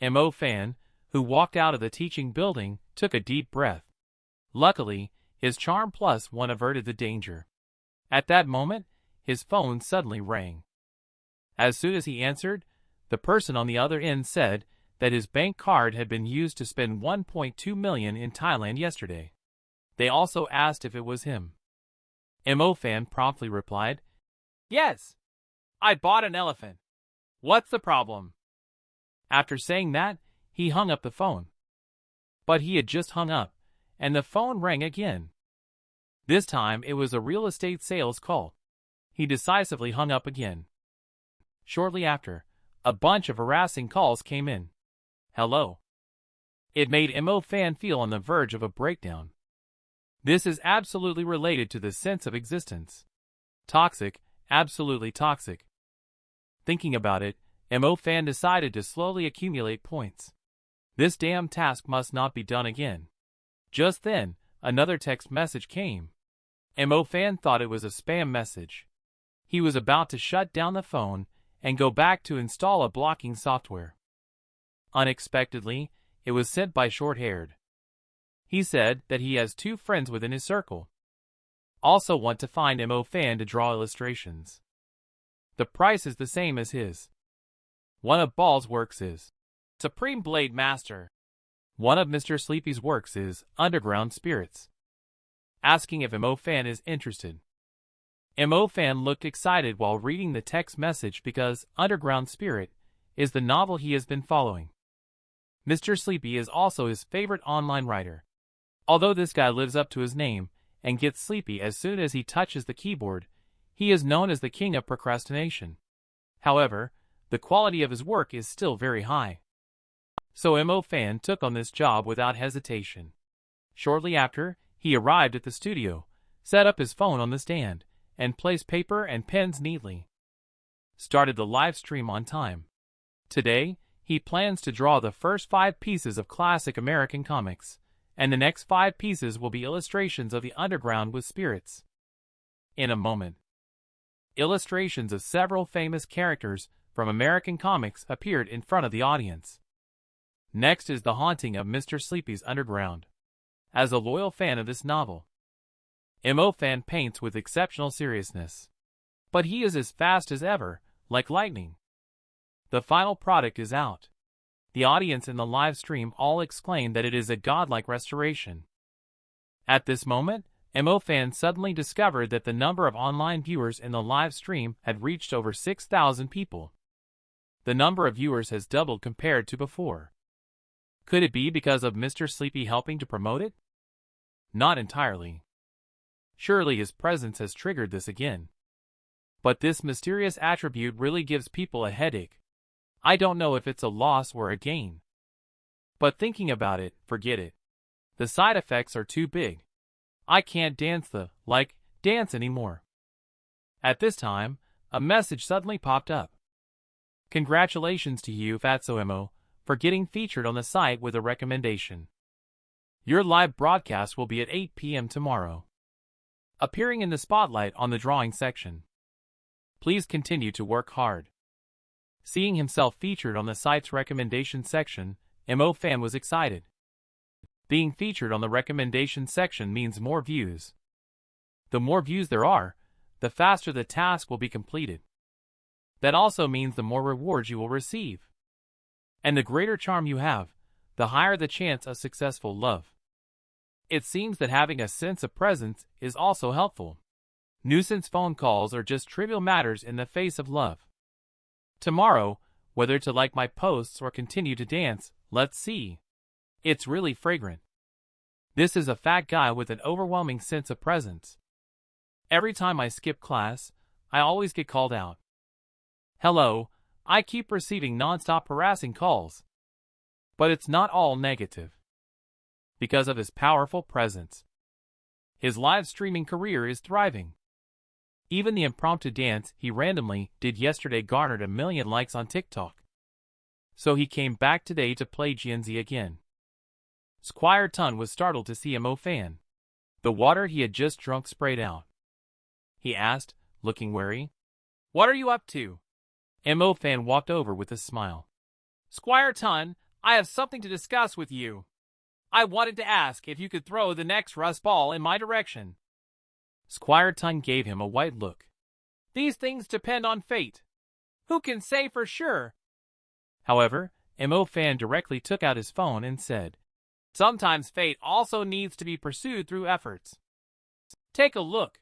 Mo fan, who walked out of the teaching building, took a deep breath. Luckily, his charm plus one averted the danger. At that moment, his phone suddenly rang. As soon as he answered, the person on the other end said that his bank card had been used to spend 1.2 million in Thailand yesterday. They also asked if it was him. Mo fan promptly replied, Yes, I bought an elephant. What's the problem? After saying that, he hung up the phone. But he had just hung up, and the phone rang again. This time it was a real estate sales call. He decisively hung up again. Shortly after, a bunch of harassing calls came in. Hello. It made Mo Fan feel on the verge of a breakdown. This is absolutely related to the sense of existence. Toxic, absolutely toxic. Thinking about it, Mo Fan decided to slowly accumulate points. This damn task must not be done again. Just then, another text message came. Mo Fan thought it was a spam message. He was about to shut down the phone and go back to install a blocking software. Unexpectedly, it was sent by Short-Haired. He said that he has 2 friends within his circle. Also want to find Mo Fan to draw illustrations. The price is the same as his. One of Ball's works is Supreme Blade Master. One of Mr. Sleepy's works is Underground Spirits. Asking if Mo Fan is interested. Mo Fan looked excited while reading the text message because Underground Spirit is the novel he has been following. Mr. Sleepy is also his favorite online writer. Although this guy lives up to his name and gets sleepy as soon as he touches the keyboard, he is known as the king of procrastination. However, the quality of his work is still very high. So Mo Fan took on this job without hesitation. Shortly after, he arrived at the studio, set up his phone on the stand, and placed paper and pens neatly. Started the live stream on time. Today, he plans to draw the first 5 pieces of classic American comics, and the next 5 pieces will be illustrations of the underground with spirits. In a moment, illustrations of several famous characters from American comics appeared in front of the audience. Next is the haunting of Mr. Sleepy's Underground. As a loyal fan of this novel, Mo Fan paints with exceptional seriousness. But he is as fast as ever, like lightning. The final product is out. The audience in the live stream all exclaim that it is a godlike restoration. At this moment, Mo Fan suddenly discovered that the number of online viewers in the live stream had reached over 6,000 people. The number of viewers has doubled compared to before. Could it be because of Mr. Sleepy helping to promote it? Not entirely. Surely his presence has triggered this again. But this mysterious attribute really gives people a headache. I don't know if it's a loss or a gain. But thinking about it, forget it. The side effects are too big. I can't dance dance anymore. At this time, a message suddenly popped up. Congratulations to you, Fatso Mo, for getting featured on the site with a recommendation. Your live broadcast will be at 8 p.m. tomorrow. Appearing in the spotlight on the drawing section. Please continue to work hard. Seeing himself featured on the site's recommendation section, Mo Fan was excited. Being featured on the recommendation section means more views. The more views there are, the faster the task will be completed. That also means the more rewards you will receive. And the greater charm you have, the higher the chance of successful love. It seems that having a sense of presence is also helpful. Nuisance phone calls are just trivial matters in the face of love. Tomorrow, whether to like my posts or continue to dance, let's see. It's really fragrant. This is a fat guy with an overwhelming sense of presence. Every time I skip class, I always get called out. Hello, I keep receiving non-stop harassing calls. But it's not all negative. Because of his powerful presence, his live streaming career is thriving. Even the impromptu dance he randomly did yesterday garnered 1 million likes on TikTok. So he came back today to play GNZ again. Squire Tun was startled to see Mo Fan. The water he had just drunk sprayed out. He asked, looking wary. What are you up to? Mo Fan walked over with a smile. Squire Tun, I have something to discuss with you. I wanted to ask if you could throw the next rust ball in my direction. Squire Tun gave him a white look. These things depend on fate. Who can say for sure? However, Mo Fan directly took out his phone and said, Sometimes fate also needs to be pursued through efforts. Take a look.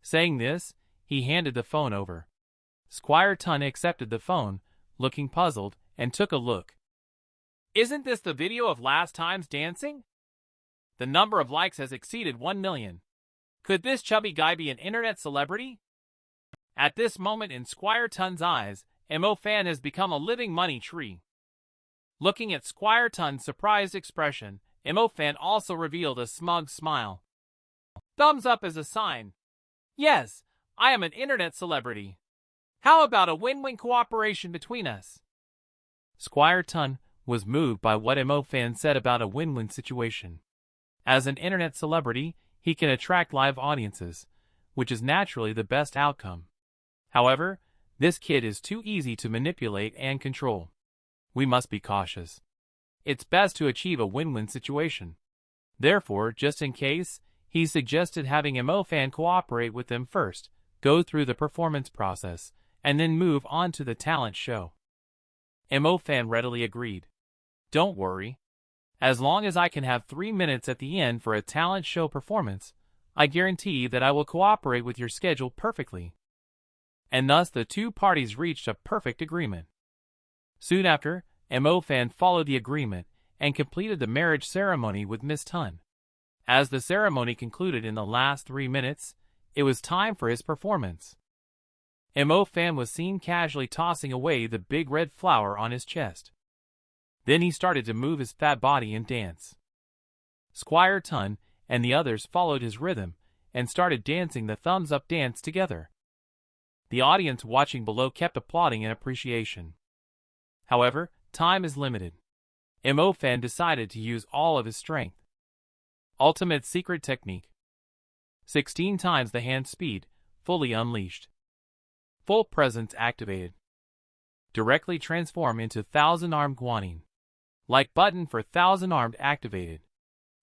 Saying this, he handed the phone over. Squire Tun accepted the phone, looking puzzled, and took a look. Isn't this the video of last time's dancing? The number of likes has exceeded 1 million. Could this chubby guy be an internet celebrity? At this moment in Squire Tun's eyes, Mo Fan has become a living money tree. Looking at Squire Tun's surprised expression, Mo Fan also revealed a smug smile. Thumbs up is a sign. Yes, I am an internet celebrity. How about a win-win cooperation between us? Squire Tun was moved by what Mo Fan said about a win-win situation. As an internet celebrity, he can attract live audiences, which is naturally the best outcome. However, this kid is too easy to manipulate and control. We must be cautious. It's best to achieve a win-win situation. Therefore, just in case, he suggested having Mo Fan cooperate with them first, go through the performance process, and then move on to the talent show. Mo Fan readily agreed. Don't worry. As long as I can have 3 minutes at the end for a talent show performance, I guarantee that I will cooperate with your schedule perfectly. And thus the two parties reached a perfect agreement. Soon after, Mo Fan followed the agreement and completed the marriage ceremony with Miss Tun. As the ceremony concluded in the last 3 minutes, it was time for his performance. Mo Fan was seen casually tossing away the big red flower on his chest. Then he started to move his fat body and dance. Squire Tun and the others followed his rhythm and started dancing the thumbs up dance together. The audience watching below kept applauding in appreciation. However, time is limited. Mo Fan decided to use all of his strength. Ultimate secret technique. 16 times the hand speed, fully unleashed. Full presence activated. Directly transform into 1,000-armed guanine. Like button for 1,000-armed activated.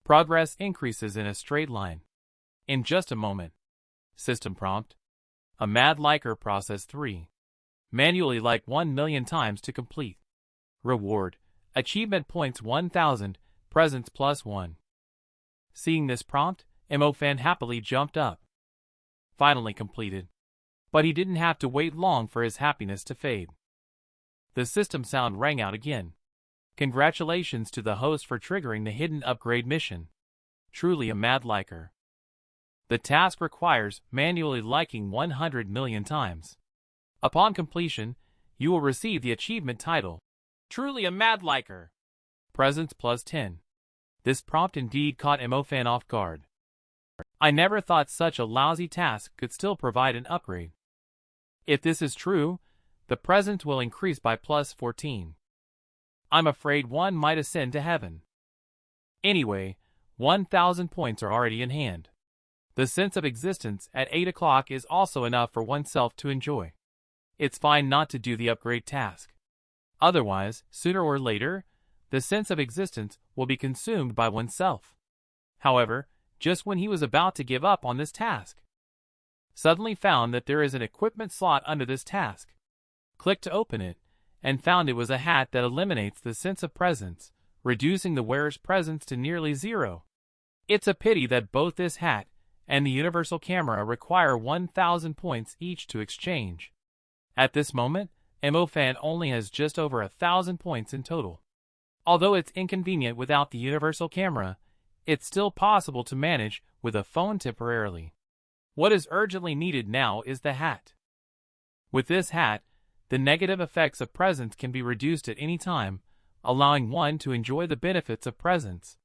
Progress increases in a straight line. In just a moment. System prompt. A mad liker process 3. Manually like 1,000,000 times to complete. Reward. Achievement points 1,000, presence +1. Seeing this prompt, Mo Fan happily jumped up. Finally completed. But he didn't have to wait long for his happiness to fade. The system sound rang out again. Congratulations to the host for triggering the hidden upgrade mission. Truly a mad liker. The task requires manually liking 100 million times. Upon completion, you will receive the achievement title. Truly a mad liker. Presence +10. This prompt indeed caught Mo Fan off guard. I never thought such a lousy task could still provide an upgrade. If this is true, the presence will increase by +14. I'm afraid one might ascend to heaven. Anyway, 1,000 points are already in hand. The sense of existence at 8 o'clock is also enough for oneself to enjoy. It's fine not to do the upgrade task. Otherwise, sooner or later, the sense of existence will be consumed by oneself. However, just when he was about to give up on this task, suddenly found that there is an equipment slot under this task. Clicked to open it, and found it was a hat that eliminates the sense of presence, reducing the wearer's presence to nearly 0. It's a pity that both this hat and the universal camera require 1,000 points each to exchange. At this moment, Mo Fan only has just over 1,000 points in total. Although it's inconvenient without the universal camera, it's still possible to manage with a phone temporarily. What is urgently needed now is the hat. With this hat, the negative effects of presence can be reduced at any time, allowing one to enjoy the benefits of presence.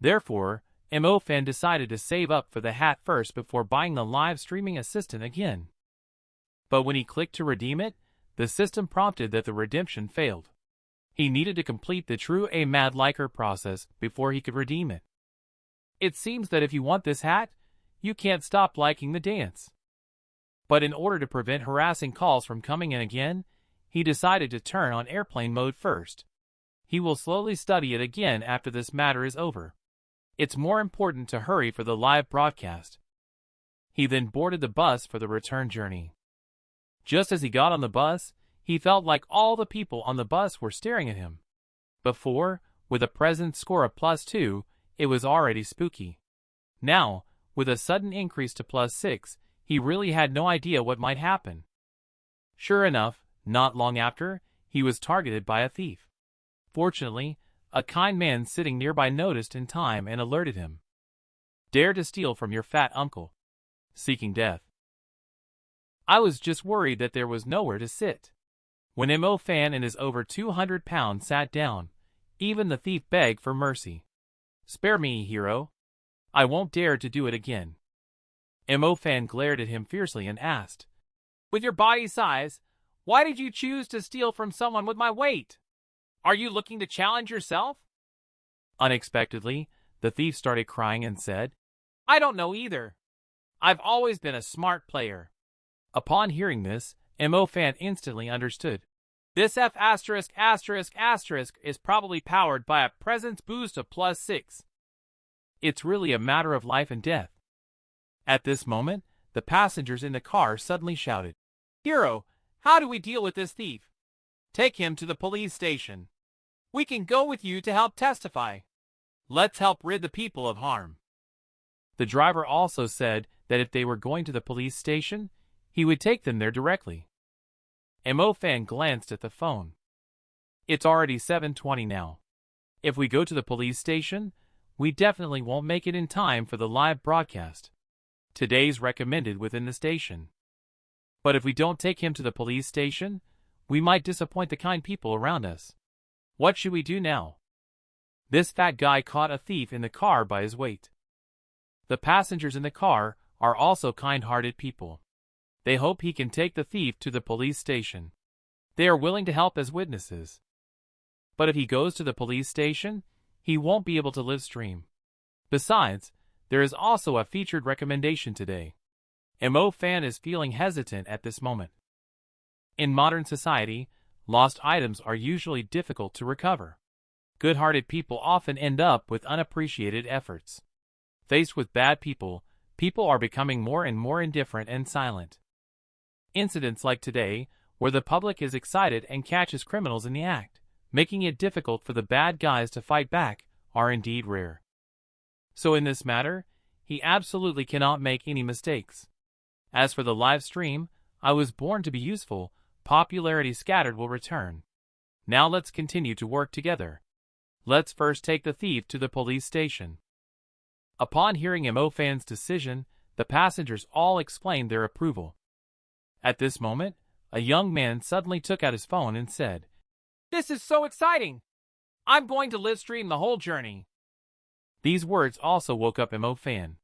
Therefore, Mo Fan decided to save up for the hat first before buying the live streaming assistant again. But when he clicked to redeem it, the system prompted that the redemption failed. He needed to complete the true A Mad Liker process before he could redeem it. It seems that if you want this hat, you can't stop liking the dance. But in order to prevent harassing calls from coming in again, he decided to turn on airplane mode first. He will slowly study it again after this matter is over. It's more important to hurry for the live broadcast. He then boarded the bus for the return journey. Just as he got on the bus, he felt like all the people on the bus were staring at him. Before, with a presence score of +2, it was already spooky. Now, with a sudden increase to +6, he really had no idea what might happen. Sure enough, not long after, he was targeted by a thief. Fortunately, a kind man sitting nearby noticed in time and alerted him. Dare to steal from your fat uncle. seeking death. I was just worried that there was nowhere to sit. When Mo Fan and his over 200 pounds sat down, even the thief begged for mercy. Spare me, hero. I won't dare to do it again. Mo Fan glared at him fiercely and asked, with your body size, why did you choose to steal from someone with my weight? Are you looking to challenge yourself? Unexpectedly, the thief started crying and said, I don't know either. I've always been a smart player. Upon hearing this, Mo Fan instantly understood. This F*** is probably powered by a presence boost of +6. It's really a matter of life and death. At this moment, the passengers in the car suddenly shouted, Hero, how do we deal with this thief? Take him to the police station. We can go with you to help testify. Let's help rid the people of harm. The driver also said that if they were going to the police station, he would take them there directly. Mo Fan glanced at the phone. It's already 7:20 now. If we go to the police station, we definitely won't make it in time for the live broadcast. Today's recommended within the station. But if we don't take him to the police station, we might disappoint the kind people around us. What should we do now? This fat guy caught a thief in the car by his weight. The passengers in the car are also kind-hearted people. They hope he can take the thief to the police station. They are willing to help as witnesses. But if he goes to the police station, he won't be able to live stream. Besides, there is also a featured recommendation today. Mo Fan is feeling hesitant at this moment. In modern society, lost items are usually difficult to recover. Good-hearted people often end up with unappreciated efforts. Faced with bad people, people are becoming more and more indifferent and silent. Incidents like today, where the public is excited and catches criminals in the act, making it difficult for the bad guys to fight back, are indeed rare. So in this matter, he absolutely cannot make any mistakes. As for the live stream, I was born to be useful, popularity scattered will return. Now let's continue to work together. Let's first take the thief to the police station. Upon hearing Mo Fan's decision, the passengers all explained their approval. At this moment, a young man suddenly took out his phone and said, This is so exciting! I'm going to live stream the whole journey. These words also woke up Mo Fan.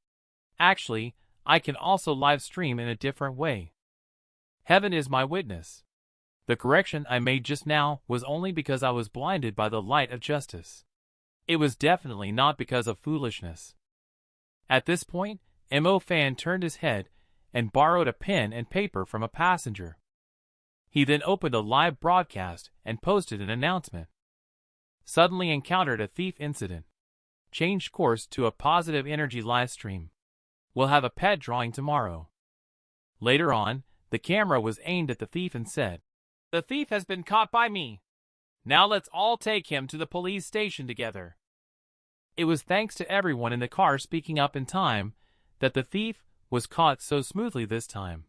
Actually, I can also live stream in a different way. Heaven is my witness. The correction I made just now was only because I was blinded by the light of justice. It was definitely not because of foolishness. At this point, Mo Fan turned his head and borrowed a pen and paper from a passenger. He then opened a live broadcast and posted an announcement. Suddenly encountered a thief incident. Changed course to a positive energy live stream. We'll have a pet drawing tomorrow. Later on, the camera was aimed at the thief and said, The thief has been caught by me. Now let's all take him to the police station together. It was thanks to everyone in the car speaking up in time that the thief was caught so smoothly this time.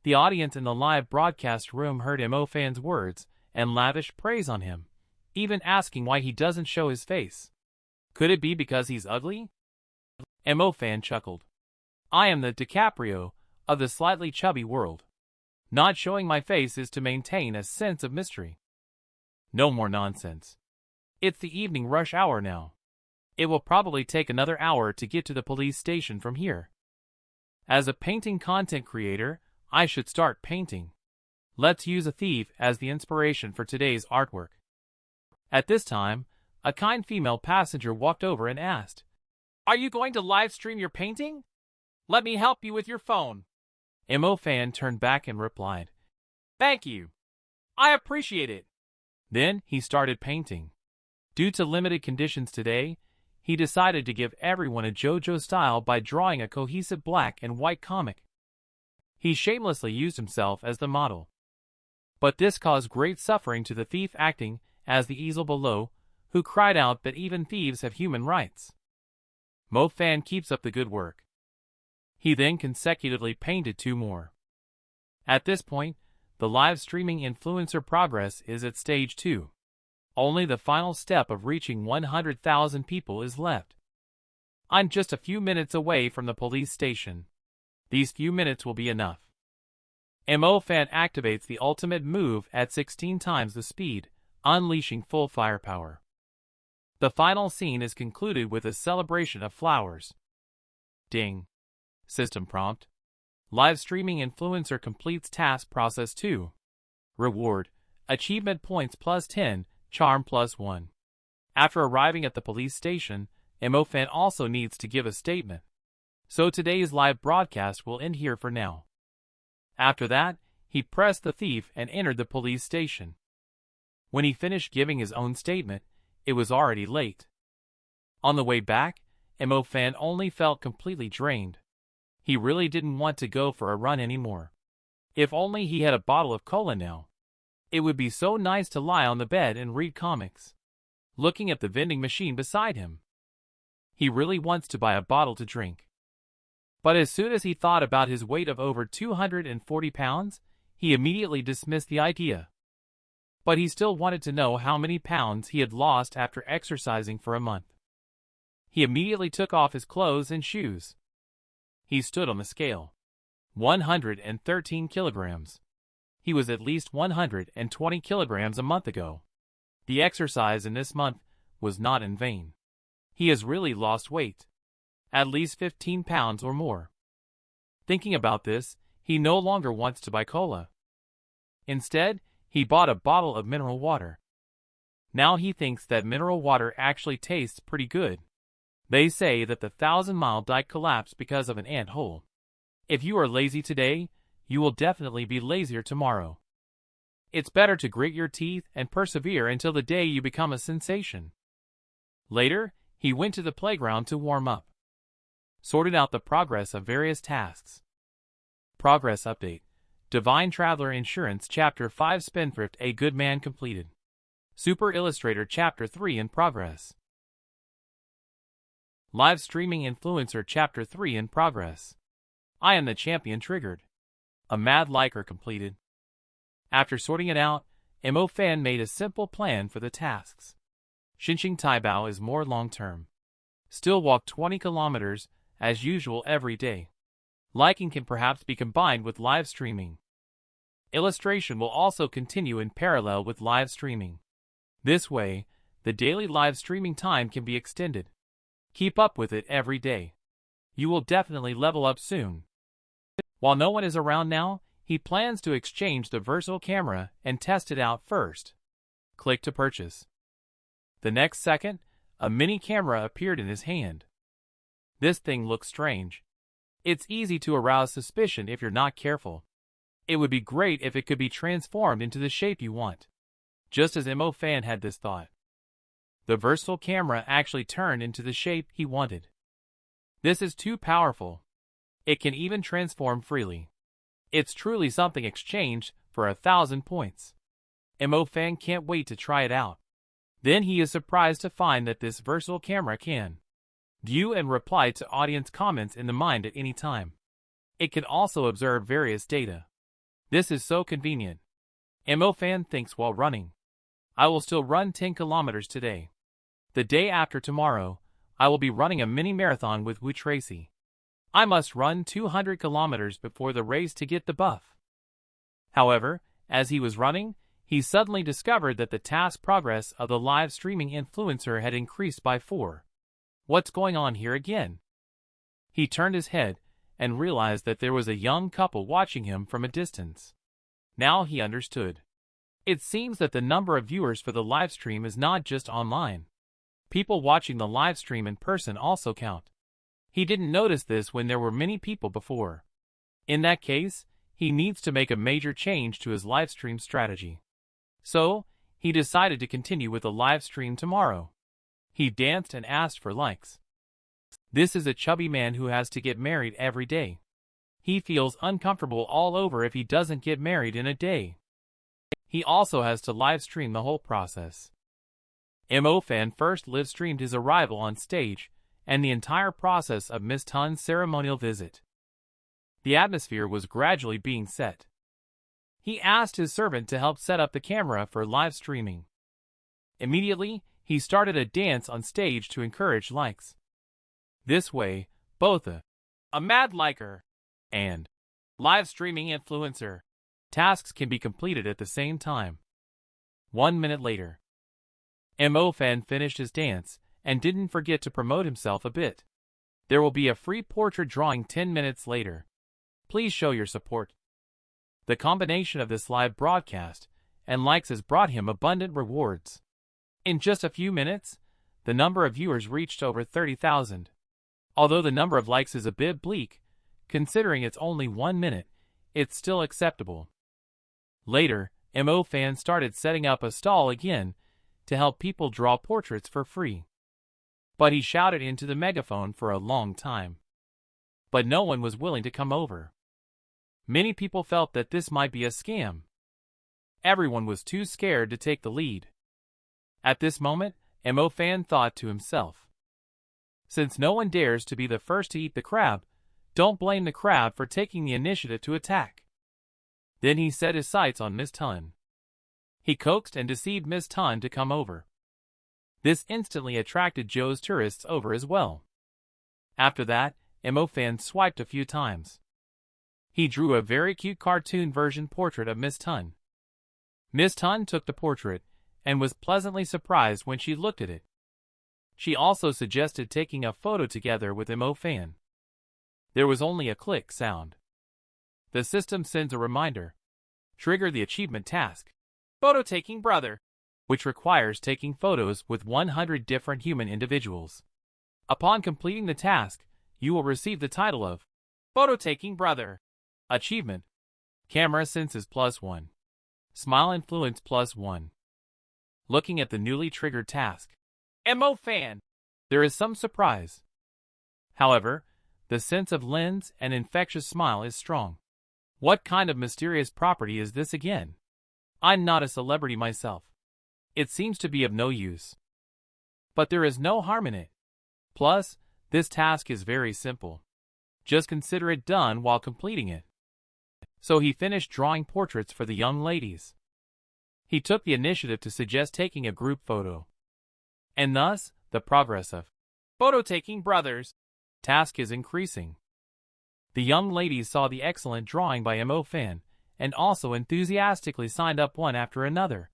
The audience in the live broadcast room heard Mo Fan's words and lavished praise on him, even asking why he doesn't show his face. Could it be because he's ugly? Mo Fan chuckled. I am the DiCaprio of the slightly chubby world. Not showing my face is to maintain a sense of mystery. No more nonsense. It's the evening rush hour now. It will probably take another hour to get to the police station from here. As a painting content creator, I should start painting. Let's use a thief as the inspiration for today's artwork. At this time, a kind female passenger walked over and asked, Are you going to live stream your painting? Let me help you with your phone. Mo Fan turned back and replied, Thank you. I appreciate it. Then he started painting. Due to limited conditions today, he decided to give everyone a JoJo style by drawing a cohesive black and white comic. He shamelessly used himself as the model. But this caused great suffering to the thief acting as the easel below, who cried out that even thieves have human rights. Mo Fan keeps up the good work. He then consecutively painted 2 more. At this point, the live streaming influencer progress is at stage 2. Only the final step of reaching 100,000 people is left. I'm just a few minutes away from the police station. These few minutes will be enough. MO fan activates the ultimate move at 16 times the speed, unleashing full firepower. The final scene is concluded with a celebration of flowers. Ding. System prompt. Live streaming influencer completes task process 2. Reward. Achievement points plus 10, charm plus 1. After arriving at the police station, MO fan also needs to give a statement. So today's live broadcast will end here for now. After that, he pressed the thief and entered the police station. When he finished giving his own statement, it was already late. On the way back, MO fan only felt completely drained. He really didn't want to go for a run anymore. If only he had a bottle of cola now. It would be so nice to lie on the bed and read comics, looking at the vending machine beside him. He really wants to buy a bottle to drink. But as soon as he thought about his weight of over 240 pounds, he immediately dismissed the idea. But he still wanted to know how many pounds he had lost after exercising for a month. He immediately took off his clothes and shoes. He stood on the scale. 113 kilograms. He was at least 120 kilograms a month ago. The exercise in this month was not in vain. He has really lost weight. At least 15 pounds or more. Thinking about this, he no longer wants to buy cola. Instead, he bought a bottle of mineral water. Now he thinks that mineral water actually tastes pretty good. They say that the 1,000-mile dike collapsed because of an ant hole. If you are lazy today, you will definitely be lazier tomorrow. It's better to grit your teeth and persevere until the day you become a sensation. Later, he went to the playground to warm up. Sorted out the progress of various tasks. Progress update. Divine Traveler Insurance Chapter 5 Spendthrift A Good Man completed. Super Illustrator Chapter 3 in progress. Live Streaming Influencer Chapter 3 in progress. I Am the Champion triggered. A Mad Liker completed. After sorting it out, MO fan made a simple plan for the tasks. Xinxing Taibao is more long-term. Still walk 20 kilometers, as usual every day. Liking can perhaps be combined with live streaming. Illustration will also continue in parallel with live streaming. This way, the daily live streaming time can be extended. Keep up with it every day. You will definitely level up soon. While no one is around now, he plans to exchange the versatile camera and test it out first. Click to purchase. The next second, a mini camera appeared in his hand. This thing looks strange. It's easy to arouse suspicion if you're not careful. It would be great if it could be transformed into the shape you want. Just as MO fan had this thought. The versatile camera actually turned into the shape he wanted. This is too powerful. It can even transform freely. It's truly something exchanged for 1,000 points. MO fan can't wait to try it out. Then he is surprised to find that this versatile camera can view and reply to audience comments in the mind at any time. It can also observe various data. This is so convenient. MO fan thinks while running. I will still run 10 kilometers today. The day after tomorrow, I will be running a mini marathon with Wu Tracy. I must run 200 kilometers before the race to get the buff. However, as he was running, he suddenly discovered that the task progress of the live streaming influencer had increased by 4. What's going on here again? He turned his head and realized that there was a young couple watching him from a distance. Now he understood. It seems that the number of viewers for the live stream is not just online. People watching the live stream in person also count. He didn't notice this when there were many people before. In that case, he needs to make a major change to his live stream strategy. So, he decided to continue with the live stream tomorrow. He danced and asked for likes. This is a chubby man who has to get married every day. He feels uncomfortable all over if he doesn't get married in a day. He also has to live stream the whole process. MO fan first live streamed his arrival on stage and the entire process of Miss Tun's ceremonial visit. The atmosphere was gradually being set. He asked his servant to help set up the camera for live streaming. Immediately, he started a dance on stage to encourage likes. This way, both a mad liker and live streaming influencer. Tasks can be completed at the same time. 1 minute later, Fan finished his dance and didn't forget to promote himself a bit. There will be a free portrait drawing 10 minutes later. Please show your support. The combination of this live broadcast and likes has brought him abundant rewards. In just a few minutes, the number of viewers reached over 30,000. Although the number of likes is a bit bleak, considering it's only 1 minute, it's still acceptable. Later, Fan started setting up a stall again to help people draw portraits for free. But he shouted into the megaphone for a long time. But no one was willing to come over. Many people felt that this might be a scam. Everyone was too scared to take the lead. At this moment, Fan thought to himself, since no one dares to be the first to eat the crab, don't blame the crab for taking the initiative to attack. Then he set his sights on Miss Tun. He coaxed and deceived Miss Tun to come over. This instantly attracted Joe's tourists over as well. After that, Fan swiped a few times. He drew a very cute cartoon version portrait of Miss Tun. Miss Tun took the portrait and was pleasantly surprised when she looked at it. She also suggested taking a photo together with Fan. There was only a click sound. The system sends a reminder. Trigger the achievement task. Photo taking brother, which requires taking photos with 100 different human individuals. Upon completing the task, you will receive the title of Photo Taking Brother. Achievement: Camera Senses +1. Smile Influence +1. Looking at the newly triggered task, Fan, there is some surprise. However, the sense of lens and infectious smile is strong. What kind of mysterious property is this again? I'm not a celebrity myself. It seems to be of no use. But there is no harm in it. Plus, this task is very simple. Just consider it done while completing it. So he finished drawing portraits for the young ladies. He took the initiative to suggest taking a group photo. And thus, the progress of Photo Taking Brothers task is increasing. The young ladies saw the excellent drawing by Fan and also enthusiastically signed up one after another.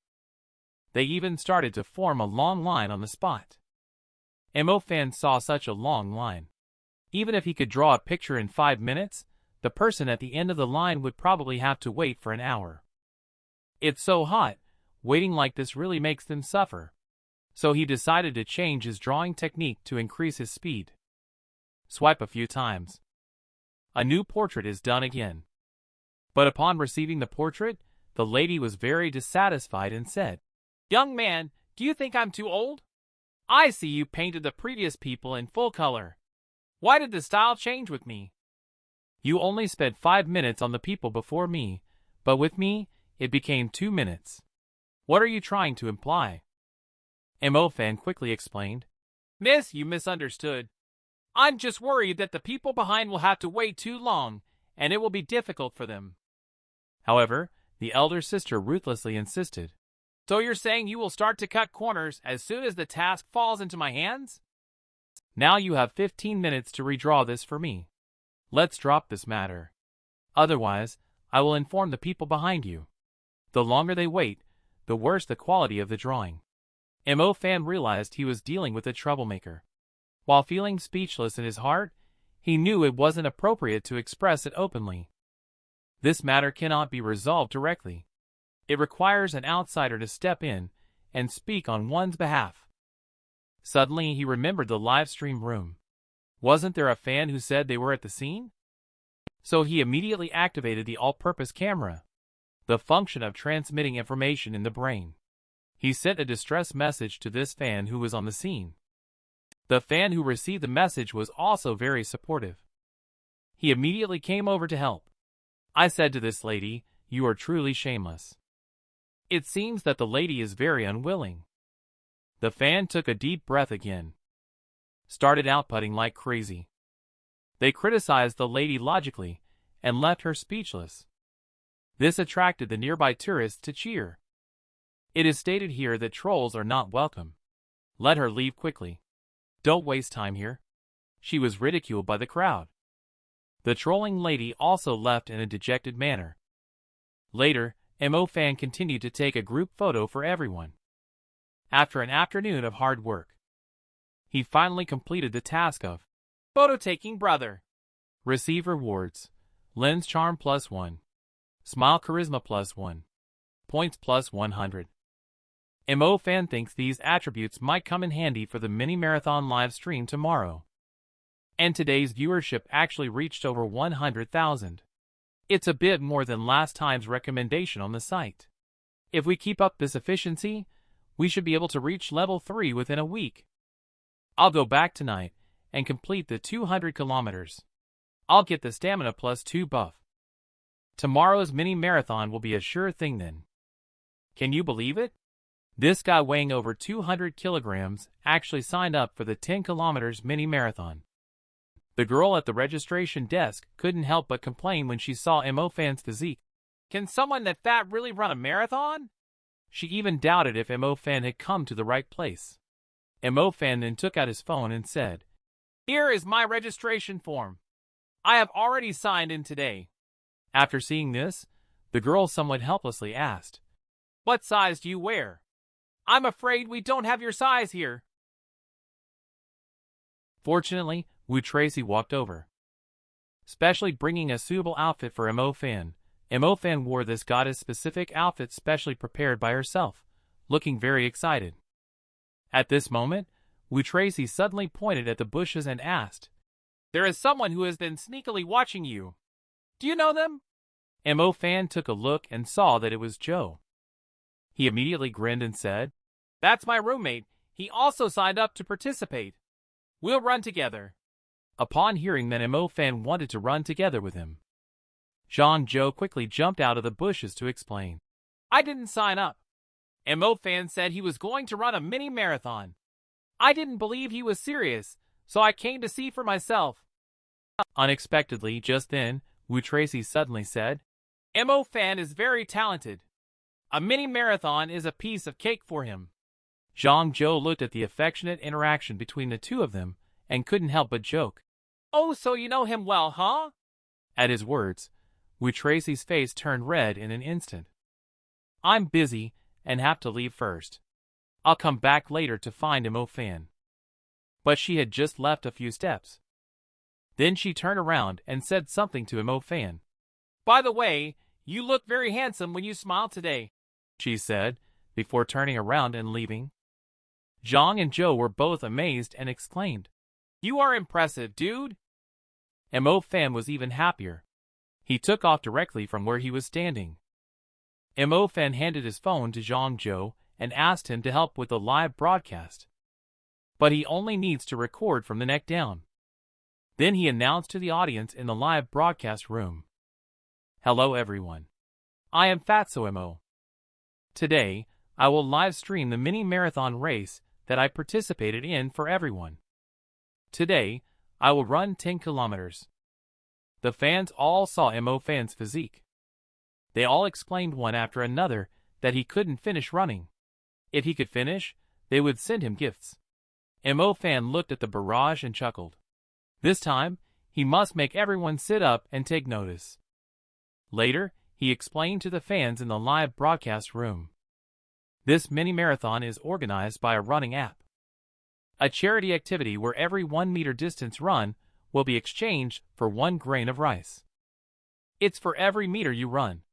They even started to form a long line on the spot. Fan saw such a long line. Even if he could draw a picture in 5 minutes, the person at the end of the line would probably have to wait for an hour. It's so hot, waiting like this really makes them suffer. So he decided to change his drawing technique to increase his speed. Swipe a few times. A new portrait is done again. But upon receiving the portrait, the lady was very dissatisfied and said, "Young man, do you think I'm too old? I see you painted the previous people in full color. Why did the style change with me? You only spent 5 minutes on the people before me, but with me, it became 2 minutes. What are you trying to imply?" Fan quickly explained, "Miss, you misunderstood. I'm just worried that the people behind will have to wait too long, and it will be difficult for them." However, the elder sister ruthlessly insisted, "So you're saying you will start to cut corners as soon as the task falls into my hands? Now you have 15 minutes to redraw this for me. Let's drop this matter. Otherwise, I will inform the people behind you. The longer they wait, the worse the quality of the drawing." Fan realized he was dealing with a troublemaker. While feeling speechless in his heart, he knew it wasn't appropriate to express it openly. This matter cannot be resolved directly. It requires an outsider to step in and speak on one's behalf. Suddenly he remembered the live stream room. Wasn't there a fan who said they were at the scene? So he immediately activated the all-purpose camera, the function of transmitting information in the brain. He sent a distress message to this fan who was on the scene. The fan who received the message was also very supportive. He immediately came over to help. I said to this lady, "You are truly shameless." It seems that the lady is very unwilling. The fan took a deep breath again. Started outputting like crazy. They criticized the lady logically and left her speechless. This attracted the nearby tourists to cheer. It is stated here that trolls are not welcome. Let her leave quickly. Don't waste time here. She was ridiculed by the crowd. The trolling lady also left in a dejected manner. Later, Mo Fan continued to take a group photo for everyone. After an afternoon of hard work, he finally completed the task of photo-taking brother. Receive rewards. Lens charm +1. Smile charisma +1. Points +100. Mo Fan thinks these attributes might come in handy for the mini-marathon live stream tomorrow. And today's viewership actually reached over 100,000. It's a bit more than last time's recommendation on the site. If we keep up this efficiency, we should be able to reach level 3 within a week. I'll go back tonight and complete the 200 kilometers. I'll get the stamina +2 buff. Tomorrow's mini-marathon will be a sure thing then. Can you believe it? This guy weighing over 200 kilograms actually signed up for the 10 kilometers mini-marathon. The girl at the registration desk couldn't help but complain when she saw Mo Fan's physique. Can someone that fat really run a marathon? She even doubted if Mo Fan had come to the right place. Mo Fan then took out his phone and said, "Here is my registration form. I have already signed in today." After seeing this, the girl somewhat helplessly asked, "What size do you wear? I'm afraid we don't have your size here." Fortunately, Wu Tracy walked over, specially bringing a suitable outfit for Mo Fan. Mo Fan wore this goddess-specific outfit specially prepared by herself, looking very excited. At this moment, Wu Tracy suddenly pointed at the bushes and asked, "There is someone who has been sneakily watching you. Do you know them?" Mo Fan took a look and saw that it was Joe. He immediately grinned and said, "That's my roommate. He also signed up to participate. We'll run together." Upon hearing that Mo Fan wanted to run together with him, Zhang Zhou quickly jumped out of the bushes to explain, "I didn't sign up. Mo Fan said he was going to run a mini-marathon. I didn't believe he was serious, so I came to see for myself." Unexpectedly, just then, Wu Tracy suddenly said, "Mo Fan is very talented. A mini-marathon is a piece of cake for him." Zhang Zhou looked at the affectionate interaction between the two of them and couldn't help but joke, "Oh, so you know him well, huh?" At his words, Wu Tracy's face turned red in an instant. "I'm busy and have to leave first. I'll come back later to find Mo Fan." But she had just left a few steps. Then she turned around and said something to Mo Fan. "By the way, you look very handsome when you smile today," she said, before turning around and leaving. Zhang and Zhou were both amazed and exclaimed, "You are impressive, dude." Mo Fan was even happier. He took off directly from where he was standing. Mo Fan handed his phone to Zhang Zhou and asked him to help with the live broadcast. But he only needs to record from the neck down. Then he announced to the audience in the live broadcast room, "Hello everyone. I am Fatso Mo. Today, I will live stream the mini-marathon race that I participated in for everyone. Today, I will run 10 kilometers. The fans all saw Mo Fan's physique. They all exclaimed one after another that he couldn't finish running. If he could finish, they would send him gifts. Mo Fan looked at the barrage and chuckled. This time, he must make everyone sit up and take notice. Later, he explained to the fans in the live broadcast room. This mini-marathon is organized by a running app, a charity activity where every 1 meter distance run will be exchanged for 1 grain of rice. It's for every meter you run.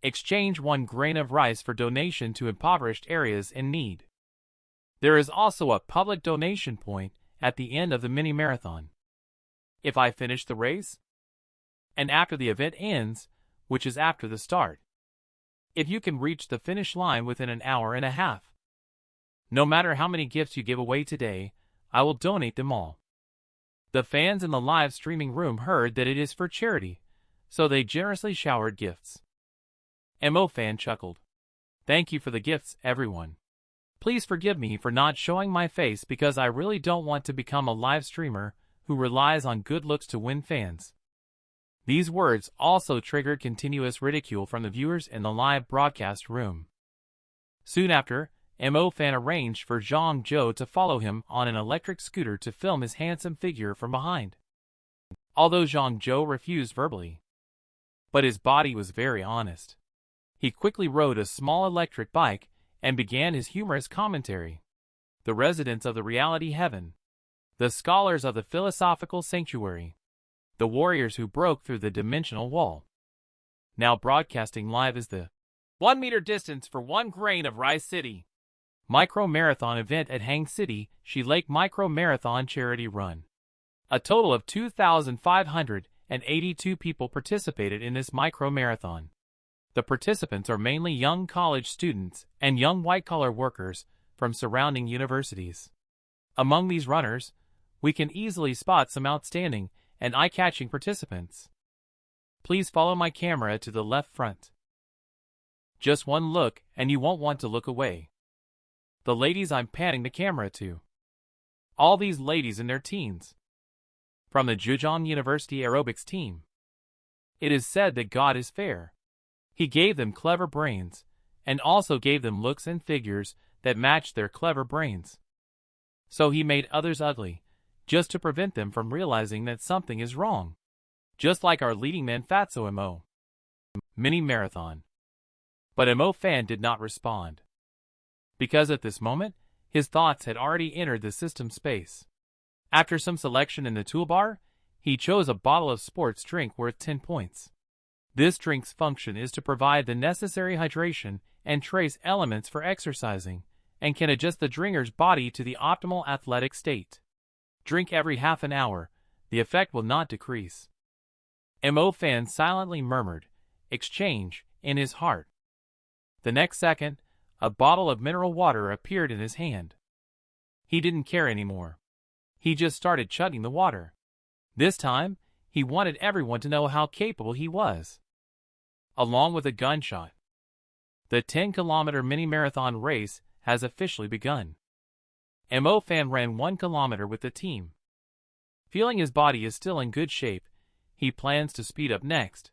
Exchange 1 grain of rice for donation to impoverished areas in need. There is also a public donation point at the end of the mini-marathon. If I finish the race, and after the event ends, which is after the start, if you can reach the finish line within an hour and a half, no matter how many gifts you give away today, I will donate them all." The fans in the live streaming room heard that it is for charity, so they generously showered gifts. Mo Fan chuckled. "Thank you for the gifts, everyone. Please forgive me for not showing my face because I really don't want to become a live streamer who relies on good looks to win fans." These words also triggered continuous ridicule from the viewers in the live broadcast room. Soon after, Mo Fan arranged for Zhang Zhou to follow him on an electric scooter to film his handsome figure from behind. although Zhang Zhou refused verbally. But his body was very honest. He quickly rode a small electric bike and began his humorous commentary. The residents of the reality heaven. The scholars of the philosophical sanctuary. The warriors who broke through the dimensional wall. Now broadcasting live is the 1 meter distance for 1 grain of rice city micro marathon event at Hang City Shi Lake Micro Marathon Charity Run. A total of 2,582 people participated in this micro marathon. The participants are mainly young college students and young white-collar workers from surrounding universities. Among these runners, we can easily spot some outstanding and eye-catching participants. Please follow my camera to the left front. Just one look and you won't want to look away. The ladies I'm panning the camera to. All these ladies in their teens. From the Zhejiang University aerobics team. It is said that God is fair. He gave them clever brains, and also gave them looks and figures that matched their clever brains. So he made others ugly, just to prevent them from realizing that something is wrong. Just like our leading man Fatso Mo. Mini Marathon. But Mo Fan did not respond. Because at this moment, his thoughts had already entered the system space. After some selection in the toolbar, he chose a bottle of sports drink worth 10 points. This drink's function is to provide the necessary hydration and trace elements for exercising, and can adjust the drinker's body to the optimal athletic state. Drink every half an hour, the effect will not decrease. Mo Fan silently murmured, "Exchange," in his heart. The next second, a bottle of mineral water appeared in his hand. He didn't care anymore. He just started chugging the water. This time, he wanted everyone to know how capable he was. Along with a gunshot. The 10-kilometer mini-marathon race has officially begun. Mo Fan ran 1 kilometer with the team. Feeling his body is still in good shape, he plans to speed up next.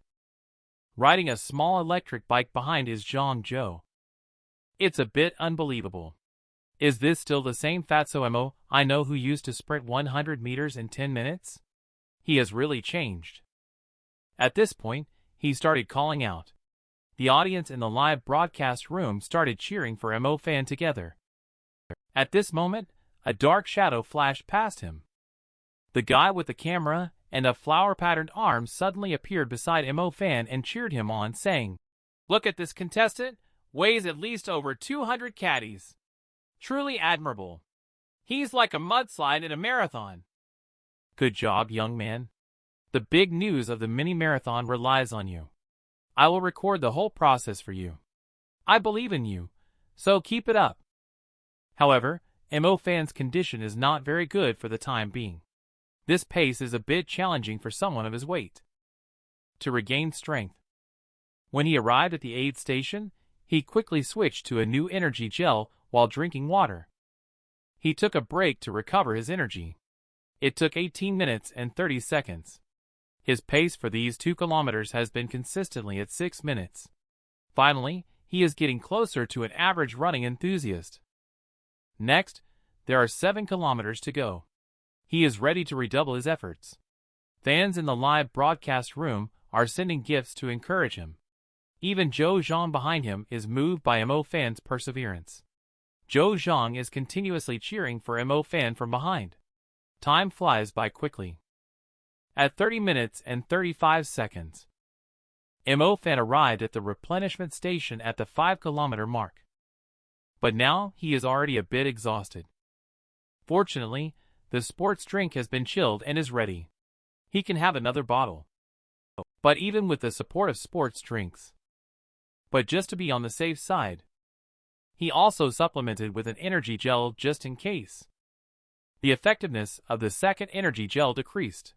Riding a small electric bike behind is Zhang Zhou. It's a bit unbelievable. Is this still the same Fatso Mo I know who used to sprint 100 meters in 10 minutes? He has really changed. At this point, he started calling out. The audience in the live broadcast room started cheering for Mo Fan together. At this moment, a dark shadow flashed past him. The guy with the camera and a flower-patterned arm suddenly appeared beside Mo Fan and cheered him on, saying, "Look at this contestant, weighs at least over 200 caddies. Truly admirable. He's like a mudslide in a marathon." Good job, young man. The big news of the mini-marathon relies on you. I will record the whole process for you. I believe in you, so keep it up. However, Mo Fan's condition is not very good for the time being. This pace is a bit challenging for someone of his weight. To regain strength. When he arrived at the aid station, he quickly switched to a new energy gel while drinking water. He took a break to recover his energy. It took 18 minutes and 30 seconds. His pace for these 2 kilometers has been consistently at 6 minutes. Finally, he is getting closer to an average running enthusiast. Next, there are 7 kilometers to go. He is ready to redouble his efforts. Fans in the live broadcast room are sending gifts to encourage him. Even Zhou Zhang behind him is moved by Mo Fan's perseverance. Zhou Zhang is continuously cheering for Mo Fan from behind. Time flies by quickly. At 30 minutes and 35 seconds, Mo Fan arrived at the replenishment station at the 5-kilometer mark. But now he is already a bit exhausted. Fortunately, the sports drink has been chilled and is ready. He can have another bottle. But even with the support of sports drinks. But just to be on the safe side, he also supplemented with an energy gel just in case. The effectiveness of the second energy gel decreased.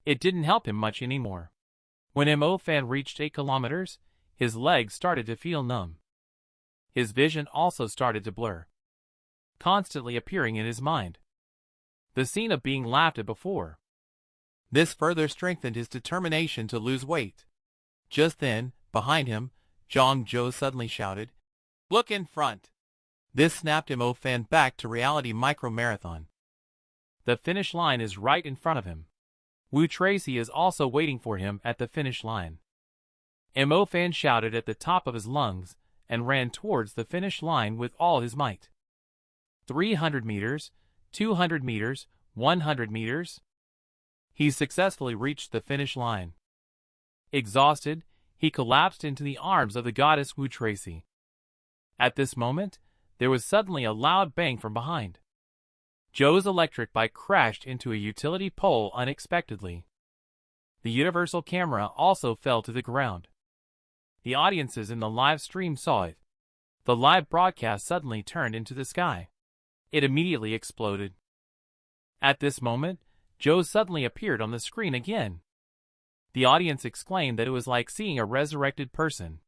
It didn't help him much anymore. When Mo Fan reached 8 kilometers, his legs started to feel numb. His vision also started to blur, constantly appearing in his mind. The scene of being laughed at before. This further strengthened his determination to lose weight. Just then, behind him, Zhang Zhou suddenly shouted, "Look in front!" This snapped Mo Fan back to reality micro-marathon. The finish line is right in front of him. Wu Tracy is also waiting for him at the finish line. Mo Fan shouted at the top of his lungs and ran towards the finish line with all his might. 300 meters, 200 meters, 100 meters. He successfully reached the finish line. Exhausted, he collapsed into the arms of the goddess Wu Tracy. At this moment, there was suddenly a loud bang from behind. Joe's electric bike crashed into a utility pole unexpectedly. The universal camera also fell to the ground. The audiences in the live stream saw it. The live broadcast suddenly turned into the sky. It immediately exploded. At this moment, Joe suddenly appeared on the screen again. The audience exclaimed that it was like seeing a resurrected person.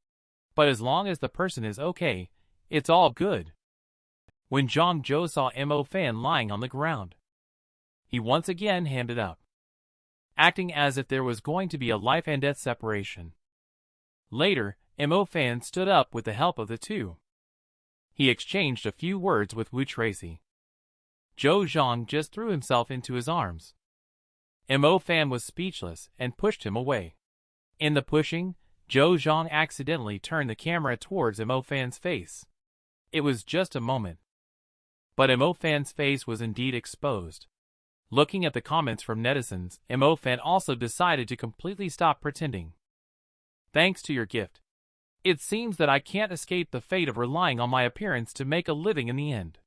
But as long as the person is okay, it's all good. When Joe saw Mo Fan lying on the ground, he once again handed up, acting as if there was going to be a life and death separation. Later, Mo Fan stood up with the help of the two. He exchanged a few words with Wu Tracy. Joe Zhang just threw himself into his arms. Mo Fan was speechless and pushed him away. In the pushing, Joe Zhang accidentally turned the camera towards Mo Fan's face. It was just a moment. But Mo Fan's face was indeed exposed. Looking at the comments from netizens, Mo Fan also decided to completely stop pretending. Thanks to your gift. It seems that I can't escape the fate of relying on my appearance to make a living in the end.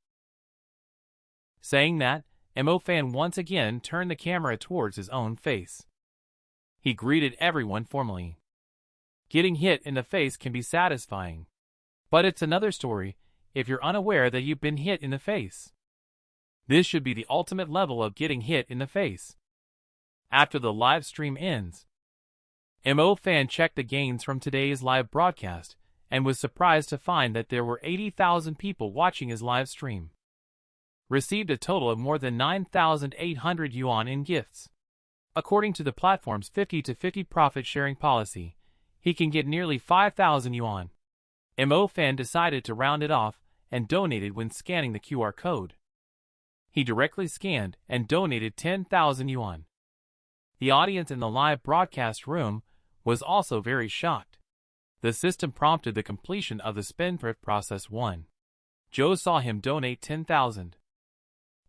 Saying that, Mo Fan once again turned the camera towards his own face. He greeted everyone formally. Getting hit in the face can be satisfying. But it's another story if you're unaware that you've been hit in the face. This should be the ultimate level of getting hit in the face. After the live stream ends, Mo Fan checked the gains from today's live broadcast and was surprised to find that there were 80,000 people watching his live stream. Received a total of more than 9,800 yuan in gifts. According to the platform's 50-50 profit sharing policy, he can get nearly 5,000 yuan. Mo Fan decided to round it off and donated when scanning the QR code. He directly scanned and donated 10,000 yuan. The audience in the live broadcast room was also very shocked. The system prompted the completion of the spendthrift process 1. Joe saw him donate 10,000.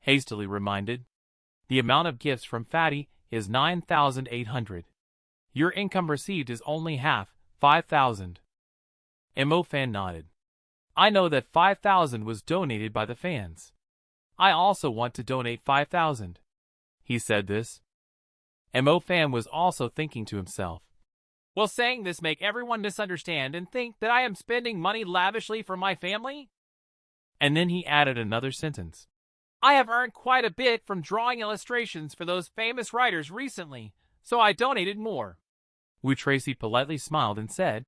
Hastily reminded, the amount of gifts from Fatty is 9,800. Your income received is only half, 5,000. Mo Fan nodded. I know that 5,000 was donated by the fans. I also want to donate 5,000. He said this. Mo Fan was also thinking to himself, will saying this make everyone misunderstand and think that I am spending money lavishly for my family? And then he added another sentence. I have earned quite a bit from drawing illustrations for those famous writers recently, so I donated more. Wu Tracy politely smiled and said,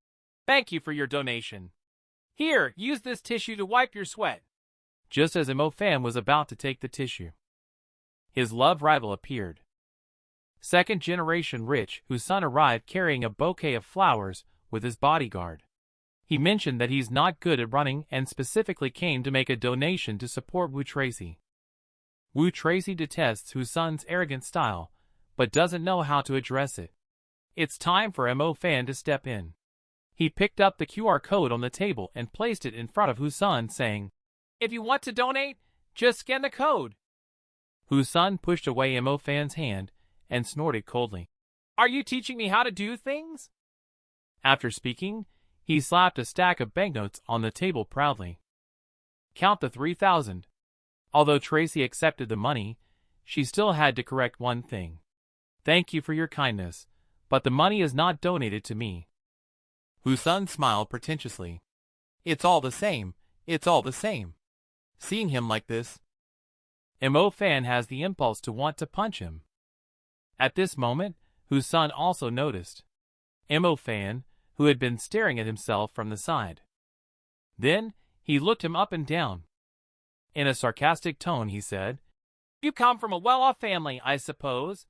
thank you for your donation. Here, use this tissue to wipe your sweat. Just as Mo Fan was about to take the tissue, his love rival appeared. Second-generation rich whose son arrived carrying a bouquet of flowers with his bodyguard. He mentioned that he's not good at running and specifically came to make a donation to support Wu Tracy. Wu Tracy detests Hu Sun's arrogant style, but doesn't know how to address it. It's time for Mo Fan to step in. He picked up the QR code on the table and placed it in front of Hu Sun, saying, if you want to donate, just scan the code. Hu Sun pushed away Mo Fan's hand and snorted coldly. Are you teaching me how to do things? After speaking, he slapped a stack of banknotes on the table proudly. Count the 3,000. Although Tracy accepted the money, she still had to correct one thing. Thank you for your kindness, but the money is not donated to me. Hu Sun smiled pretentiously. It's all the same, it's all the same. Seeing him like this, Mo Fan has the impulse to want to punch him. At this moment, Hu Sun also noticed Mo Fan, who had been staring at himself from the side. Then, he looked him up and down. In a sarcastic tone he said, you come from a well-off family, I suppose.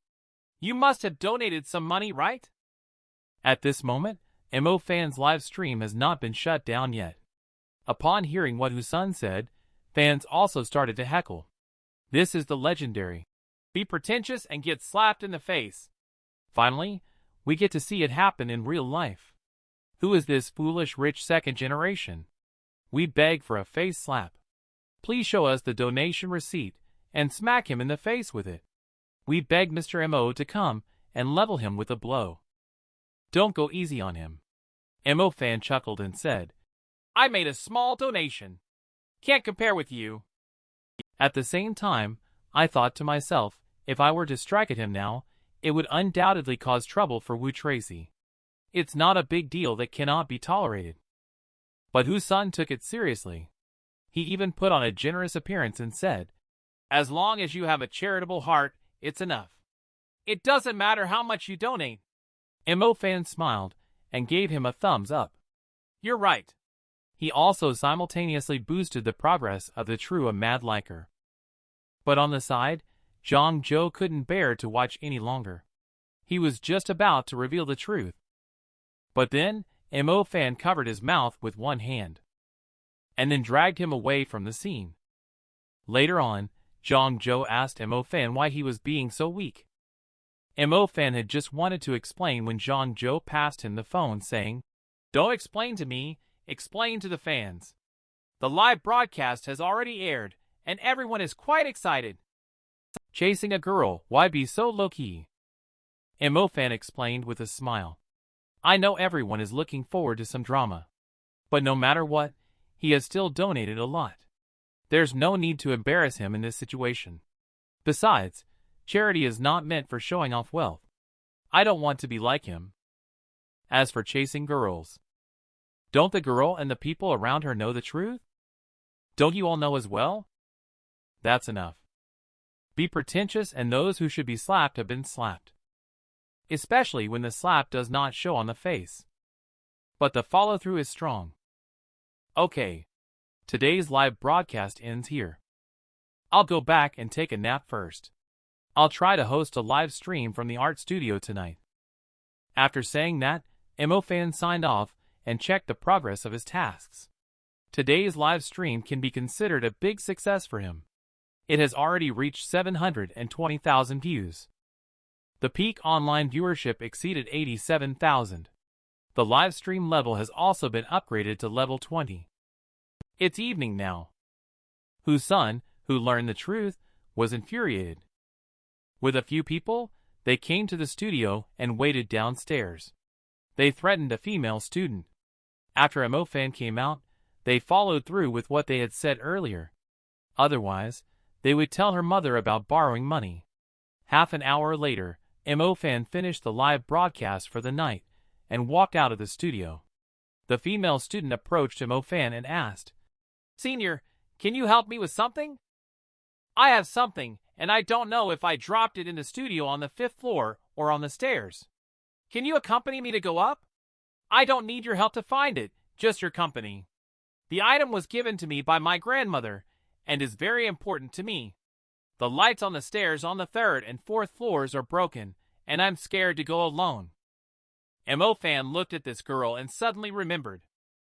You must have donated some money, right? At this moment, Mo Fan's live stream has not been shut down yet. Upon hearing what Hu Sun said, fans also started to heckle. This is the legendary. Be pretentious and get slapped in the face. Finally, we get to see it happen in real life. Who is this foolish rich second generation? We beg for a face slap. Please show us the donation receipt and smack him in the face with it. We beg Mr. M.O. to come and level him with a blow. Don't go easy on him. M.O. fan chuckled and said, I made a small donation. Can't compare with you. At the same time, I thought to myself, if I were to strike at him now, it would undoubtedly cause trouble for Wu Tracy. It's not a big deal that cannot be tolerated. But Hu-sun took it seriously. He even put on a generous appearance and said, As long as you have a charitable heart, it's enough. It doesn't matter how much you donate. M.O. fan smiled and gave him a thumbs up. You're right. He also simultaneously boosted the progress of the true mad liker. But on the side, Zhang Zhou couldn't bear to watch any longer. He was just about to reveal the truth. But then, M.O. fan covered his mouth with one hand, and then dragged him away from the scene. Later on, Zhang Zhou asked M.O. fan why he was being so weak. M.O. fan had just wanted to explain when Zhang Zhou passed him the phone saying, Don't explain to me, explain to the fans. The live broadcast has already aired, and everyone is quite excited. Chasing a girl, why be so low-key? M.O. fan explained with a smile. I know everyone is looking forward to some drama. But no matter what, he has still donated a lot. There's no need to embarrass him in this situation. Besides, charity is not meant for showing off wealth. I don't want to be like him. As for chasing girls, don't the girl and the people around her know the truth? Don't you all know as well? That's enough. Be pretentious, and those who should be slapped have been slapped. Especially when the slap does not show on the face. But the follow-through is strong. Okay. Today's live broadcast ends here. I'll go back and take a nap first. I'll try to host a live stream from the art studio tonight. After saying that, M.O. fan signed off and checked the progress of his tasks. Today's live stream can be considered a big success for him. It has already reached 720,000 views. The peak online viewership exceeded 87,000. The live stream level has also been upgraded to level 20. It's evening now. Hu-sun, who learned the truth, was infuriated. With a few people, they came to the studio and waited downstairs. They threatened a female student. After M.O. fan came out, they followed through with what they had said earlier. Otherwise, they would tell her mother about borrowing money. Half an hour later, M.O. fan finished the live broadcast for the night and walked out of the studio. The female student approached M.O. fan and asked, Senior, can you help me with something? I have something, and I don't know if I dropped it in the studio on the 5th floor or on the stairs. Can you accompany me to go up? I don't need your help to find it, just your company. The item was given to me by my grandmother and is very important to me. The lights on the stairs on the 3rd and 4th floors are broken, and I'm scared to go alone. M.O. fan looked at this girl and suddenly remembered.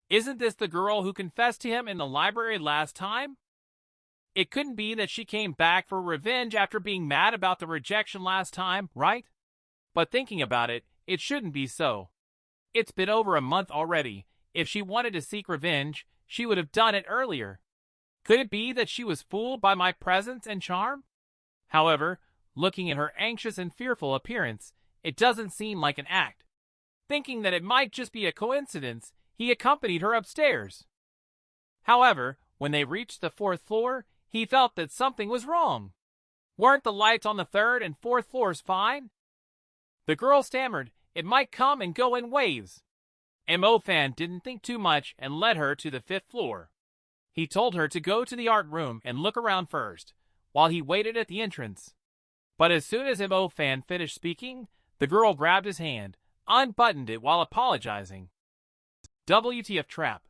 Isn't this the girl who confessed to him in the library last time? It couldn't be that she came back for revenge after being mad about the rejection last time, right? But thinking about it, it shouldn't be so. It's been over a month already. If she wanted to seek revenge, she would have done it earlier. Could it be that she was fooled by my presence and charm? However, looking at her anxious and fearful appearance, it doesn't seem like an act. Thinking that it might just be a coincidence, he accompanied her upstairs. However, when they reached the 4th floor, he felt that something was wrong. Weren't the lights on the 3rd and 4th floors fine? The girl stammered, it might come and go in waves. M.O. fan didn't think too much and led her to the 5th floor. He told her to go to the art room and look around first, while he waited at the entrance. But as soon as M.O. fan finished speaking, the girl grabbed his hand, unbuttoned it while apologizing. WTF trap.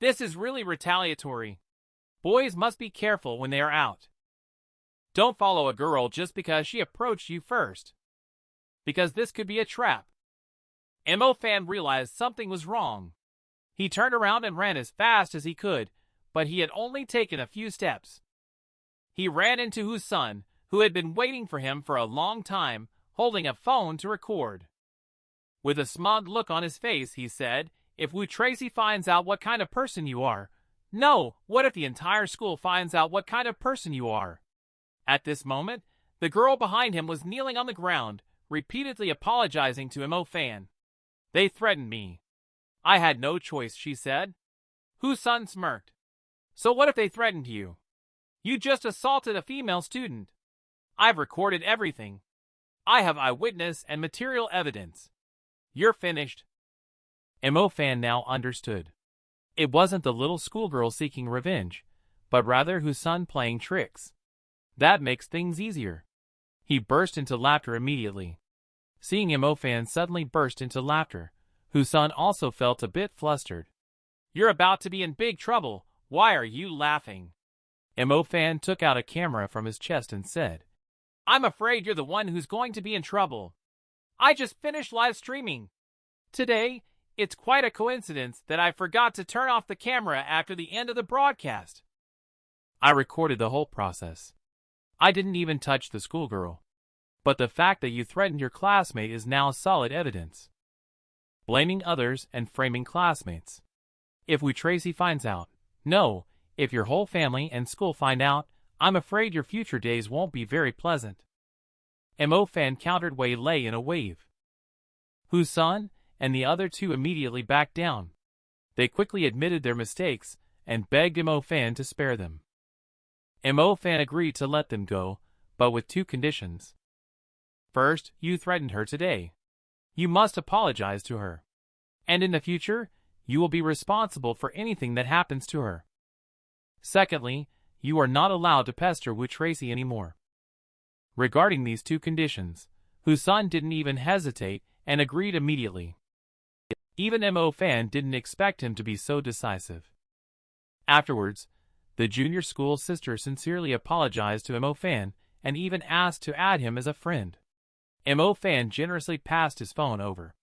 This is really retaliatory. Boys must be careful when they are out. Don't follow a girl just because she approached you first. Because this could be a trap. M.O. fan realized something was wrong. He turned around and ran as fast as he could, but he had only taken a few steps. He ran into Hu-sun, who had been waiting for him for a long time, holding a phone to record. With a smug look on his face, he said, "If Wu Tracy finds out what kind of person you are..." "No, what if the entire school finds out what kind of person you are?" At this moment, the girl behind him was kneeling on the ground, repeatedly apologizing to Mo Fan. "They threatened me. I had no choice," she said. Hu-sun smirked. "So what if they threatened you? You just assaulted a female student. I've recorded everything. I have eyewitness and material evidence. You're finished." Mo Fan now understood. It wasn't the little schoolgirl seeking revenge, but rather Hu-sun playing tricks. That makes things easier. He burst into laughter immediately. Seeing Mo Fan suddenly burst into laughter, Hu-sun also felt a bit flustered. "You're about to be in big trouble. Why are you laughing?" Mo Fan took out a camera from his chest and said, "I'm afraid you're the one who's going to be in trouble. I just finished live streaming. Today, it's quite a coincidence that I forgot to turn off the camera after the end of the broadcast. I recorded the whole process. I didn't even touch the schoolgirl. But the fact that you threatened your classmate is now solid evidence. Blaming others and framing classmates. If Wu Tracy finds out, no, if your whole family and school find out, I'm afraid your future days won't be very pleasant." Mo Fan countered Wei Lei in a wave. Hu-sun and the other two immediately backed down. They quickly admitted their mistakes and begged Mo Fan to spare them. Mo Fan agreed to let them go, but with two conditions. First, you threatened her today. You must apologize to her. And in the future, you will be responsible for anything that happens to her. Secondly, you are not allowed to pester Wu Tracy anymore. Regarding these two conditions, Hu-sun didn't even hesitate and agreed immediately. Even Mo Fan didn't expect him to be so decisive. Afterwards, the junior school sister sincerely apologized to Mo Fan and even asked to add him as a friend. Mo Fan generously passed his phone over.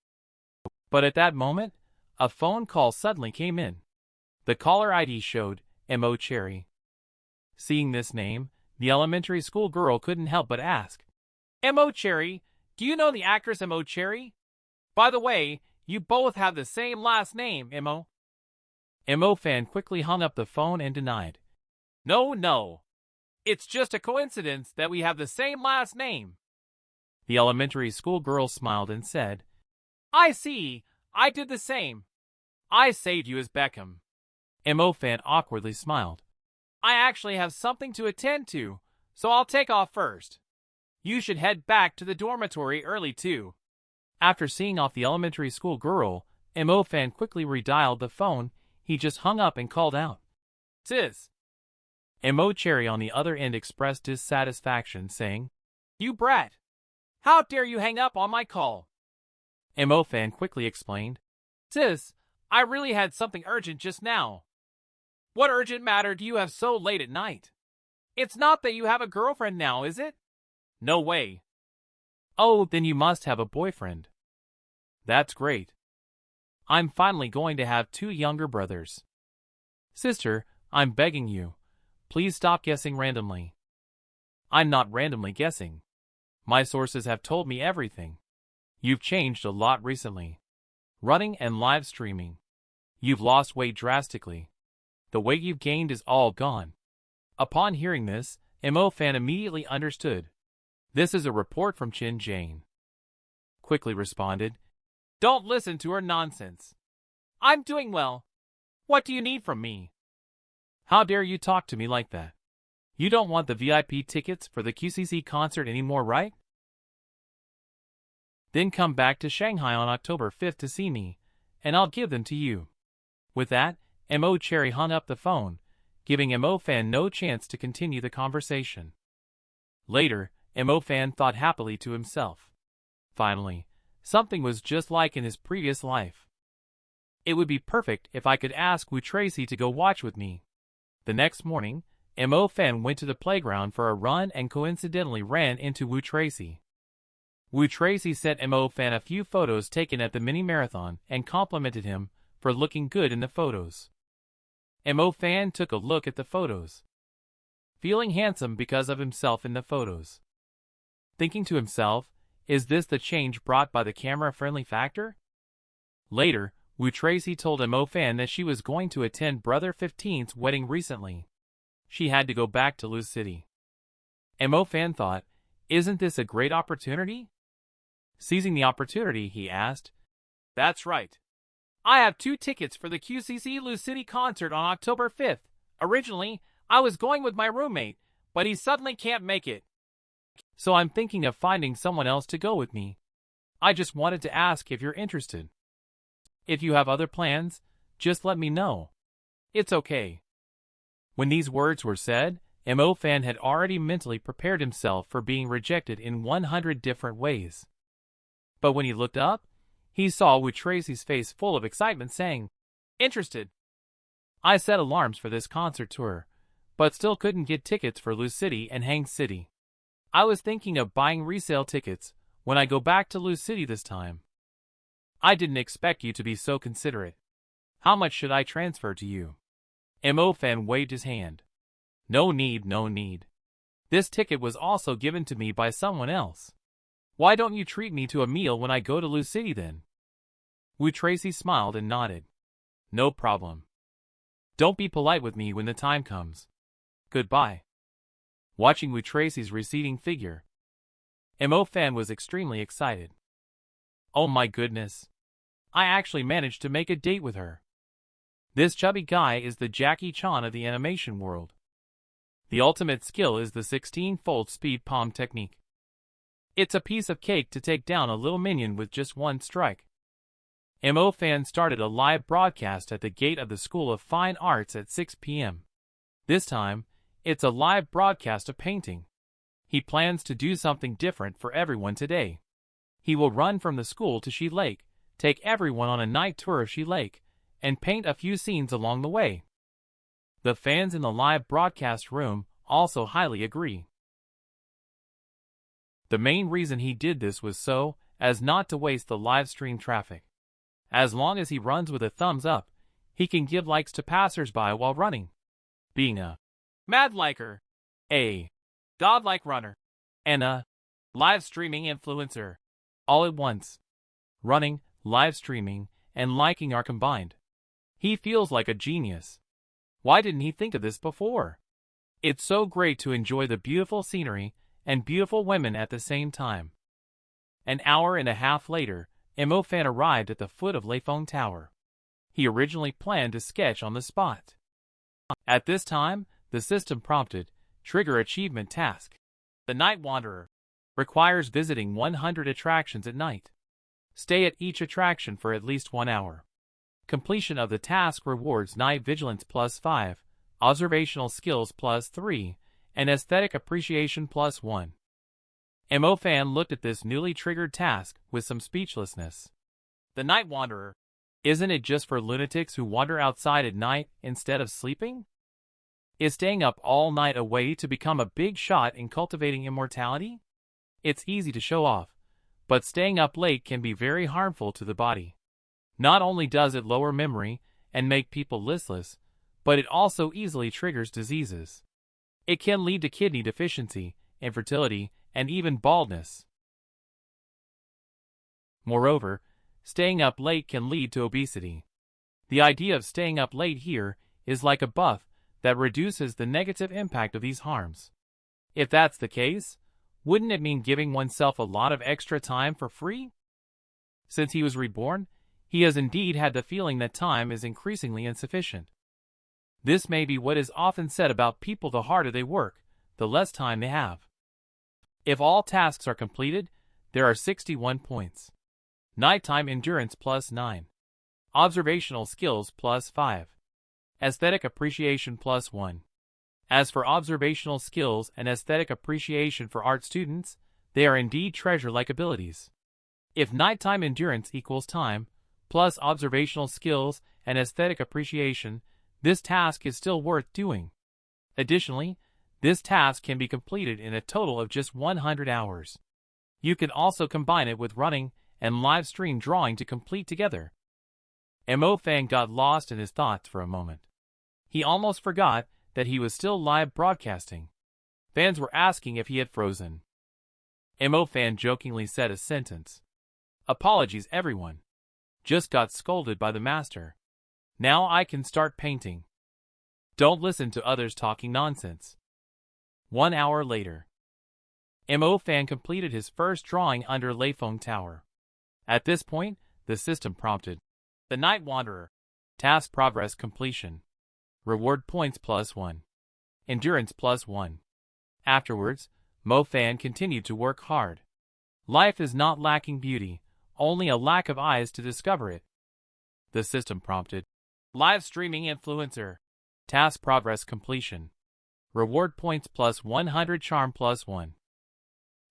But at that moment, a phone call suddenly came in. The caller ID showed Mo Cherry. Seeing this name, the elementary school girl couldn't help but ask, "Mo Cherry, do you know the actress Mo Cherry? By the way, you both have the same last name, Mo." Mo Fan quickly hung up the phone and denied, No. It's just a coincidence that we have the same last name." The elementary school girl smiled and said, "I see. I did the same. I saved you as Beckham." Mo Fan awkwardly smiled. "I actually have something to attend to, so I'll take off first. You should head back to the dormitory early too." After seeing off the elementary school girl, Mo Fan quickly redialed the phone. He just hung up and called out, "Sis." Mo Cherry on the other end expressed dissatisfaction, saying, "You brat! How dare you hang up on my call?" Mo Fan quickly explained, "Sis, I really had something urgent just now." "What urgent matter do you have so late at night? It's not that you have a girlfriend now, is it?" "No way." "Oh, then you must have a boyfriend." "That's great. I'm finally going to have two younger brothers." "Sister, I'm begging you. Please stop guessing randomly." "I'm not randomly guessing. My sources have told me everything. You've changed a lot recently. Running and live streaming. You've lost weight drastically. The weight you've gained is all gone." Upon hearing this, Mo Fan immediately understood. "This is a report from Chin Jane." Quickly responded, "Don't listen to her nonsense. I'm doing well. What do you need from me?" "How dare you talk to me like that? You don't want the VIP tickets for the QCC concert anymore, right? Then come back to Shanghai on October 5th to see me, and I'll give them to you." With that, Mo Cherry hung up the phone, giving Mo Fan no chance to continue the conversation. Later, Mo Fan thought happily to himself. Finally, something was just like in his previous life. It would be perfect if I could ask Wu Tracy to go watch with me. The next morning, Mo Fan went to the playground for a run and coincidentally ran into Wu Tracy. Wu Tracy sent Mo Fan a few photos taken at the mini-marathon and complimented him for looking good in the photos. Mo Fan took a look at the photos, feeling handsome because of himself in the photos. Thinking to himself, Is this the change brought by the camera-friendly factor? Later, Wu Tracy told Mo Fan that she was going to attend Brother 15's wedding recently. She had to go back to Lu City. Mo Fan thought, isn't this a great opportunity? Seizing the opportunity, he asked, "That's right. I have 2 tickets for the QCC Lu City concert on October 5th. Originally, I was going with my roommate, but he suddenly can't make it. So I'm thinking of finding someone else to go with me. I just wanted to ask if you're interested. If you have other plans, just let me know. It's okay." When these words were said, Mo Fan had already mentally prepared himself for being rejected in 100 different ways. But when he looked up, he saw Wu Tracy's face full of excitement saying, "Interested." I set alarms for this concert tour, but still couldn't get tickets for Lu City and Hang City. I was thinking of buying resale tickets when I go back to Lu City this time. I didn't expect you to be so considerate. How much should I transfer to you? Mo Fan waved his hand. No need, no need. This ticket was also given to me by someone else. Why don't you treat me to a meal when I go to Lu City then? Wu Tracy smiled and nodded. No problem. Don't be polite with me when the time comes. Goodbye. Watching Wu Tracy's receding figure, Mo Fan was extremely excited. Oh my goodness. I actually managed to make a date with her. This chubby guy is the Jackie Chan of the animation world. The ultimate skill is the 16-fold speed palm technique. It's a piece of cake to take down a little minion with just one strike. Mo Fan started a live broadcast at the gate of the School of Fine Arts at 6 p.m. This time, it's a live broadcast of painting. He plans to do something different for everyone today. He will run from the school to Shi Lake, take everyone on a night tour of Shi Lake, and paint a few scenes along the way. The fans in the live broadcast room also highly agree. The main reason he did this was so as not to waste the live stream traffic. As long as he runs with a thumbs up, he can give likes to passersby while running. Being a mad liker, a godlike runner, and a live streaming influencer, all at once. Running, live streaming, and liking are combined. He feels like a genius. Why didn't he think of this before? It's so great to enjoy the beautiful scenery and beautiful women at the same time. An hour and a half later, Mo Fan arrived at the foot of Leifeng Tower. He originally planned to sketch on the spot. At this time, the system prompted, "Trigger achievement task. The Night Wanderer requires visiting 100 attractions at night. Stay at each attraction for at least 1 hour. Completion of the task rewards night vigilance +5, observational skills +3, and aesthetic appreciation +1. Mo Fan looked at this newly triggered task with some speechlessness. The Night Wanderer. Isn't it just for lunatics who wander outside at night instead of sleeping? Is staying up all night a way to become a big shot in cultivating immortality? It's easy to show off, but staying up late can be very harmful to the body. Not only does it lower memory and make people listless, but it also easily triggers diseases. It can lead to kidney deficiency, infertility, and even baldness. Moreover, staying up late can lead to obesity. The idea of staying up late here is like a buff that reduces the negative impact of these harms. If that's the case, wouldn't it mean giving oneself a lot of extra time for free? Since he was reborn, he has indeed had the feeling that time is increasingly insufficient. This may be what is often said about people: the harder they work, the less time they have. If all tasks are completed, there are 61 points. Nighttime endurance +9. Observational skills +5. Aesthetic appreciation +1. As for observational skills and aesthetic appreciation for art students, they are indeed treasure-like abilities. If nighttime endurance equals time, plus observational skills and aesthetic appreciation, this task is still worth doing. Additionally, this task can be completed in a total of just 100 hours. You can also combine it with running and live stream drawing to complete together. Mo Fan got lost in his thoughts for a moment. He almost forgot that he was still live broadcasting. Fans were asking if he had frozen. Mo-fan jokingly said a sentence. Apologies everyone. Just got scolded by the master. Now I can start painting. Don't listen to others talking nonsense. 1 hour later. Mo-fan completed his first drawing under Leifeng Tower. At this point, the system prompted. The Night Wanderer. Task progress completion. Reward points +1. Endurance +1. Afterwards, Mo-fan continued to work hard. Life is not lacking beauty, only a lack of eyes to discover it. The system prompted. Live streaming influencer. Task progress completion. Reward points +100 charm +1.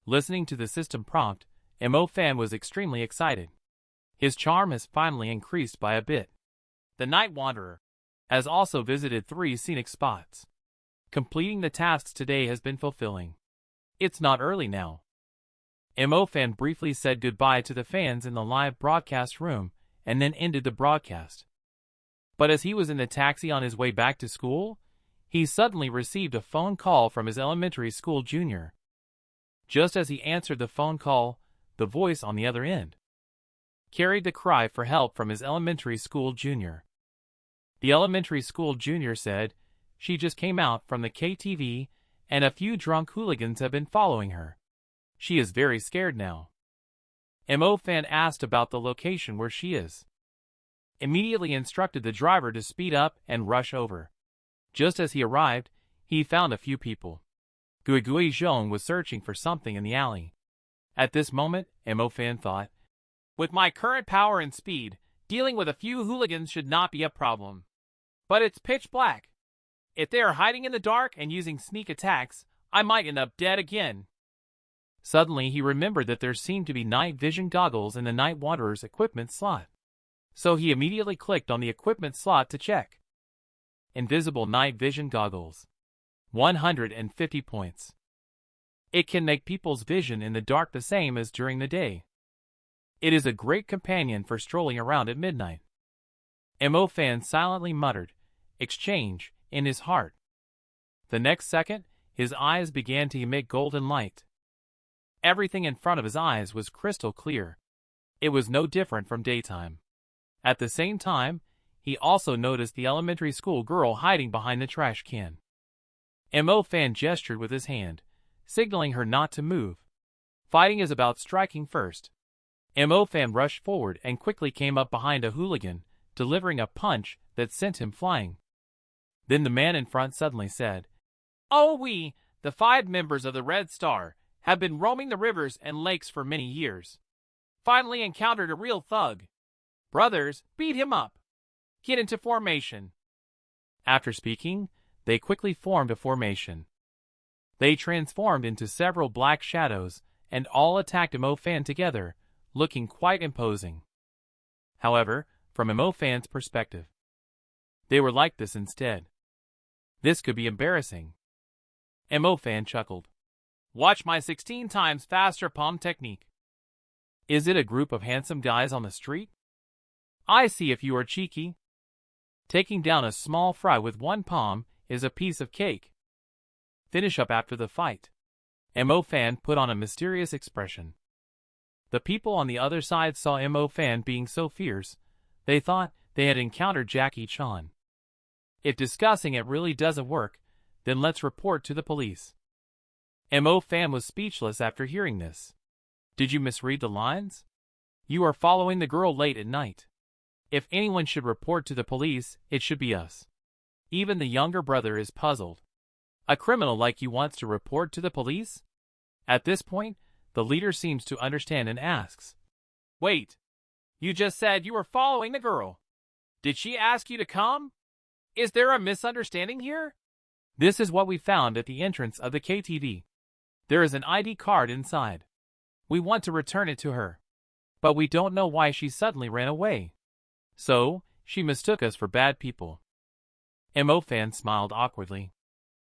Listening to the system prompt, Mo-fan was extremely excited. His charm has finally increased by a bit. The Night Wanderer has also visited 3 scenic spots. Completing the tasks today has been fulfilling. It's not early now. Mo-fan briefly said goodbye to the fans in the live broadcast room and then ended the broadcast. But as he was in the taxi on his way back to school, he suddenly received a phone call from his elementary school junior. Just as he answered the phone call, the voice on the other end carried the cry for help from his elementary school junior. The elementary school junior said, "She just came out from the KTV and a few drunk hooligans have been following her. She is very scared now." Mo-fan asked about the location where she is. Immediately instructed the driver to speed up and rush over. Just as he arrived, he found a few people. Gui Zhong was searching for something in the alley. At this moment, Mo-fan thought, with my current power and speed, dealing with a few hooligans should not be a problem. But it's pitch black. If they are hiding in the dark and using sneak attacks, I might end up dead again. Suddenly he remembered that there seemed to be night vision goggles in the Night Wanderer's equipment slot. So he immediately clicked on the equipment slot to check. Invisible night vision goggles. 150 points. It can make people's vision in the dark the same as during the day. It is a great companion for strolling around at midnight. Mo-fan silently muttered, "Exchange," in his heart. The next second, his eyes began to emit golden light. Everything in front of his eyes was crystal clear. It was no different from daytime. At the same time, he also noticed the elementary school girl hiding behind the trash can. Mo-fan gestured with his hand, signaling her not to move. Fighting is about striking first. Mo-fan rushed forward and quickly came up behind a hooligan, delivering a punch that sent him flying. Then the man in front suddenly said, "Oh, the 5 members of the Red Star, have been roaming the rivers and lakes for many years. Finally encountered a real thug. Brothers, beat him up. Get into formation." After speaking, they quickly formed a formation. They transformed into several black shadows and all attacked Mo-fan together, looking quite imposing. However, from Mo-fan's perspective, they were like this instead. This could be embarrassing. Mo-fan chuckled. "Watch my 16 times faster palm technique. Is it a group of handsome guys on the street? I see if you are cheeky. Taking down a small fry with one palm is a piece of cake. Finish up after the fight." Mo-fan put on a mysterious expression. The people on the other side saw Mo-fan being so fierce, they thought they had encountered Jackie Chan. If discussing it really doesn't work, then let's report to the police. Mo-fan was speechless after hearing this. Did you misread the lines? You are following the girl late at night. If anyone should report to the police, it should be us. Even the younger brother is puzzled. A criminal like you wants to report to the police? At this point, the leader seems to understand and asks, "Wait, you just said you were following the girl. Did she ask you to come? Is there a misunderstanding here?" This is what we found at the entrance of the KTV. There is an ID card inside. We want to return it to her. But we don't know why she suddenly ran away. So, she mistook us for bad people. Mo-fan smiled awkwardly.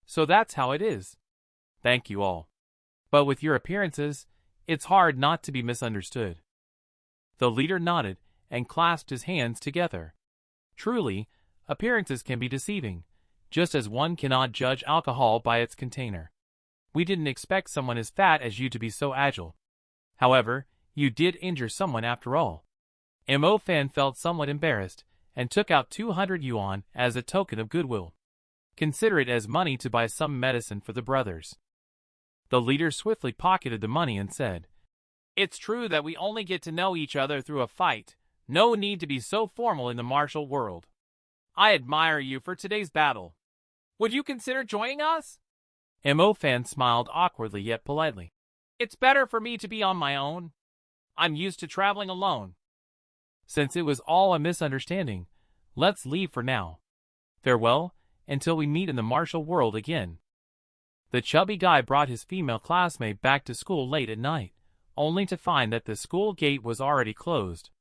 So that's how it is. Thank you all. But with your appearances, it's hard not to be misunderstood. The leader nodded and clasped his hands together. Truly, appearances can be deceiving, just as one cannot judge alcohol by its container. We didn't expect someone as fat as you to be so agile. However, you did injure someone after all. Mo Fan felt somewhat embarrassed and took out 200 yuan as a token of goodwill. Consider it as money to buy some medicine for the brothers. The leader swiftly pocketed the money and said, "It's true that we only get to know each other through a fight. No need to be so formal in the martial world. I admire you for today's battle. Would you consider joining us?" Mo Fan smiled awkwardly yet politely. "It's better for me to be on my own. I'm used to traveling alone." "Since it was all a misunderstanding, let's leave for now. Farewell, until we meet in the martial world again." The chubby guy brought his female classmate back to school late at night, only to find that the school gate was already closed.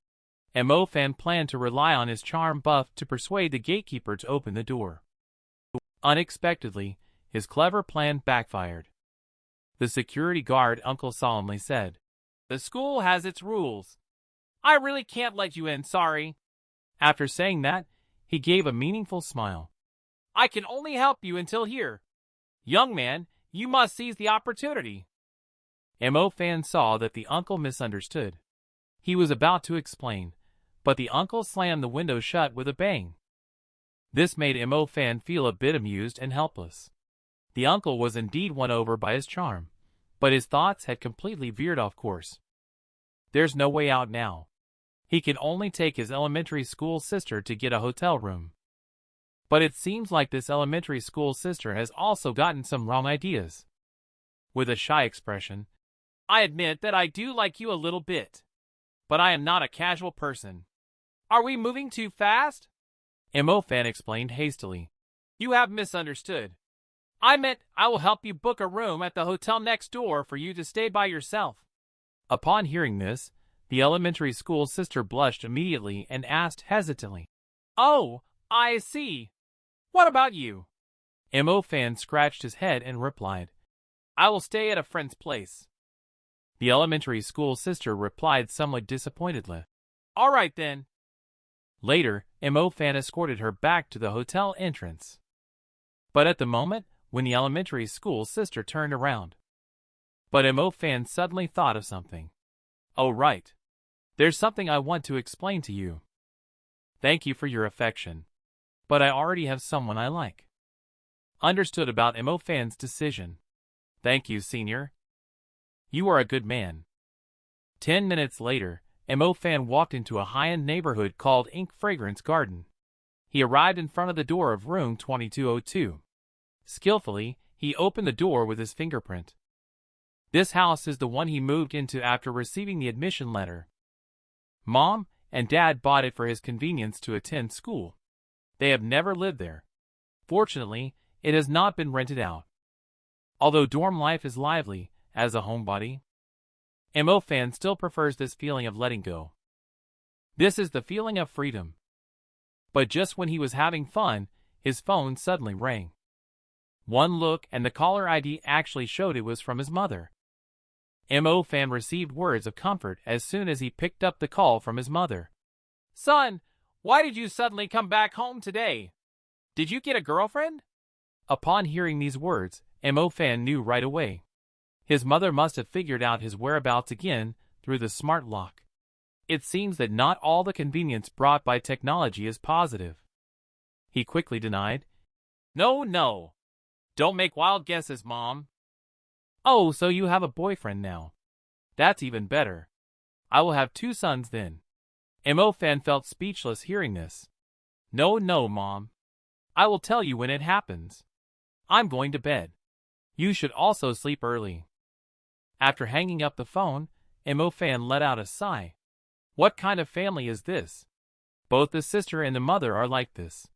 Mo Fan planned to rely on his charm buff to persuade the gatekeeper to open the door. Unexpectedly, his clever plan backfired. The security guard uncle solemnly said, "The school has its rules. I really can't let you in, sorry." After saying that, he gave a meaningful smile. "I can only help you until here. Young man, you must seize the opportunity." Mo Fan saw that the uncle misunderstood. He was about to explain, but the uncle slammed the window shut with a bang. This made Mo Fan feel a bit amused and helpless. The uncle was indeed won over by his charm, but his thoughts had completely veered off course. There's no way out now. He can only take his elementary school sister to get a hotel room. But it seems like this elementary school sister has also gotten some wrong ideas. With a shy expression, "I admit that I do like you a little bit, but I am not a casual person. Are we moving too fast?" Mo Fan explained hastily. "You have misunderstood. I meant I will help you book a room at the hotel next door for you to stay by yourself." Upon hearing this, the elementary school sister blushed immediately and asked hesitantly, "Oh, I see. What about you?" Mo Fan scratched his head and replied, "I will stay at a friend's place." The elementary school sister replied somewhat disappointedly, "All right then." Later, Mo Fan escorted her back to the hotel entrance. But at the moment when the elementary school sister turned around, Mo Fan suddenly thought of something. "Oh right. There's something I want to explain to you. Thank you for your affection, but I already have someone I like." Understood about Mo Fan's decision. "Thank you, senior. You are a good man." 10 minutes later, Mo Fan walked into a high-end neighborhood called Ink Fragrance Garden. He arrived in front of the door of room 2202. Skillfully, he opened the door with his fingerprint. This house is the one he moved into after receiving the admission letter. Mom and Dad bought it for his convenience to attend school. They have never lived there. Fortunately, it has not been rented out. Although dorm life is lively, as a homebody, Mo Fan still prefers this feeling of letting go. This is the feeling of freedom. But just when he was having fun, his phone suddenly rang. One look and the caller ID actually showed it was from his mother. Mo Fan received words of comfort as soon as he picked up the call from his mother. "Son, why did you suddenly come back home today? Did you get a girlfriend?" Upon hearing these words, Mo Fan knew right away. His mother must have figured out his whereabouts again through the smart lock. It seems that not all the convenience brought by technology is positive. He quickly denied, No. Don't make wild guesses, Mom." "Oh, so you have a boyfriend now. That's even better. I will have 2 sons then." Mo Fan felt speechless hearing this. No, Mom. I will tell you when it happens. I'm going to bed. You should also sleep early." After hanging up the phone, Mo Fan let out a sigh. What kind of family is this? Both the sister and the mother are like this.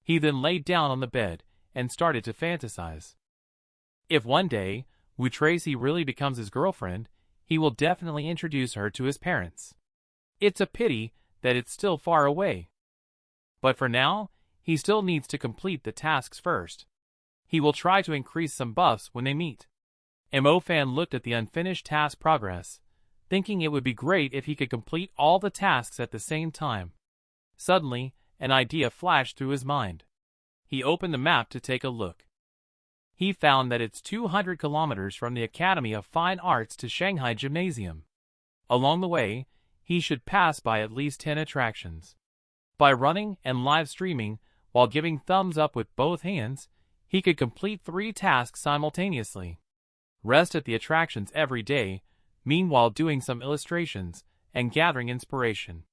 He then laid down on the bed and started to fantasize. If one day, Wu Tracy really becomes his girlfriend, he will definitely introduce her to his parents. It's a pity that it's still far away. But for now, he still needs to complete the tasks first. He will try to increase some buffs when they meet. Mo Fan looked at the unfinished task progress, thinking it would be great if he could complete all the tasks at the same time. Suddenly, an idea flashed through his mind. He opened the map to take a look. He found that it's 200 kilometers from the Academy of Fine Arts to Shanghai Gymnasium. Along the way, he should pass by at least 10 attractions. By running and live streaming while giving thumbs up with both hands, he could complete 3 tasks simultaneously. Rest at the attractions every day, meanwhile doing some illustrations and gathering inspiration.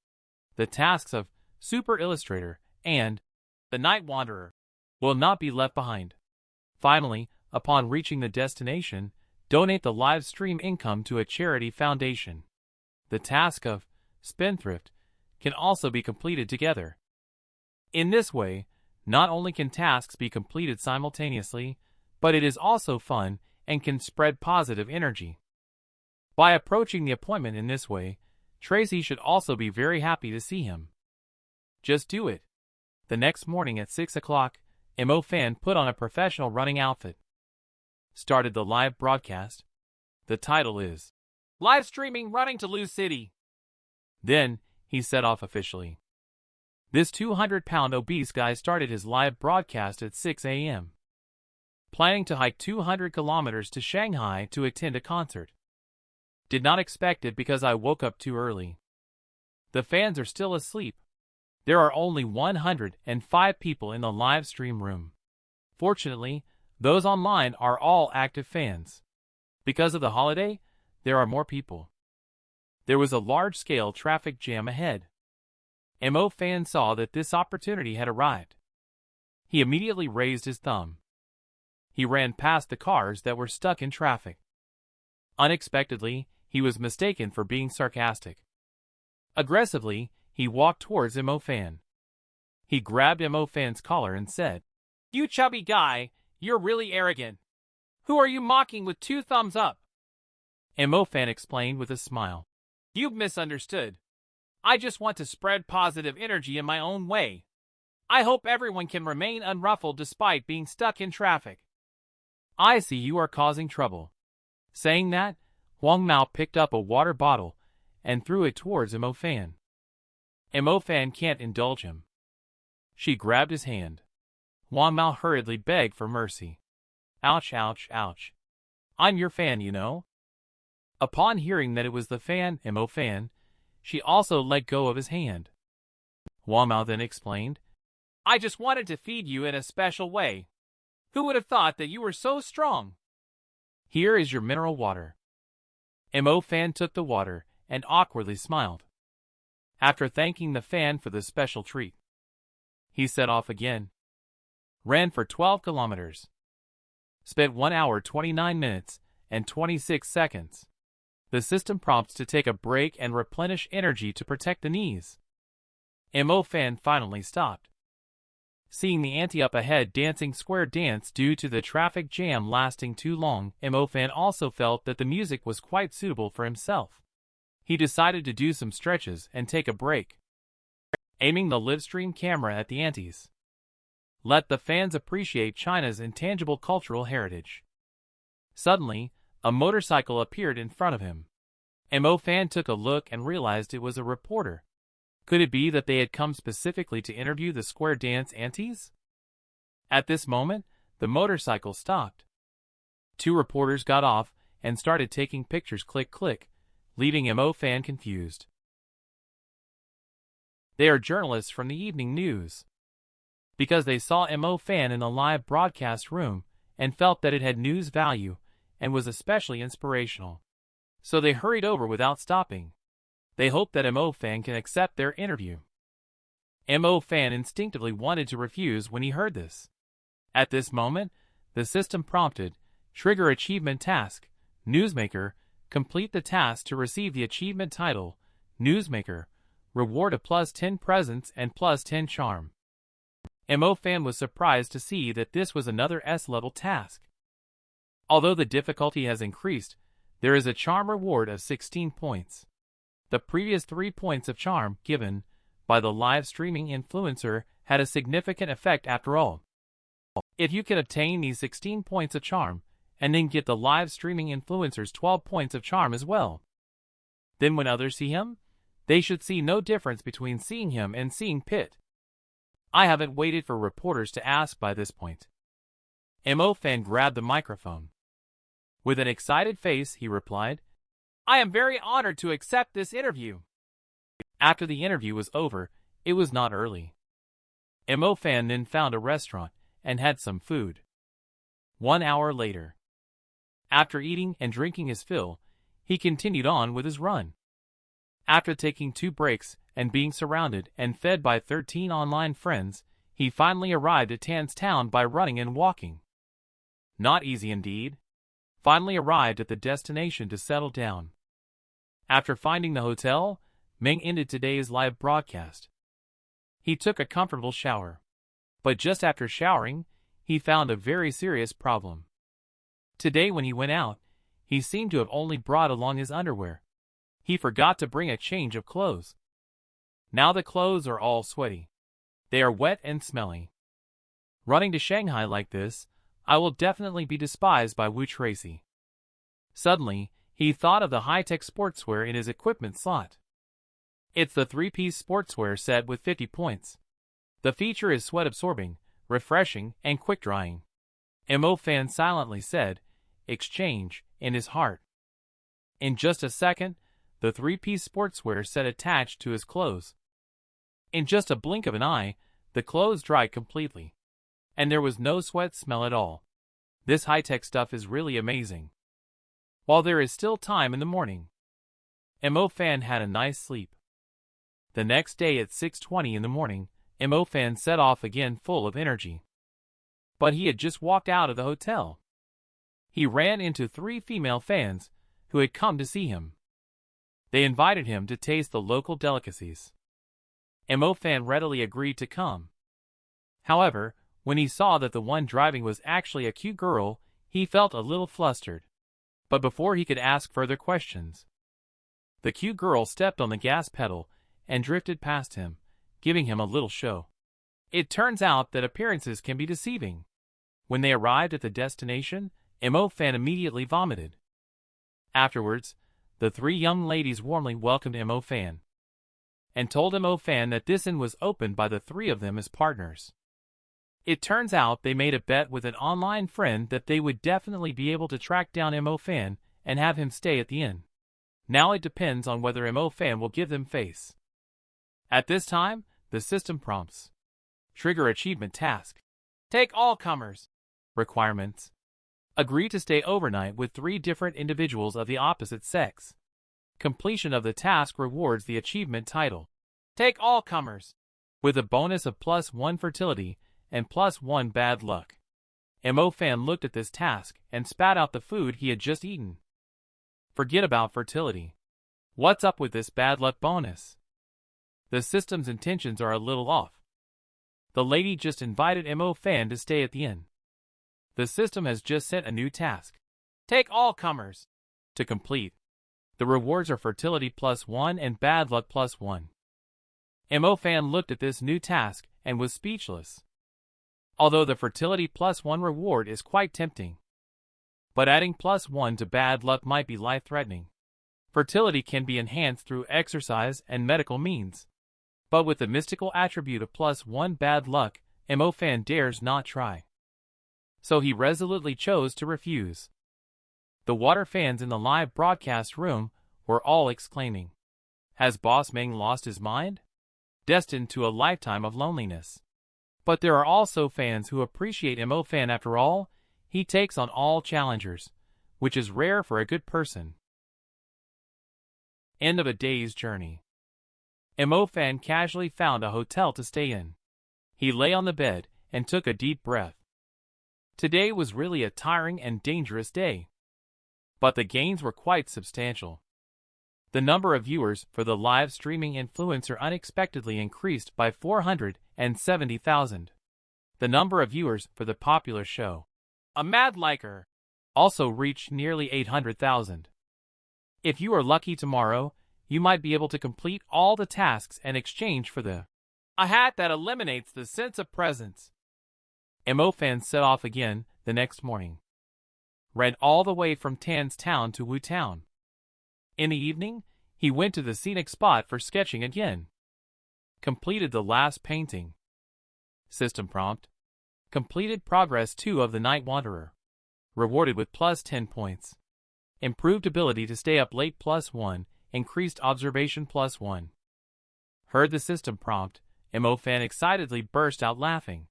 The tasks of Super Illustrator and The Night Wanderer will not be left behind. Finally, upon reaching the destination, donate the live stream income to a charity foundation. The task of Spendthrift can also be completed together. In this way, not only can tasks be completed simultaneously, but it is also fun and can spread positive energy. By approaching the appointment in this way, Tracy should also be very happy to see him. Just do it. The next morning at 6 o'clock, Mo Fan put on a professional running outfit. Started the live broadcast. The title is Live Streaming Running to Lose City. Then, he set off officially. This 200-pound obese guy started his live broadcast at 6 a.m. Planning to hike 200 kilometers to Shanghai to attend a concert. Did not expect it because I woke up too early. The fans are still asleep. There are only 105 people in the live stream room. Fortunately, those online are all active fans. Because of the holiday, there are more people. There was a large-scale traffic jam ahead. Mo Fan saw that this opportunity had arrived. He immediately raised his thumb. He ran past the cars that were stuck in traffic. Unexpectedly, he was mistaken for being sarcastic. Aggressively, he walked towards Mo Fan. He grabbed Mo Fan's collar and said, "You chubby guy, you're really arrogant. Who are you mocking with 2 thumbs up?" Mo Fan explained with a smile. "You've misunderstood. I just want to spread positive energy in my own way. I hope everyone can remain unruffled despite being stuck in traffic." "I see you are causing trouble." Saying that, Huang Mao picked up a water bottle and threw it towards Mo Fan. Mo Fan can't indulge him. She grabbed his hand. Huang Mao hurriedly begged for mercy. "Ouch, ouch, ouch. I'm your fan, you know." Upon hearing that it was the fan, Mo Fan, she also let go of his hand. Huang Mao then explained, "I just wanted to feed you in a special way. Who would have thought that you were so strong? Here is your mineral water." Mo Fan took the water and awkwardly smiled. After thanking the fan for the special treat, he set off again. Ran for 12 kilometers. Spent 1 hour 29 minutes and 26 seconds. The system prompts to take a break and replenish energy to protect the knees. Mo Fan finally stopped. Seeing the auntie up ahead dancing square dance due to the traffic jam lasting too long, Mo Fan also felt that the music was quite suitable for himself. He decided to do some stretches and take a break. Aiming the livestream camera at the aunties. Let the fans appreciate China's intangible cultural heritage. Suddenly, a motorcycle appeared in front of him. Mo Fan took a look and realized it was a reporter. Could it be that they had come specifically to interview the square dance aunties? At this moment, the motorcycle stopped. 2 reporters got off and started taking pictures click, leaving Mo Fan confused. They are journalists from the evening news. Because they saw Mo Fan in the live broadcast room and felt that it had news value and was especially inspirational. So they hurried over without stopping. They hoped that Mo Fan can accept their interview. Mo Fan instinctively wanted to refuse when he heard this. At this moment, the system prompted, "Trigger achievement task, Newsmaker, complete the task to receive the achievement title, Newsmaker, reward a +10 presence and +10 charm." Mo Fan was surprised to see that this was another S-level task. Although the difficulty has increased, there is a charm reward of 16 points. The previous 3 points of charm given by the live streaming influencer had a significant effect after all. If you can obtain these 16 points of charm, and then get the live streaming influencer's 12 points of charm as well, then when others see him, they should see no difference between seeing him and seeing Pit. I haven't waited for reporters to ask by this point. Mo Fan grabbed the microphone. With an excited face, he replied, "I am very honored to accept this interview." After the interview was over, it was not early. Mo Fan then found a restaurant and had some food. 1 hour later, after eating and drinking his fill, he continued on with his run. After taking 2 breaks and being surrounded and fed by 13 online friends, he finally arrived at Tan's town by running and walking. Not easy indeed. Finally arrived at the destination to settle down. After finding the hotel, Ming ended today's live broadcast. He took a comfortable shower. But just after showering, he found a very serious problem. Today when he went out, he seemed to have only brought along his underwear. He forgot to bring a change of clothes. Now the clothes are all sweaty. They are wet and smelly. Running to Shanghai like this, I will definitely be despised by Wu Tracy. Suddenly, he thought of the high-tech sportswear in his equipment slot. It's the 3-piece sportswear set with 50 points. The feature is sweat-absorbing, refreshing, and quick-drying. Mo Fan silently said, "Exchange," in his heart. In just a second, the 3-piece sportswear set attached to his clothes. In just a blink of an eye, the clothes dried completely. And there was no sweat smell at all. This high-tech stuff is really amazing. While there is still time in the morning, Mo Fan had a nice sleep. The next day at 6:20 in the morning, Mo Fan set off again full of energy. But he had just walked out of the hotel. He ran into 3 female fans who had come to see him. They invited him to taste the local delicacies. Mo Fan readily agreed to come. However, when he saw that the one driving was actually a cute girl, he felt a little flustered. But before he could ask further questions, the cute girl stepped on the gas pedal and drifted past him, giving him a little show. It turns out that appearances can be deceiving. When they arrived at the destination, Mo Fan immediately vomited. Afterwards, the 3 young ladies warmly welcomed Mo Fan and told Mo Fan that this inn was opened by the 3 of them as partners. It turns out they made a bet with an online friend that they would definitely be able to track down Mo Fan and have him stay at the inn. Now it depends on whether Mo Fan will give them face. At this time, the system prompts. Trigger achievement task. Take all comers. Requirements. Agree to stay overnight with 3 different individuals of the opposite sex. Completion of the task rewards the achievement title. Take all comers. With a bonus of +1 fertility and +1 bad luck. Mo Fan looked at this task and spat out the food he had just eaten. Forget about fertility. What's up with this bad luck bonus? The system's intentions are a little off. The lady just invited Mo Fan to stay at the inn. The system has just sent a new task. Take all comers. To complete. The rewards are fertility +1 and bad luck +1. Mo Fan looked at this new task and was speechless. Although the fertility +1 reward is quite tempting. But adding +1 to bad luck might be life-threatening. Fertility can be enhanced through exercise and medical means. But with the mystical attribute of +1 bad luck, Mo Fan dares not try. So he resolutely chose to refuse. The water fans in the live broadcast room were all exclaiming, "Has Boss Meng lost his mind? Destined to a lifetime of loneliness." But there are also fans who appreciate Mo Fan. After all, he takes on all challengers, which is rare for a good person. End of a day's journey. Mo Fan casually found a hotel to stay in. He lay on the bed and took a deep breath. Today was really a tiring and dangerous day. But the gains were quite substantial. The number of viewers for the live streaming influencer unexpectedly increased by 470,000. The number of viewers for the popular show, A Mad Liker, also reached nearly 800,000. If you are lucky tomorrow, you might be able to complete all the tasks and exchange for a hat that eliminates the sense of presence. Mo Fan set off again the next morning. Ran all the way from Tan's town to Wu Town. In the evening, he went to the scenic spot for sketching again. Completed the last painting. System prompt. Completed progress 2 of the Night Wanderer. Rewarded with plus 10 points. Improved ability to stay up late plus 1. Increased observation plus 1. Heard the system prompt, Fan excitedly burst out laughing.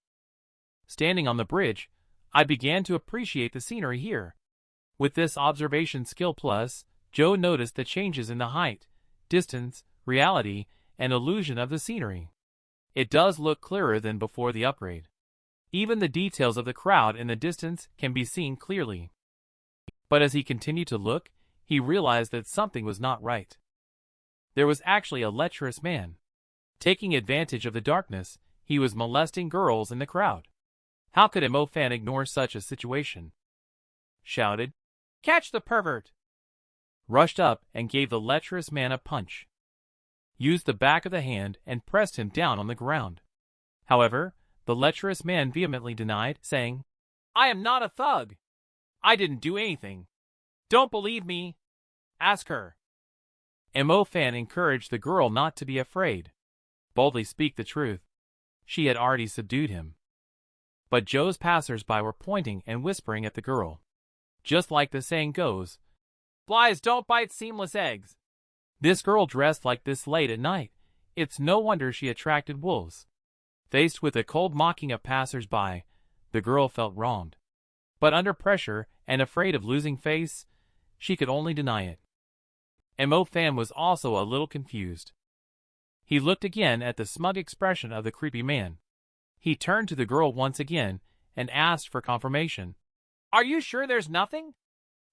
Standing on the bridge, I began to appreciate the scenery here. With this observation skill plus, Joe noticed the changes in the height, distance, reality, and illusion of the scenery. It does look clearer than before the upgrade. Even the details of the crowd in the distance can be seen clearly. But as he continued to look, he realized that something was not right. There was actually a lecherous man. Taking advantage of the darkness, he was molesting girls in the crowd. How could Fan ignore such a situation? Shouted, "Catch the pervert!" Rushed up and gave the lecherous man a punch. Used the back of the hand and pressed him down on the ground. However, the lecherous man vehemently denied, saying, "I am not a thug. I didn't do anything. Don't believe me? Ask her." Fan encouraged the girl not to be afraid. Boldly speak the truth. She had already subdued him. But Joe's passers-by were pointing and whispering at the girl. Just like the saying goes, "Flies don't bite seamless eggs." This girl dressed like this late at night. It's no wonder she attracted wolves. Faced with the cold mocking of passers-by, the girl felt wronged. But under pressure and afraid of losing face, she could only deny it. Fan was also a little confused. He looked again at the smug expression of the creepy man. He turned to the girl once again and asked for confirmation. "Are you sure there's nothing?"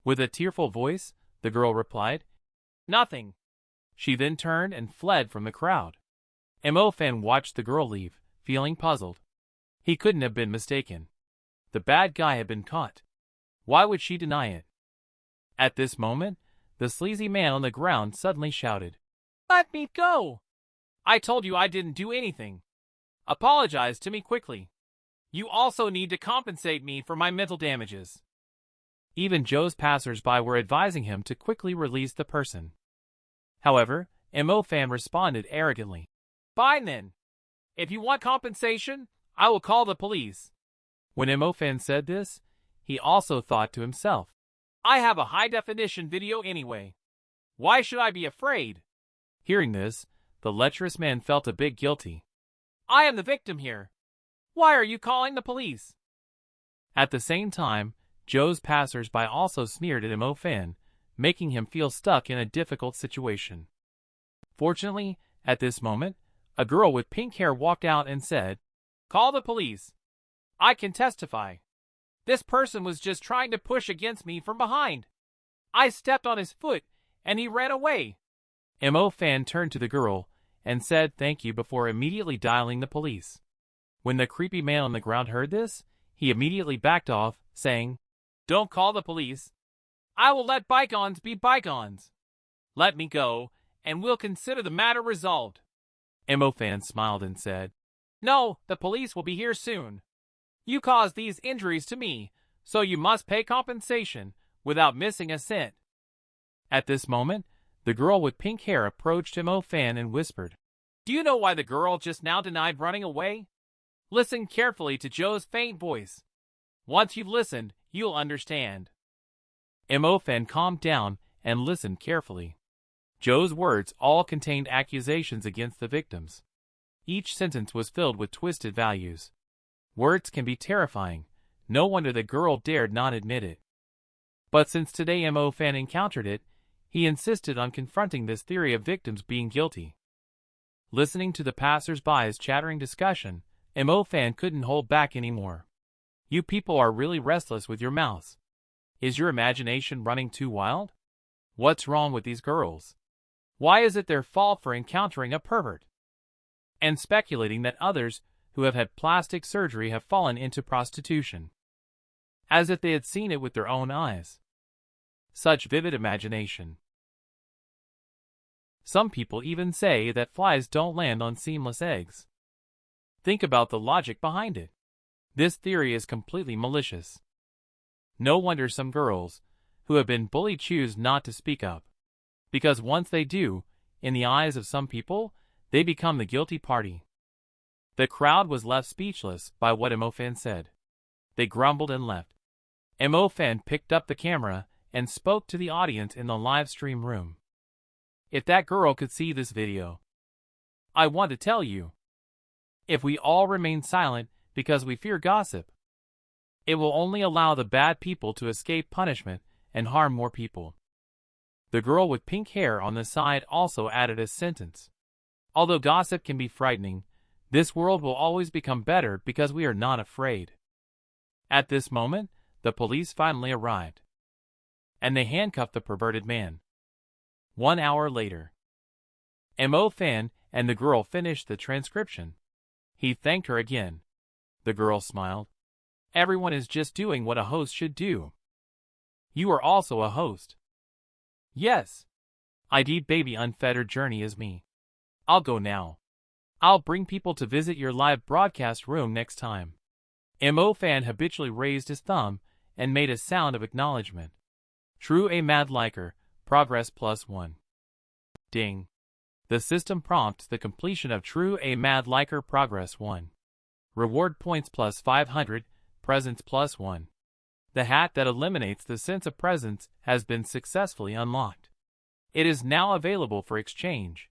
With a tearful voice, the girl replied, "Nothing." She then turned and fled from the crowd. Fan watched the girl leave, feeling puzzled. He couldn't have been mistaken. The bad guy had been caught. Why would she deny it? At this moment, the sleazy man on the ground suddenly shouted, "Let me go! I told you I didn't do anything. Apologize to me quickly. You also need to compensate me for my mental damages." Even Joe's passers-by were advising him to quickly release the person. However, Fan responded arrogantly, "Fine then. If you want compensation, I will call the police." When Fan said this, he also thought to himself, "I have a high-definition video anyway. Why should I be afraid?" Hearing this, the lecherous man felt a bit guilty. "I am the victim here. Why are you calling the police?" At the same time, Joe's passers-by also sneered at Fan, making him feel stuck in a difficult situation. Fortunately, at this moment, a girl with pink hair walked out and said, "Call the police. I can testify. This person was just trying to push against me from behind. I stepped on his foot and he ran away." Fan turned to the girl and said thank you before immediately dialing the police. When the creepy man on the ground heard this, he immediately backed off, saying, "Don't call the police. I will let bygones be bygones. Let me go, and we'll consider the matter resolved." Fan smiled and said, "No, the police will be here soon. You caused these injuries to me, so you must pay compensation without missing a cent." At this moment, the girl with pink hair approached Fan and whispered, "Do you know why the girl just now denied running away? Listen carefully to Joe's faint voice. Once you've listened, you'll understand." Fan calmed down and listened carefully. Joe's words all contained accusations against the victims. Each sentence was filled with twisted values. Words can be terrifying. No wonder the girl dared not admit it. But since today Fan encountered it, he insisted on confronting this theory of victims being guilty. Listening to the passers-by's chattering discussion, Fan couldn't hold back anymore. "You people are really restless with your mouths. Is your imagination running too wild? What's wrong with these girls? Why is it their fault for encountering a pervert? And speculating that others who have had plastic surgery have fallen into prostitution. As if they had seen it with their own eyes. Such vivid imagination. Some people even say that flies don't land on seamless eggs. Think about the logic behind it. This theory is completely malicious. No wonder some girls, who have been bullied, choose not to speak up. Because once they do, in the eyes of some people, they become the guilty party. The crowd was left speechless by what Fan said. They grumbled and left. Mo Fan picked up the camera and spoke to the audience in the live stream room. If that girl could see this video, I want to tell you. If we all remain silent because we fear gossip, it will only allow the bad people to escape punishment and harm more people. The girl with pink hair on the side also added a sentence. Although gossip can be frightening, this world will always become better because we are not afraid. At this moment, the police finally arrived, and they handcuffed the perverted man. 1 hour later, Mo Fan and the girl finished the transcription. He thanked her again. The girl smiled. Everyone is just doing what a host should do. You are also a host. Yes. ID baby unfettered journey is me. I'll go now. I'll bring people to visit your live broadcast room next time. Mo Fan habitually raised his thumb and made a sound of acknowledgement. True a mad liker, progress +1. Ding. The system prompts the completion of True a mad liker progress 1. Reward points +500, presence +1. The hat that eliminates the sense of presence has been successfully unlocked. It is now available for exchange.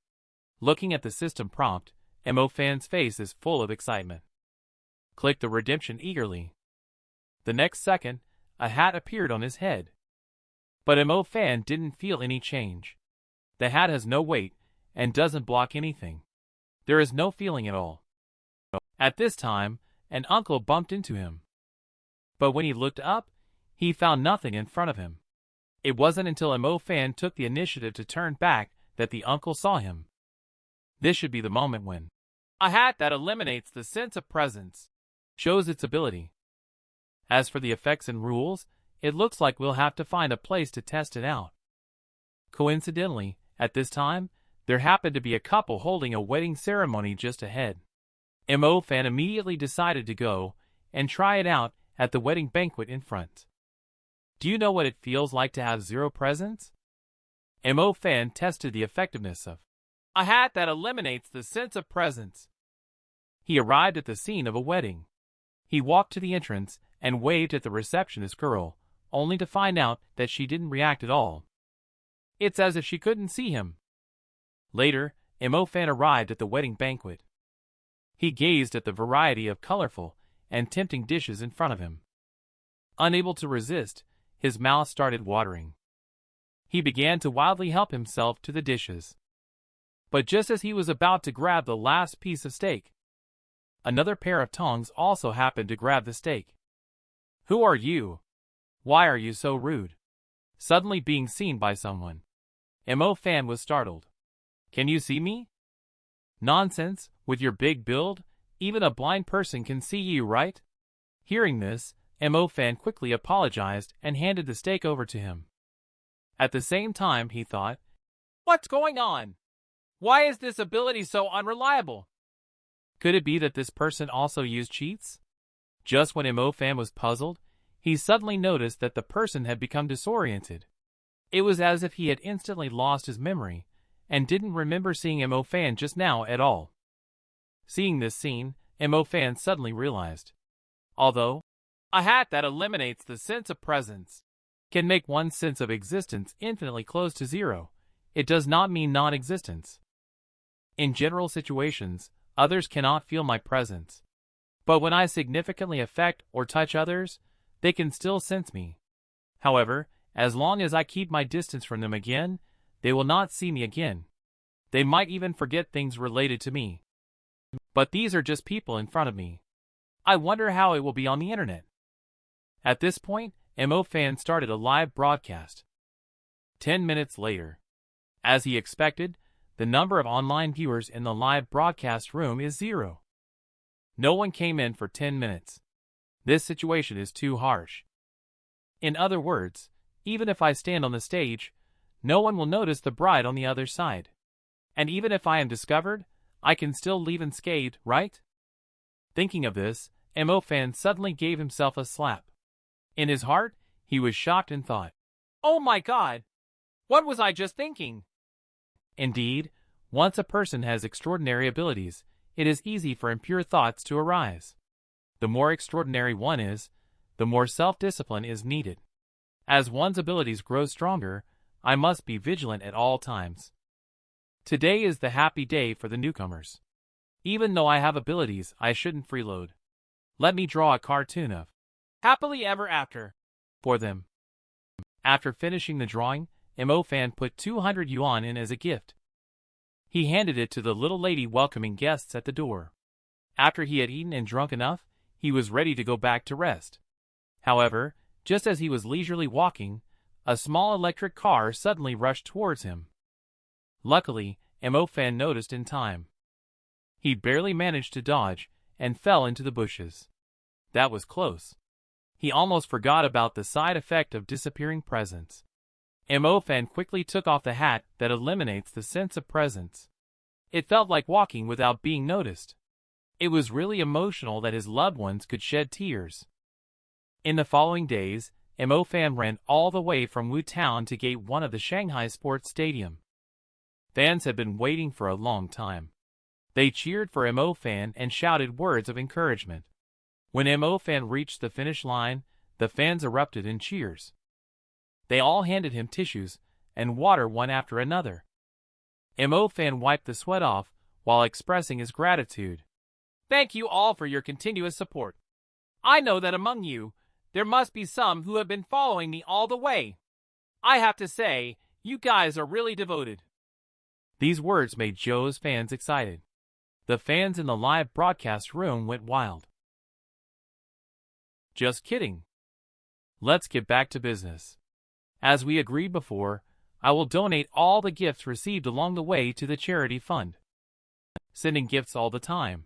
Looking at the system prompt, Mo Fan's face is full of excitement. Click the redemption eagerly. The next second, a hat appeared on his head. But Mo Fan didn't feel any change. The hat has no weight and doesn't block anything. There is no feeling at all. At this time, an uncle bumped into him. But when he looked up, he found nothing in front of him. It wasn't until Mo Fan took the initiative to turn back that the uncle saw him. This should be the moment when a hat that eliminates the sense of presence shows its ability. As for the effects and rules, it looks like we'll have to find a place to test it out. Coincidentally, at this time, there happened to be a couple holding a wedding ceremony just ahead. Mo Fan immediately decided to go and try it out at the wedding banquet in front. Do you know what it feels like to have zero presence? Mo Fan tested the effectiveness of a hat that eliminates the sense of presence. He arrived at the scene of a wedding. He walked to the entrance and waved at the receptionist girl, only to find out that she didn't react at all. It's as if she couldn't see him. Later, Mo Fan arrived at the wedding banquet. He gazed at the variety of colorful and tempting dishes in front of him. Unable to resist, his mouth started watering. He began to wildly help himself to the dishes. But just as he was about to grab the last piece of steak, another pair of tongs also happened to grab the steak. Who are you? Why are you so rude? Suddenly being seen by someone, Mo Fan was startled. Can you see me? Nonsense, with your big build, even a blind person can see you, right? Hearing this, Mo Fan quickly apologized and handed the steak over to him. At the same time, he thought, what's going on? Why is this ability so unreliable? Could it be that this person also used cheats? Just when Mo Fan was puzzled, he suddenly noticed that the person had become disoriented. It was as if he had instantly lost his memory and didn't remember seeing Mo Fan just now at all. Seeing this scene, Mo Fan suddenly realized, although a hat that eliminates the sense of presence can make one's sense of existence infinitely close to zero, it does not mean non-existence. In general situations, others cannot feel my presence. But when I significantly affect or touch others, they can still sense me. However, as long as I keep my distance from them again, they will not see me again. They might even forget things related to me. But these are just people in front of me. I wonder how it will be on the internet. At this point, Mo Fan started a live broadcast. 10 minutes later. As he expected, the number of online viewers in the live broadcast room is 0. No one came in for 10 minutes. This situation is too harsh. In other words, even if I stand on the stage, no one will notice the bride on the other side. And even if I am discovered, I can still leave unscathed, right? Thinking of this, Mo Fan suddenly gave himself a slap. In his heart, he was shocked and thought, oh my God! What was I just thinking? Indeed, once a person has extraordinary abilities, it is easy for impure thoughts to arise. The more extraordinary one is, the more self-discipline is needed. As one's abilities grow stronger, I must be vigilant at all times. Today is the happy day for the newcomers. Even though I have abilities, I shouldn't freeload. Let me draw a cartoon of happily ever after for them. After finishing the drawing, Fan put 200 yuan in as a gift. He handed it to the little lady welcoming guests at the door. After he had eaten and drunk enough, he was ready to go back to rest. However, just as he was leisurely walking, a small electric car suddenly rushed towards him. Luckily, Fan noticed in time. He barely managed to dodge and fell into the bushes. That was close. He almost forgot about the side effect of disappearing presents. Fan quickly took off the hat that eliminates the sense of presence. It felt like walking without being noticed. It was really emotional that his loved ones could shed tears. In the following days, Fan ran all the way from Wu Town to Gate 1 of the Shanghai Sports Stadium. Fans had been waiting for a long time. They cheered for Fan and shouted words of encouragement. When Fan reached the finish line, the fans erupted in cheers. They all handed him tissues and water one after another. Fan wiped the sweat off while expressing his gratitude. Thank you all for your continuous support. I know that among you, there must be some who have been following me all the way. I have to say, you guys are really devoted. These words made Joe's fans excited. The fans in the live broadcast room went wild. Just kidding. Let's get back to business. As we agreed before, I will donate all the gifts received along the way to the charity fund. Sending gifts all the time.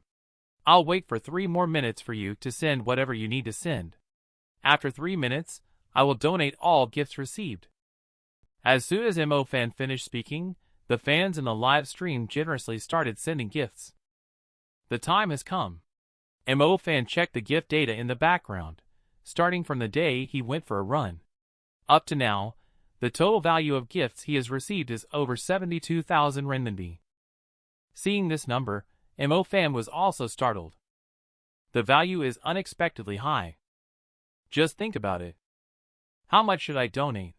I'll wait for 3 more minutes for you to send whatever you need to send. After 3 minutes, I will donate all gifts received. As soon as Fan finished speaking, the fans in the live stream generously started sending gifts. The time has come. Fan checked the gift data in the background, starting from the day he went for a run. Up to now, the total value of gifts he has received is over 72,000 renminbi. Seeing this number, Fan was also startled. The value is unexpectedly high. Just think about it. How much should I donate?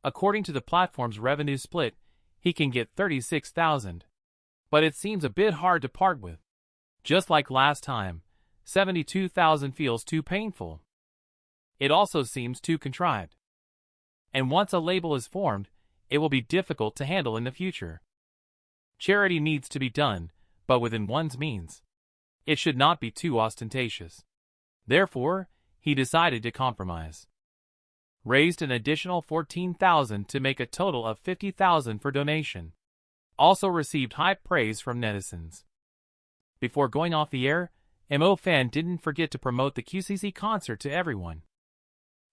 According to the platform's revenue split, he can get 36,000. But it seems a bit hard to part with. Just like last time, 72,000 feels too painful. It also seems too contrived. And once a label is formed, it will be difficult to handle in the future. Charity needs to be done, but within one's means. It should not be too ostentatious. Therefore, he decided to compromise. Raised an additional 14,000 to make a total of 50,000 for donation. Also received high praise from netizens. Before going off the air, Fan didn't forget to promote the QCC concert to everyone.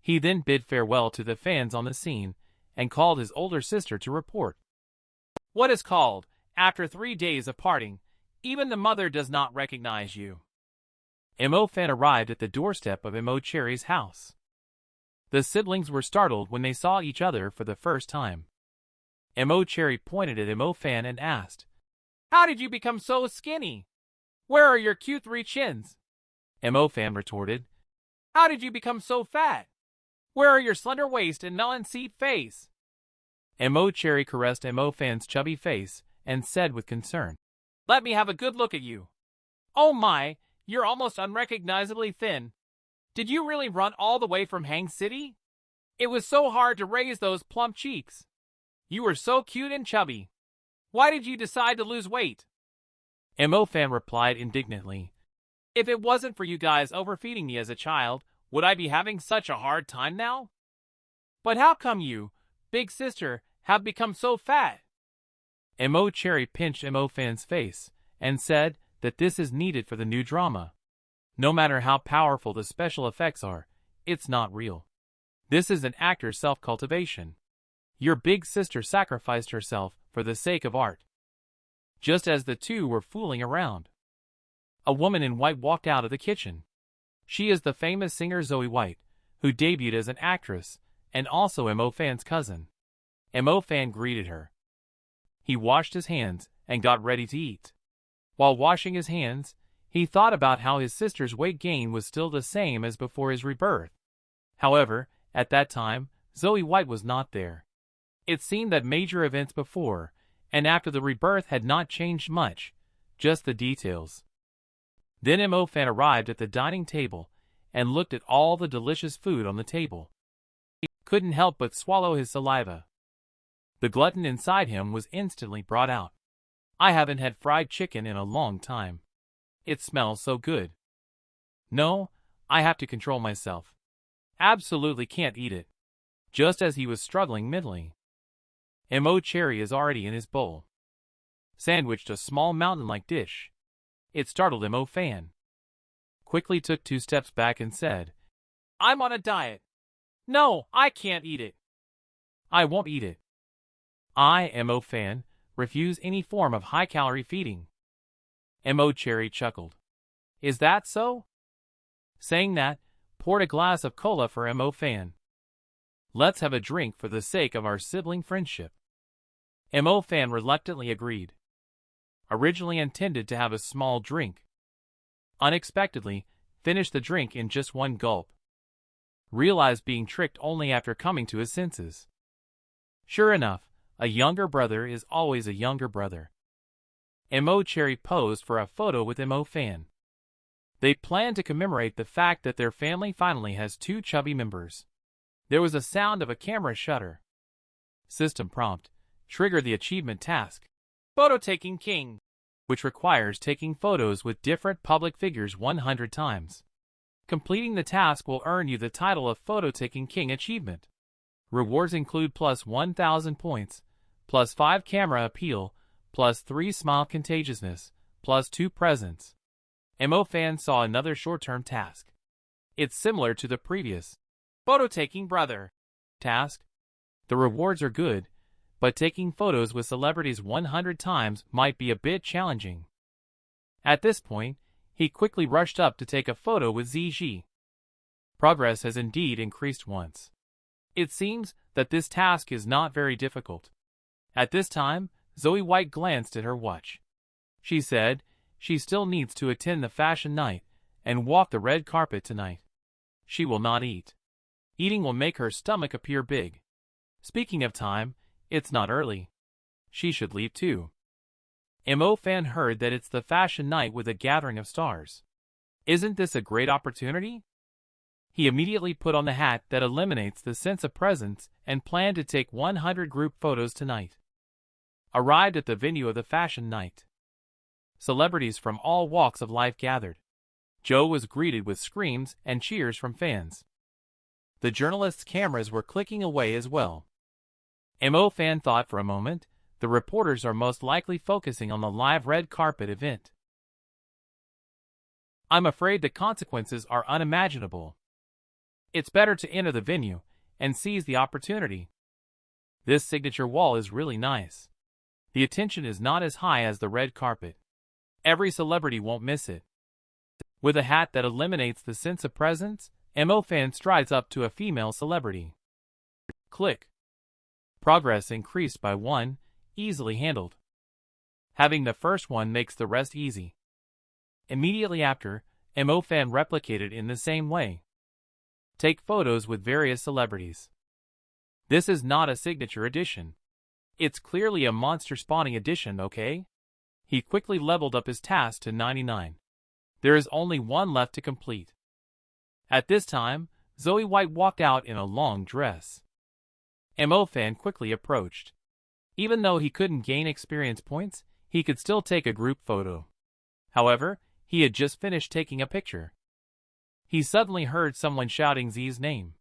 He then bid farewell to the fans on the scene and called his older sister to report. What is called, after 3 days of parting, even the mother does not recognize you. Fan arrived at the doorstep of Cherry's house. The siblings were startled when they saw each other for the first time. Cherry pointed at Fan and asked, "How did you become so skinny? Where are your cute 3 chins?" Fan retorted, "How did you become so fat? Where are your slender waist and melon seed face?" Cherry caressed Fan's chubby face and said with concern, "Let me have a good look at you. Oh my, you're almost unrecognizably thin. Did you really run all the way from Hang City? It was so hard to raise those plump cheeks. You were so cute and chubby. Why did you decide to lose weight?" Fan replied indignantly, "If it wasn't for you guys overfeeding me as a child, would I be having such a hard time now? But how come you, big sister, have become so fat?" Cherry pinched Fan's face and said that this is needed for the new drama. No matter how powerful the special effects are, it's not real. This is an actor's self-cultivation. Your big sister sacrificed herself for the sake of art. Just as the two were fooling around, a woman in white walked out of the kitchen. She is the famous singer Zoe White, who debuted as an actress, and also Fan's cousin. Fan greeted her. He washed his hands and got ready to eat. While washing his hands, he thought about how his sister's weight gain was still the same as before his rebirth. However, at that time, Zoe White was not there. It seemed that major events before and after the rebirth had not changed much, just the details. Then Mo Fan arrived at the dining table and looked at all the delicious food on the table. He couldn't help but swallow his saliva. The glutton inside him was instantly brought out. I haven't had fried chicken in a long time. It smells so good. No, I have to control myself. Absolutely can't eat it. Just as he was struggling mentally, Mo Cherry is already in his bowl, sandwiched a small mountain-like dish. It startled Mo Fan. Quickly took 2 steps back and said, "I'm on a diet. No, I can't eat it. I won't eat it." I, Mo Fan, refuse any form of high-calorie feeding. Mo Cherry chuckled. "Is that so?" Saying that, poured a glass of cola for Mo Fan. "Let's have a drink for the sake of our sibling friendship." Mo Fan reluctantly agreed. Originally intended to have a small drink. Unexpectedly, finished the drink in just 1 gulp. Realized being tricked only after coming to his senses. Sure enough, a younger brother is always a younger brother. Mo Cherry posed for a photo with Mo Fan. They planned to commemorate the fact that their family finally has 2 chubby members. There was a sound of a camera shutter. System prompt. Trigger the achievement task. Photo Taking King, which requires taking photos with different public figures 100 times. Completing the task will earn you the title of Photo Taking King achievement. Rewards include plus 1,000 points, plus 5 camera appeal, plus 3 smile contagiousness, plus 2 presents. Mo Fan saw another short-term task. It's similar to the previous Photo Taking Brother task. The rewards are good, but taking photos with celebrities 100 times might be a bit challenging. At this point, he quickly rushed up to take a photo with ZG. Progress has indeed increased once. It seems that this task is not very difficult. At this time, Zoe White glanced at her watch. She said she still needs to attend the fashion night and walk the red carpet tonight. She will not eat. Eating will make her stomach appear big. Speaking of time, it's not early. She should leave too. Mo Fan heard that it's the fashion night with a gathering of stars. Isn't this a great opportunity? He immediately put on the hat that eliminates the sense of presence and planned to take 100 group photos tonight. Arrived at the venue of the fashion night. Celebrities from all walks of life gathered. Joe was greeted with screams and cheers from fans. The journalists' cameras were clicking away as well. Mo Fan thought for a moment. The reporters are most likely focusing on the live red carpet event. I'm afraid the consequences are unimaginable. It's better to enter the venue and seize the opportunity. This signature wall is really nice. The attention is not as high as the red carpet. Every celebrity won't miss it. With a hat that eliminates the sense of presence, Mo Fan strides up to a female celebrity. Click. Progress increased by 1, easily handled. Having the first one makes the rest easy. Immediately after, Mo Fan replicated in the same way. Take photos with various celebrities. This is not a signature edition. It's clearly a monster spawning edition, okay? He quickly leveled up his task to 99. There is only 1 left to complete. At this time, Zoe White walked out in a long dress. Mo Fan quickly approached. Even though he couldn't gain experience points, he could still take a group photo. However, he had just finished taking a picture. He suddenly heard someone shouting Z's name.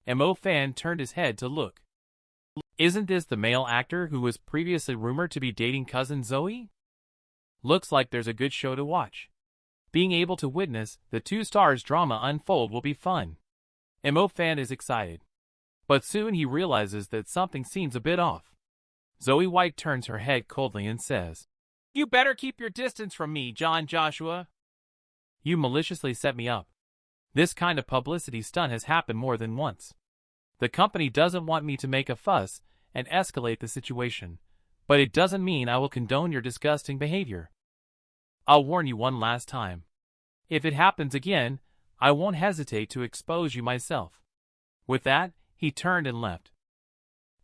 Mo Fan turned his head to look. Isn't this the male actor who was previously rumored to be dating cousin Zoe? Looks like there's a good show to watch. Being able to witness the 2 stars drama unfold will be fun. Mo Fan is excited. But soon he realizes that something seems a bit off. Zoe White turns her head coldly and says, "You better keep your distance from me, John Joshua. You maliciously set me up. This kind of publicity stunt has happened more than once. The company doesn't want me to make a fuss and escalate the situation, but it doesn't mean I will condone your disgusting behavior. I'll warn you one last time. If it happens again, I won't hesitate to expose you myself." With that, he turned and left.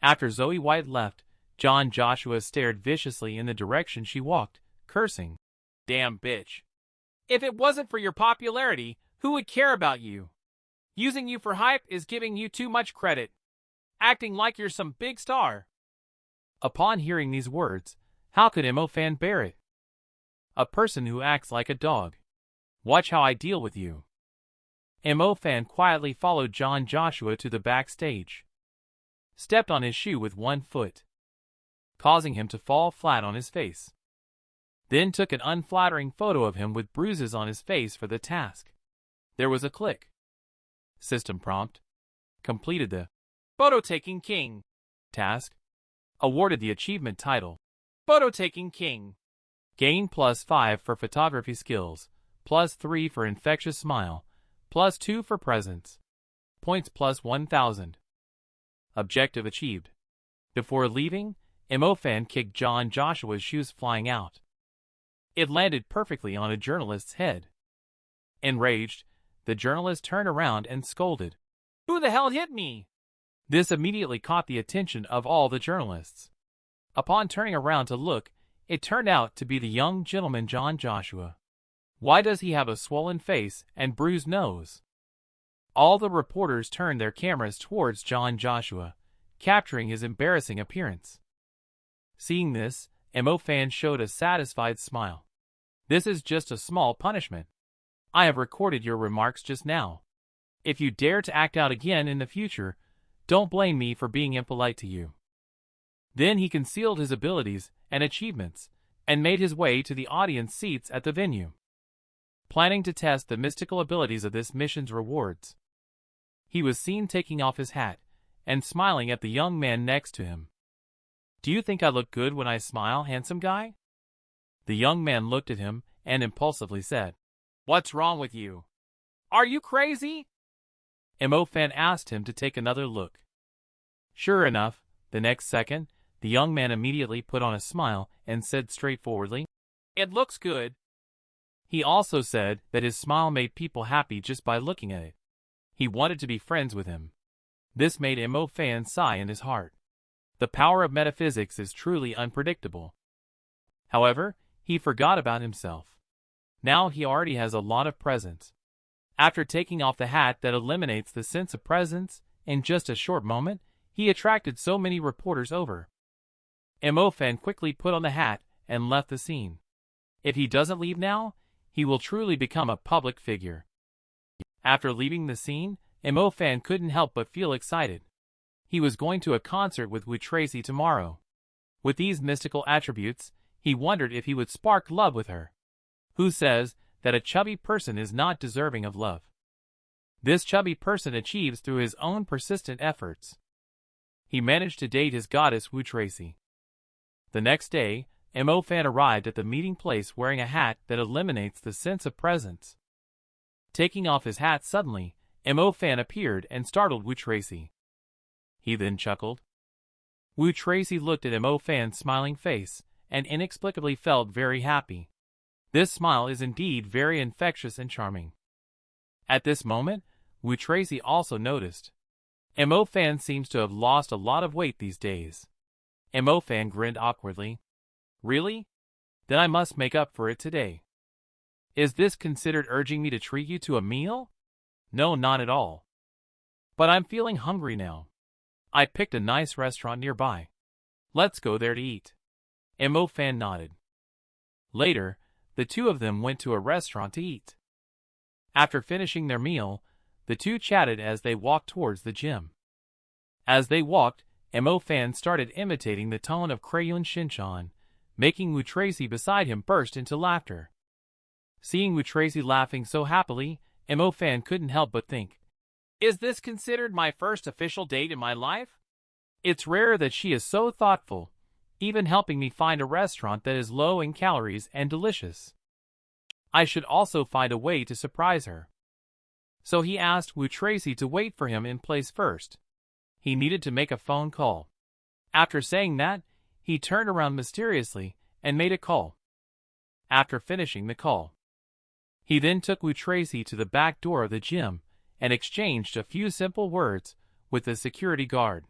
After Zoe White left, John Joshua stared viciously in the direction she walked, cursing. Damn bitch. If it wasn't for your popularity, who would care about you? Using you for hype is giving you too much credit. Acting like you're some big star. Upon hearing these words, how could Mo-fan bear it? A person who acts like a dog. Watch how I deal with you. Mo-fan quietly followed John Joshua to the backstage. Stepped on his shoe with one foot, causing him to fall flat on his face. Then took an unflattering photo of him with bruises on his face for the task. There was a click. System prompt. Completed the Photo-taking King task. Awarded the achievement title. Photo-taking King. Gain +5 for photography skills, +3 for infectious smile, +2 for presence. Points +1000. Objective achieved. Before leaving, Mo-fan kicked John Joshua's shoes flying out. It landed perfectly on a journalist's head. Enraged, the journalist turned around and scolded. Who the hell hit me? This immediately caught the attention of all the journalists. Upon turning around to look, it turned out to be the young gentleman John Joshua. Why does he have a swollen face and bruised nose? All the reporters turned their cameras towards John Joshua, capturing his embarrassing appearance. Seeing this, Mo-fan showed a satisfied smile. This is just a small punishment. I have recorded your remarks just now. If you dare to act out again in the future, don't blame me for being impolite to you. Then he concealed his abilities and achievements, and made his way to the audience seats at the venue, planning to test the mystical abilities of this mission's rewards. He was seen taking off his hat and smiling at the young man next to him. Do you think I look good when I smile, handsome guy? The young man looked at him and impulsively said, What's wrong with you? Are you crazy? Mo-fan asked him to take another look. Sure enough, the next second, the young man immediately put on a smile and said straightforwardly, It looks good. He also said that his smile made people happy just by looking at it. He wanted to be friends with him. This made Mo-fan sigh in his heart. The power of metaphysics is truly unpredictable. However, he forgot about himself. Now he already has a lot of presents. After taking off the hat that eliminates the sense of presence, in just a short moment, he attracted so many reporters over. Mo-fan quickly put on the hat and left the scene. If he doesn't leave now, he will truly become a public figure. After leaving the scene, Mo-fan couldn't help but feel excited. He was going to a concert with Wu Tracy tomorrow. With these mystical attributes, he wondered if he would spark love with her. Who says that a chubby person is not deserving of love? This chubby person achieves through his own persistent efforts. He managed to date his goddess Wu Tracy. The next day, Mo-fan arrived at the meeting place wearing a hat that eliminates the sense of presence. Taking off his hat suddenly, Mo-fan appeared and startled Wu Tracy. He then chuckled. Wu Tracy looked at Mo-fan's smiling face and inexplicably felt very happy. This smile is indeed very infectious and charming. At this moment, Wu Tracy also noticed. Mo-fan seems to have lost a lot of weight these days. Mo-fan grinned awkwardly. Really? Then I must make up for it today. Is this considered urging me to treat you to a meal? No, not at all. But I'm feeling hungry now. I picked a nice restaurant nearby. Let's go there to eat. Mo-fan nodded. Later, the two of them went to a restaurant to eat. After finishing their meal, the two chatted as they walked towards the gym. As they walked, Mo-fan started imitating the tone of Crayon Shinchan, making Wu Tracy beside him burst into laughter. Seeing Wu Tracy laughing so happily, Mo-fan couldn't help but think, is this considered my first official date in my life? It's rare that she is so thoughtful, even helping me find a restaurant that is low in calories and delicious. I should also find a way to surprise her. So he asked Wu Tracy to wait for him in place first. He needed to make a phone call. After saying that, he turned around mysteriously and made a call. After finishing the call, he then took Wu Tracy to the back door of the gym and exchanged a few simple words with the security guard.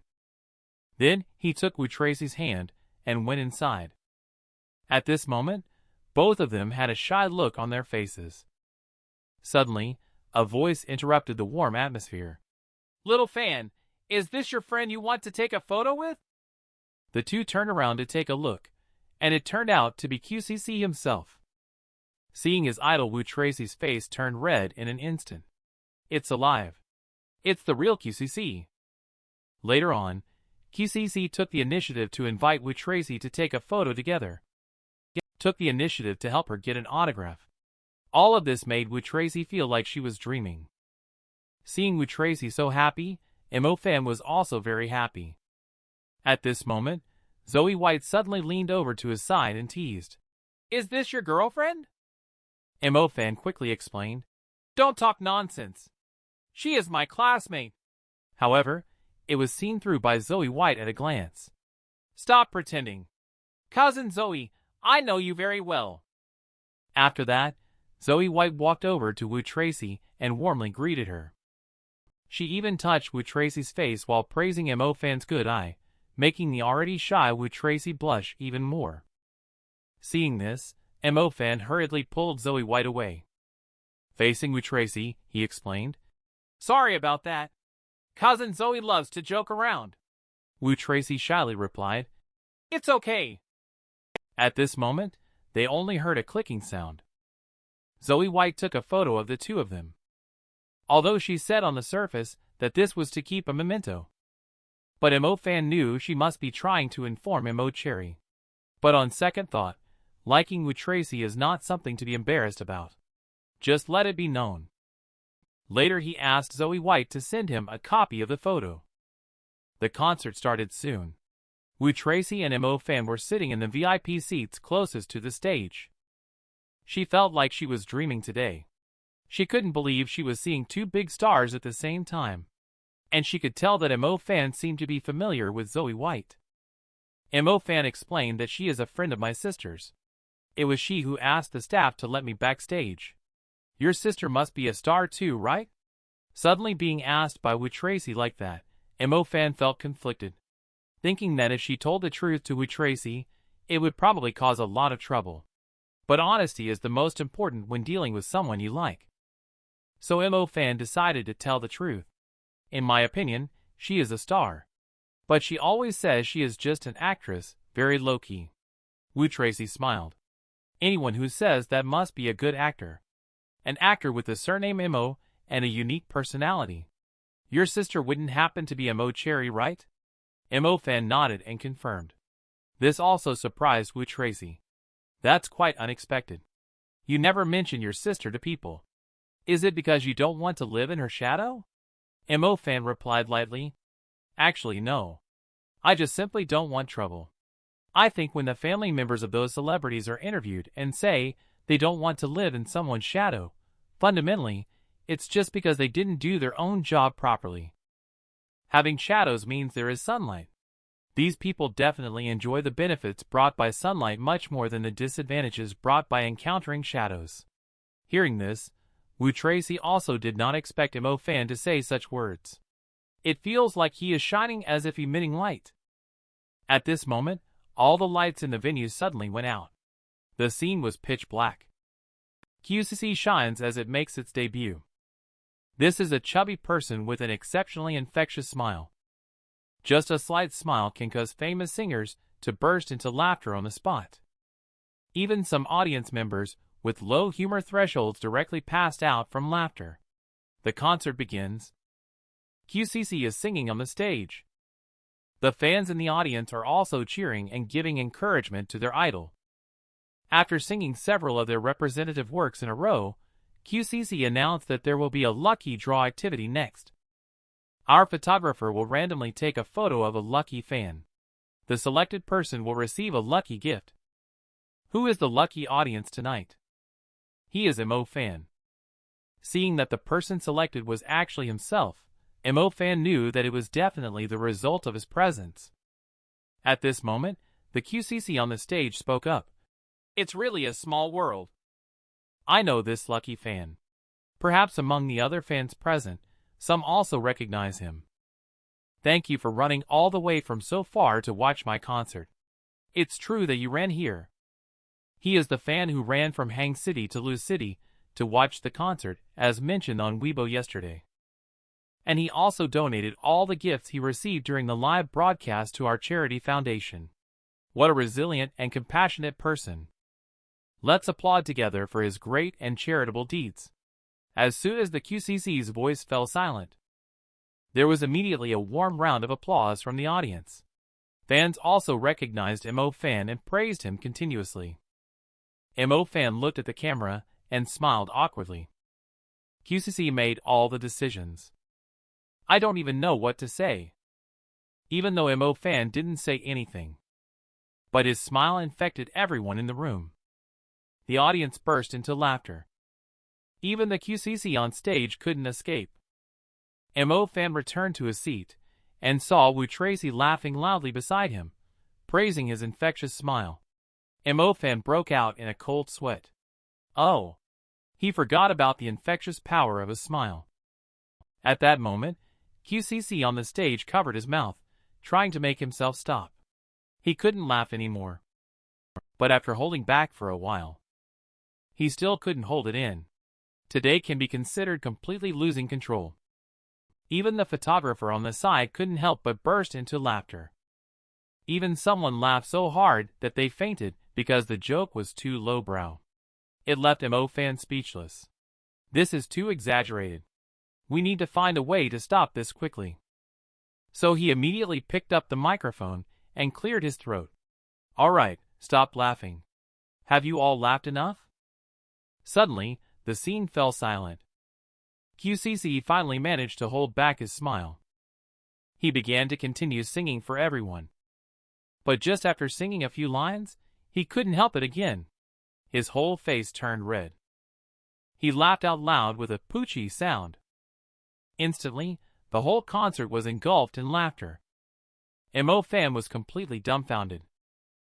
Then he took Wu Tracy's hand and went inside. At this moment, both of them had a shy look on their faces. Suddenly, a voice interrupted the warm atmosphere. "Little fan, is this your friend you want to take a photo with?" The two turned around to take a look, and it turned out to be QCC himself. Seeing his idol, Wu Tracy's face turned red in an instant. It's alive. It's the real QCC. Later on, QCC took the initiative to invite Wu Tracy to take a photo together. Took the initiative to help her get an autograph. All of this made Wu Tracy feel like she was dreaming. Seeing Wu Tracy so happy, Mo Fan was also very happy. At this moment, Zoe White suddenly leaned over to his side and teased. "Is this your girlfriend?" Mo Fan quickly explained. "Don't talk nonsense. She is my classmate." However, it was seen through by Zoe White at a glance. "Stop pretending. Cousin Zoe, I know you very well." After that, Zoe White walked over to Wu Tracy and warmly greeted her. She even touched Wu Tracy's face while praising Mo Fan's good eye, making the already shy Wu Tracy blush even more. Seeing this, Mo Fan hurriedly pulled Zoe White away. Facing Wu Tracy, he explained, "Sorry about that. Cousin Zoe loves to joke around." Wu Tracy shyly replied, "It's okay." At this moment, they only heard a clicking sound. Zoe White took a photo of the two of them. Although she said on the surface that this was to keep a memento. But Mo Fan knew she must be trying to inform Mo Cherry. But on second thought, liking Wu Tracy is not something to be embarrassed about. Just let it be known. Later he asked Zoe White to send him a copy of the photo. The concert started soon. Wu Tracy and Mo Fan were sitting in the VIP seats closest to the stage. She felt like she was dreaming today. She couldn't believe she was seeing two big stars at the same time. And she could tell that Mo Fan seemed to be familiar with Zoe White. Mo Fan explained that she is a friend of my sister's. It was she who asked the staff to let me backstage. Your sister must be a star too, right? Suddenly being asked by Wu Tracy like that, Mo Fan felt conflicted, thinking that if she told the truth to Wu Tracy, it would probably cause a lot of trouble. But honesty is the most important when dealing with someone you like. So Mo Fan decided to tell the truth. In my opinion, she is a star. But she always says she is just an actress, very low-key. Wu Tracy smiled. Anyone who says that must be a good actor. An actor with the surname Mo and a unique personality. Your sister wouldn't happen to be Mo Cherry, right? Mo Fan nodded and confirmed. This also surprised Wu Tracy. That's quite unexpected. You never mention your sister to people. Is it because you don't want to live in her shadow? Mo Fan replied lightly. Actually, no. I just simply don't want trouble. I think when the family members of those celebrities are interviewed and say they don't want to live in someone's shadow, fundamentally, it's just because they didn't do their own job properly. Having shadows means there is sunlight. These people definitely enjoy the benefits brought by sunlight much more than the disadvantages brought by encountering shadows. Hearing this, Wu Tracy also did not expect Mo Fan to say such words. It feels like he is shining as if emitting light. At this moment, all the lights in the venue suddenly went out. The scene was pitch black. QCC shines as it makes its debut. This is a chubby person with an exceptionally infectious smile. Just a slight smile can cause famous singers to burst into laughter on the spot. Even some audience members with low humor thresholds directly passed out from laughter. The concert begins. QCC is singing on the stage. The fans in the audience are also cheering and giving encouragement to their idol. After singing several of their representative works in a row, QCC announced that there will be a lucky draw activity next. Our photographer will randomly take a photo of a lucky fan. The selected person will receive a lucky gift. Who is the lucky audience tonight? He is Mo Fan. Seeing that the person selected was actually himself, Mo Fan knew that it was definitely the result of his presence. At this moment, the QCC on the stage spoke up. It's really a small world. I know this lucky fan. Perhaps among the other fans present, some also recognize him. Thank you for running all the way from so far to watch my concert. It's true that you ran here. He is the fan who ran from Hang City to Lu City to watch the concert, as mentioned on Weibo yesterday. And he also donated all the gifts he received during the live broadcast to our charity foundation. What a resilient and compassionate person. Let's applaud together for his great and charitable deeds. As soon as the QCC's voice fell silent, there was immediately a warm round of applause from the audience. Fans also recognized MO Fan and praised him continuously. MO Fan looked at the camera and smiled awkwardly. QCC made all the decisions. I don't even know what to say. Even though MO Fan didn't say anything. But his smile infected everyone in the room. The audience burst into laughter. Even the QCC on stage couldn't escape. MO Fan returned to his seat and saw Wu Tracy laughing loudly beside him, praising his infectious smile. MO Fan broke out in a cold sweat. Oh! He forgot about the infectious power of his smile. At that moment, QCC on the stage covered his mouth, trying to make himself stop. He couldn't laugh anymore. But after holding back for a while, he still couldn't hold it in. Today can be considered completely losing control. Even the photographer on the side couldn't help but burst into laughter. Even someone laughed so hard that they fainted because the joke was too lowbrow. It left MO Fan speechless. This is too exaggerated. We need to find a way to stop this quickly. So he immediately picked up the microphone and cleared his throat. All right, stop laughing. Have you all laughed enough? Suddenly, the scene fell silent. QCC finally managed to hold back his smile. He began to continue singing for everyone. But just after singing a few lines, he couldn't help it again. His whole face turned red. He laughed out loud with a poochie sound. Instantly, the whole concert was engulfed in laughter. MO Fan was completely dumbfounded.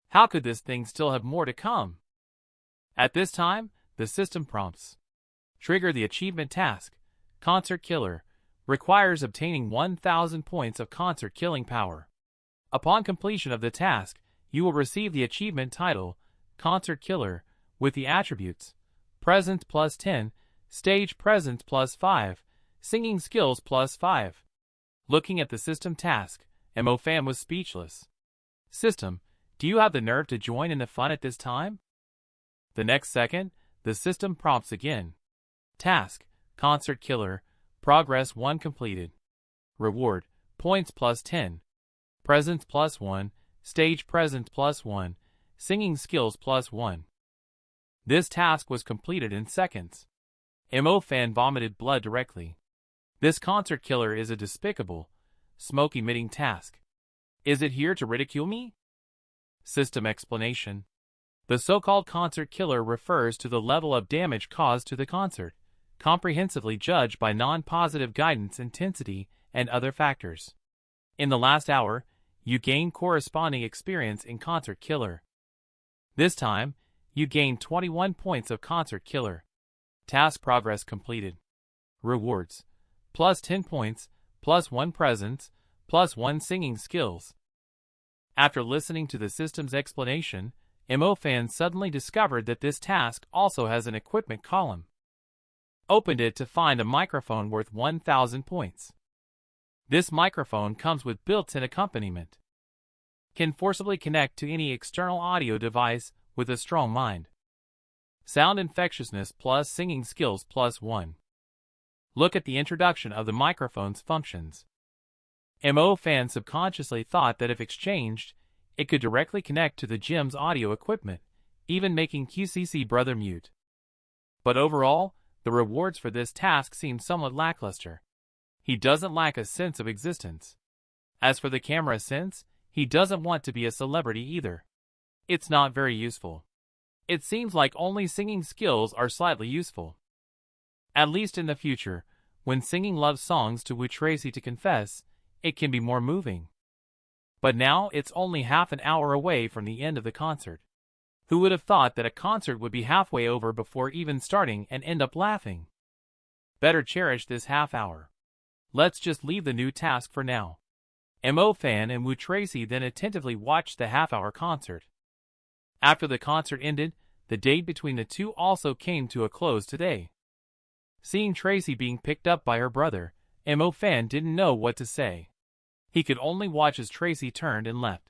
How could this thing still have more to come? At this time, the system prompts. Trigger the achievement task. Concert Killer. Requires obtaining 1,000 points of concert killing power. Upon completion of the task, you will receive the achievement title, Concert Killer, with the attributes, Presence plus 10, Stage Presence plus 5, Singing Skills plus 5. Looking at the system task, MO Fan was speechless. System, do you have the nerve to join in the fun at this time? The next second, the system prompts again. Task, Concert Killer, Progress 1 completed. Reward, Points plus 10. Presence plus 1, Stage Presence plus 1, Singing Skills plus 1. This task was completed in seconds. MO Fan vomited blood directly. This Concert Killer is a despicable, smoke-emitting task. Is it here to ridicule me? System explanation. The so-called Concert Killer refers to the level of damage caused to the concert, comprehensively judged by non-positive guidance intensity and other factors. In the last hour, you gain corresponding experience in Concert Killer. This time, you gain 21 points of Concert Killer. Task progress completed. Rewards. Plus 10 points, plus 1 presence, plus 1 singing skills. After listening to the system's explanation, MO Fan suddenly discovered that this task also has an equipment column. Opened it to find a microphone worth 1,000 points. This microphone comes with built-in accompaniment. Can forcibly connect to any external audio device with a strong mind. Sound infectiousness plus singing skills plus 1. Look at the introduction of the microphone's functions. MO Fan subconsciously thought that if exchanged, it could directly connect to the gym's audio equipment, even making QCC brother mute. But overall, the rewards for this task seem somewhat lackluster. He doesn't lack a sense of existence. As for the camera sense, he doesn't want to be a celebrity either. It's not very useful. It seems like only singing skills are slightly useful. At least in the future, when singing love songs to Wu Tracy to confess, it can be more moving. But now it's only half an hour away from the end of the concert. Who would have thought that a concert would be halfway over before even starting and end up laughing? Better cherish this half hour. Let's just leave the new task for now. Mo Fan and Wu Tracy then attentively watched the half-hour concert. After the concert ended, the date between the two also came to a close today. Seeing Tracy being picked up by her brother, Mo Fan didn't know what to say. He could only watch as Tracy turned and left.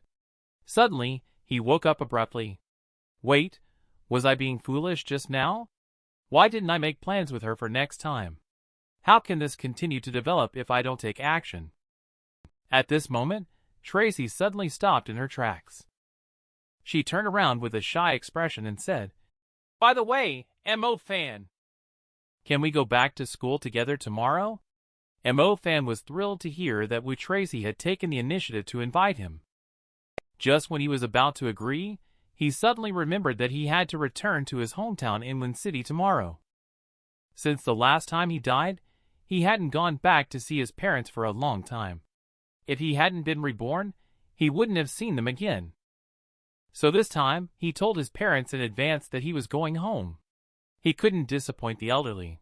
Suddenly, he woke up abruptly. Wait, was I being foolish just now? Why didn't I make plans with her for next time? How can this continue to develop if I don't take action? At this moment, Tracy suddenly stopped in her tracks. She turned around with a shy expression and said, "By the way, Mo Fan, can we go back to school together tomorrow?" Mo Fan was thrilled to hear that Wu Tracy had taken the initiative to invite him. Just when he was about to agree, he suddenly remembered that he had to return to his hometown in Win City tomorrow. Since the last time he died, he hadn't gone back to see his parents for a long time. If he hadn't been reborn, he wouldn't have seen them again. So this time, he told his parents in advance that he was going home. He couldn't disappoint the elderly.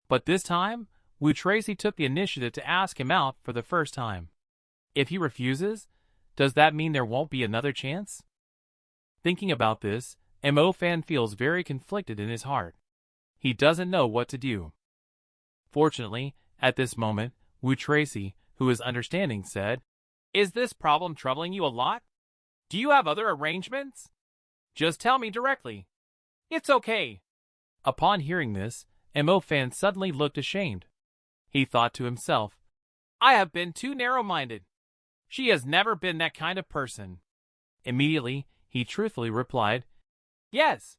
But this time, Wu Tracy took the initiative to ask him out for the first time. If he refuses, does that mean there won't be another chance? Thinking about this, Mo Fan feels very conflicted in his heart. He doesn't know what to do. Fortunately, at this moment, Wu Tracy, who is understanding, said, "Is this problem troubling you a lot? Do you have other arrangements? Just tell me directly. It's okay." Upon hearing this, Mo Fan suddenly looked ashamed. He thought to himself, "I have been too narrow-minded. She has never been that kind of person." Immediately, he truthfully replied, "Yes.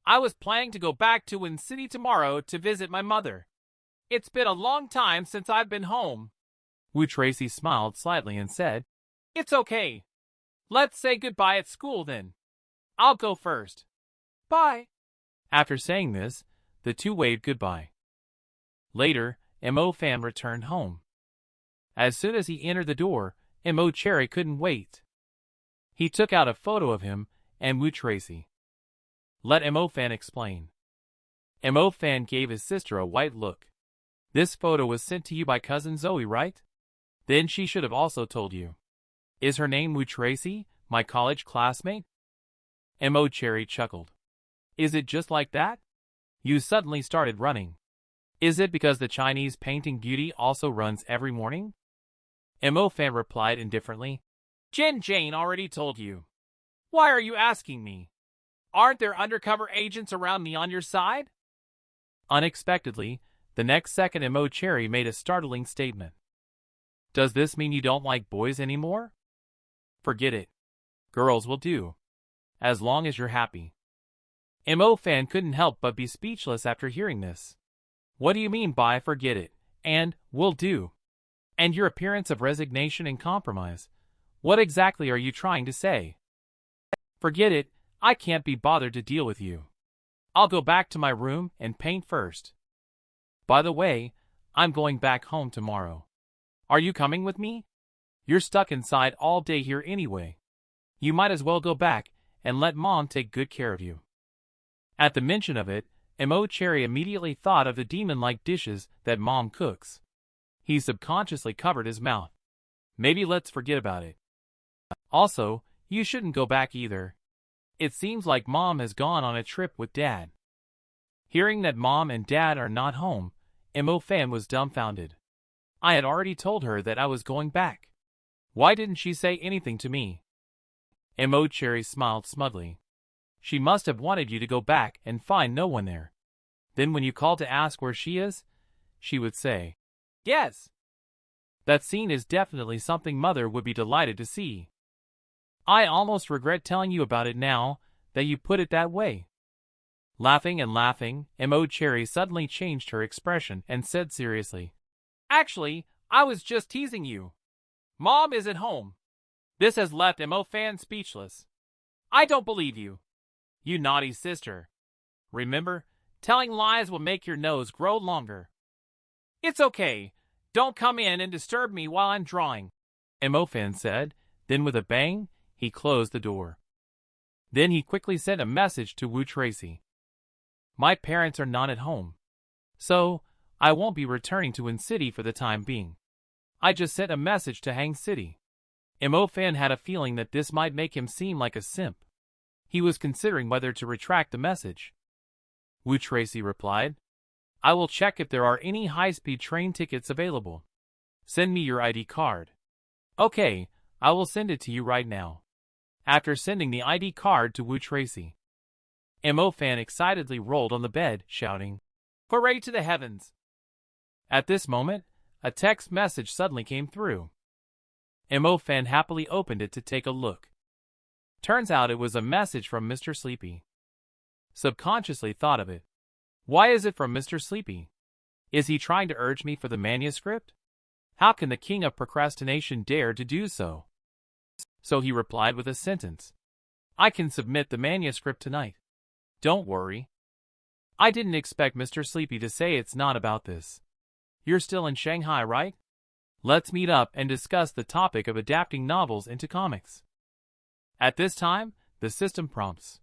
I was planning to go back to Win City tomorrow to visit my mother. It's been a long time since I've been home." Wu Tracy smiled slightly and said, "It's okay. Let's say goodbye at school then. I'll go first. Bye." After saying this, the two waved goodbye. Later, Mo Fan returned home. As soon as he entered the door, Mo Cherry couldn't wait. He took out a photo of him and Wu Tracy. Let Mo Fan explain. Mo Fan gave his sister a white look. "This photo was sent to you by cousin Zoe, right? Then she should have also told you. Is her name Wu Tracy, my college classmate?" Mo Cherry chuckled. "Is it just like that? You suddenly started running. Is it because the Chinese painting beauty also runs every morning?" Mo Fan replied indifferently, "Jen Jane already told you. Why are you asking me? Aren't there undercover agents around me on your side?" Unexpectedly, the next second Mo Cherry made a startling statement. "Does this mean you don't like boys anymore?" "Forget it. Girls will do. As long as you're happy." Mo Fan couldn't help but be speechless after hearing this. "What do you mean by forget it, and will do? And your appearance of resignation and compromise? What exactly are you trying to say?" "Forget it, I can't be bothered to deal with you. I'll go back to my room and paint first. By the way, I'm going back home tomorrow. Are you coming with me? You're stuck inside all day here anyway. You might as well go back and let Mom take good care of you." At the mention of it, Mo Cherry immediately thought of the demon-like dishes that Mom cooks. He subconsciously covered his mouth. "Maybe let's forget about it. Also, you shouldn't go back either. It seems like Mom has gone on a trip with Dad." Hearing that Mom and Dad are not home, Mo Fan was dumbfounded. I had already told her that I was going back. Why didn't she say anything to me? Mo Cherry smiled smugly. "She must have wanted you to go back and find no one there. Then when you called to ask where she is, she would say, 'Yes.' That scene is definitely something Mother would be delighted to see. I almost regret telling you about it now that you put it that way." Laughing and laughing, Mo Cherry suddenly changed her expression and said seriously, "Actually, I was just teasing you. Mom isn't home." This has left Mo Fan speechless. "I don't believe you. You naughty sister. Remember, telling lies will make your nose grow longer." "It's okay. Don't come in and disturb me while I'm drawing," Mo Fan said. Then with a bang, he closed the door. Then he quickly sent a message to Wu Tracy. "My parents are not at home, so I won't be returning to Win City for the time being. I just sent a message to Hang City. Mo-fan had a feeling that this might make him seem like a simp. He was considering whether to retract the message. Wu Tracy replied, I will check if there are any high-speed train tickets available. Send me your ID card. Okay, I will send it to you right now. After sending the ID card to Wu Tracy, Mo-fan excitedly rolled on the bed, shouting, Hooray to the heavens! At this moment, a text message suddenly came through. Mo-fan happily opened it to take a look. Turns out it was a message from Mr. Sleepy. Subconsciously thought of it. Why is it from Mr. Sleepy? Is he trying to urge me for the manuscript? How can the king of procrastination dare to do so? So he replied with a sentence. I can submit the manuscript tonight. Don't worry. I didn't expect Mr. Sleepy to say it's not about this. You're still in Shanghai, right? Let's meet up and discuss the topic of adapting novels into comics. At this time, the system prompts.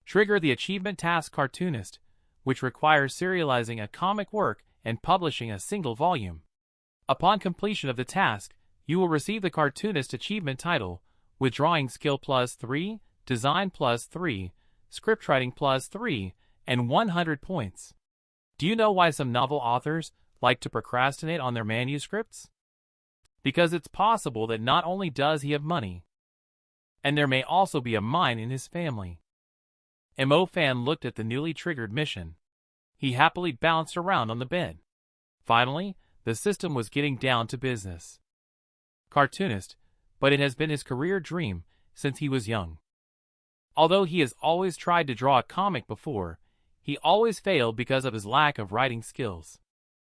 Trigger the achievement task cartoonist, which requires serializing a comic work and publishing a single volume. Upon completion of the task, you will receive the cartoonist achievement title, with drawing skill +3, design +3, scriptwriting +3, and 100 points. Do you know why some novel authors like to procrastinate on their manuscripts? Because it's possible that not only does he have money, and there may also be a mine in his family. Mo-fan looked at the newly triggered mission. He happily bounced around on the bed. Finally, the system was getting down to business. Cartoonist, but it has been his career dream since he was young. Although he has always tried to draw a comic before, he always failed because of his lack of writing skills.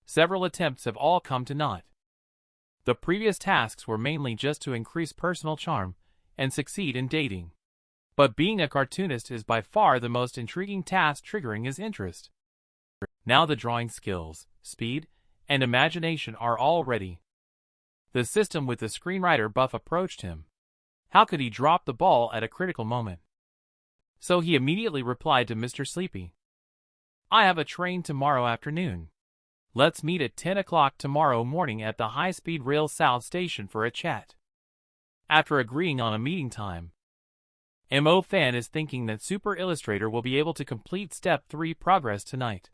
Several attempts have all come to naught. The previous tasks were mainly just to increase personal charm and succeed in dating. But being a cartoonist is by far the most intriguing task triggering his interest. Now the drawing skills, speed, and imagination are all ready. The system with the screenwriter buff approached him. How could he drop the ball at a critical moment? So he immediately replied to Mr. Sleepy. I have a train tomorrow afternoon. Let's meet at 10 o'clock tomorrow morning at the high-speed rail south station for a chat. After agreeing on a meeting time, Mo-fan is thinking that Super Illustrator will be able to complete Step 3 progress tonight.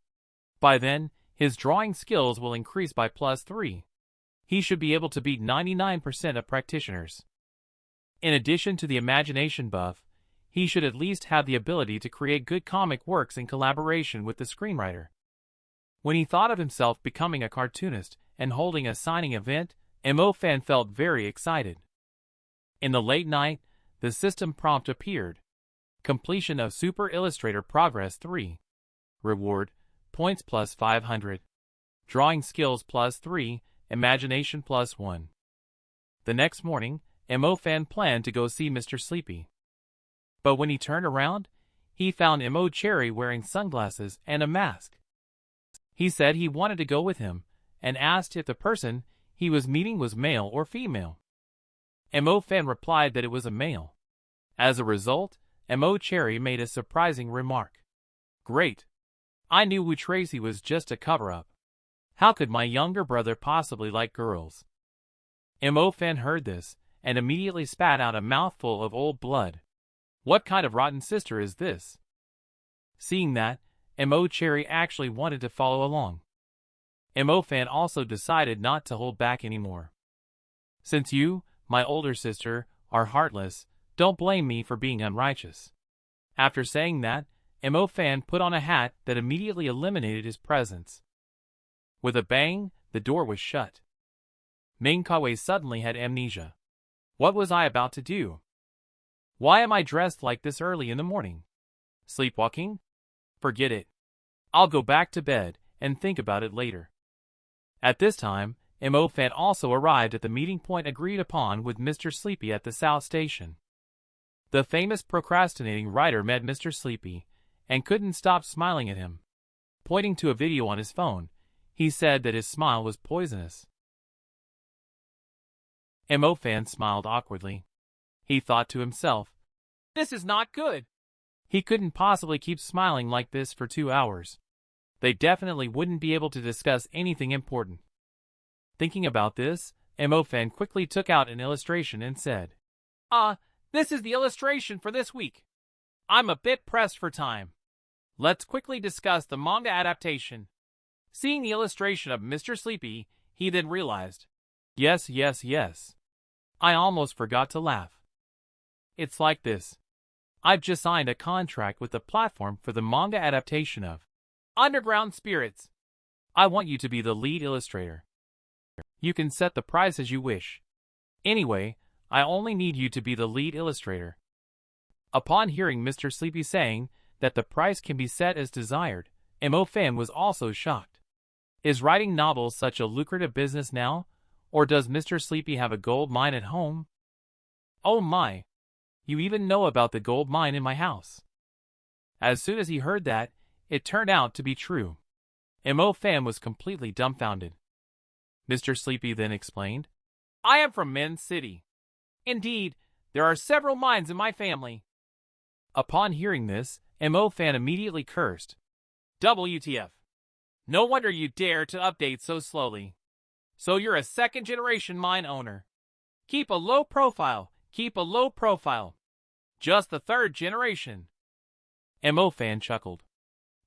By then, his drawing skills will increase by +3. He should be able to beat 99% of practitioners. In addition to the imagination buff, he should at least have the ability to create good comic works in collaboration with the screenwriter. When he thought of himself becoming a cartoonist and holding a signing event, Mo-fan felt very excited. In the late night, the system prompt appeared. Completion of Super Illustrator Progress 3. Reward, points +500. Drawing skills +3, imagination +1. The next morning, Mo-fan planned to go see Mr. Sleepy. But when he turned around, he found Mo Cherry wearing sunglasses and a mask. He said he wanted to go with him, and asked if the person he was meeting was male or female. Mo-fan replied that it was a male. As a result, Mo Cherry made a surprising remark. Great. I knew Wu Tracy was just a cover-up. How could my younger brother possibly like girls? Mo-fan heard this, and immediately spat out a mouthful of old blood. What kind of rotten sister is this? Seeing that, Mo Cherry actually wanted to follow along. Mo-fan also decided not to hold back anymore. Since you, my older sister, are heartless, don't blame me for being unrighteous. After saying that, Mo-fan put on a hat that immediately eliminated his presence. With a bang, the door was shut. Ming-Kawe suddenly had amnesia. What was I about to do? Why am I dressed like this early in the morning? Sleepwalking? Forget it. I'll go back to bed and think about it later. At this time, Mo-fan also arrived at the meeting point agreed upon with Mr. Sleepy at the South Station. The famous procrastinating writer met Mr. Sleepy and couldn't stop smiling at him. Pointing to a video on his phone, he said that his smile was poisonous. Mo-fan smiled awkwardly. He thought to himself, this is not good. He couldn't possibly keep smiling like this for 2 hours. They definitely wouldn't be able to discuss anything important. Thinking about this, Fan quickly took out an illustration and said, this is the illustration for this week. I'm a bit pressed for time. Let's quickly discuss the manga adaptation. Seeing the illustration of Mr. Sleepy, he then realized, yes. I almost forgot to laugh. It's like this. I've just signed a contract with the platform for the manga adaptation of Underground Spirits. I want you to be the lead illustrator. You can set the price as you wish. Anyway, I only need you to be the lead illustrator. Upon hearing Mr. Sleepy saying that the price can be set as desired, Fan was also shocked. Is writing novels such a lucrative business now, or does Mr. Sleepy have a gold mine at home? Oh my! You even know about the gold mine in my house. As soon as he heard that, it turned out to be true. Fan was completely dumbfounded. Mr. Sleepy then explained, I am from Min City. Indeed, there are several mines in my family. Upon hearing this, Fan immediately cursed. WTF. No wonder you dare to update so slowly. So you're a second-generation mine owner. Keep a low profile. Just the third generation. Fan chuckled.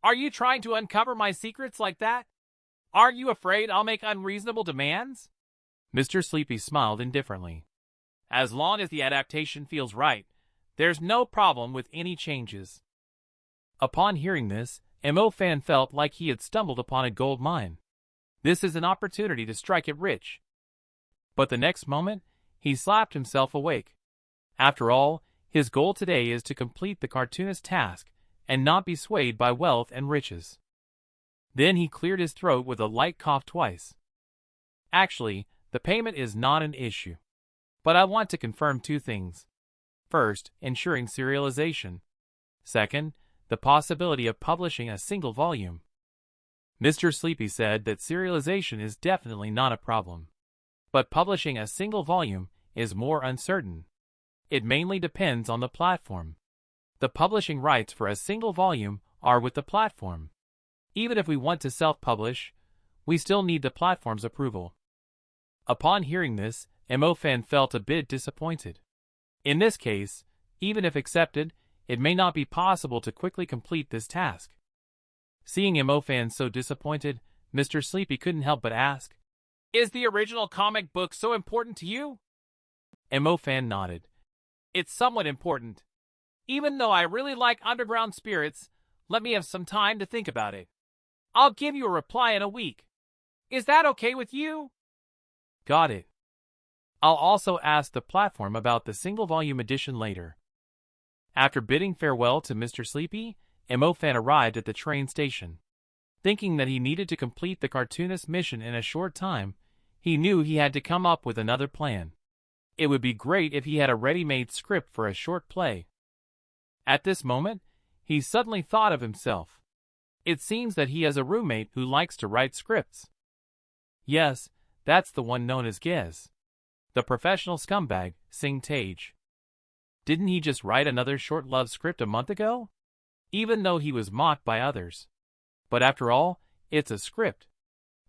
Are you trying to uncover my secrets like that? Aren't you afraid I'll make unreasonable demands? Mr. Sleepy smiled indifferently. As long as the adaptation feels right, there's no problem with any changes. Upon hearing this, Fan felt like he had stumbled upon a gold mine. This is an opportunity to strike it rich. But the next moment, he slapped himself awake. After all, his goal today is to complete the cartoonist's task and not be swayed by wealth and riches. Then he cleared his throat with a light cough twice. Actually, the payment is not an issue. But I want to confirm two things. First, ensuring serialization. Second, the possibility of publishing a single volume. Mr. Sleepy said that serialization is definitely not a problem. But publishing a single volume is more uncertain. It mainly depends on the platform. The publishing rights for a single volume are with the platform. Even if we want to self-publish, we still need the platform's approval. Upon hearing this, Fan felt a bit disappointed. In this case, even if accepted, it may not be possible to quickly complete this task. Seeing Fan so disappointed, Mr. Sleepy couldn't help but ask, Is the original comic book so important to you? Fan nodded. It's somewhat important. Even though I really like Underground Spirits, let me have some time to think about it. I'll give you a reply in a week. Is that okay with you? Got it. I'll also ask the platform about the single-volume edition later. After bidding farewell to Mr. Sleepy, Fan arrived at the train station. Thinking that he needed to complete the cartoonist's mission in a short time, he knew he had to come up with another plan. It would be great if he had a ready-made script for a short play. At this moment, he suddenly thought of himself. It seems that he has a roommate who likes to write scripts. Yes, that's the one known as Gez. The professional scumbag, Sing Tage. Didn't he just write another short love script a month ago? Even though he was mocked by others. But after all, it's a script.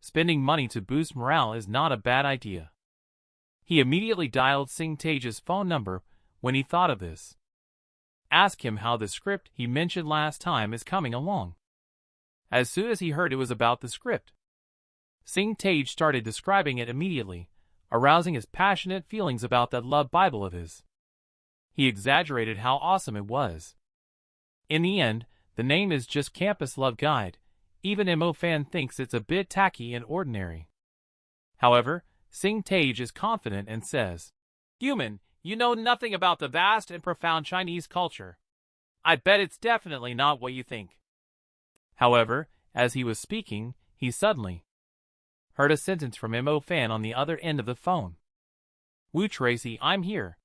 Spending money to boost morale is not a bad idea. He immediately dialed Sing Tage's phone number when he thought of this. Ask him how the script he mentioned last time is coming along. As soon as he heard it was about the script, Sing Tage started describing it immediately, arousing his passionate feelings about that love Bible of his. He exaggerated how awesome it was. In the end, the name is just Campus Love Guide. Even Fan thinks it's a bit tacky and ordinary. However, Sing Tage is confident and says, Human, you know nothing about the vast and profound Chinese culture. I bet it's definitely not what you think. However, as he was speaking, he suddenly heard a sentence from Fan on the other end of the phone. Wu Tracy, I'm here.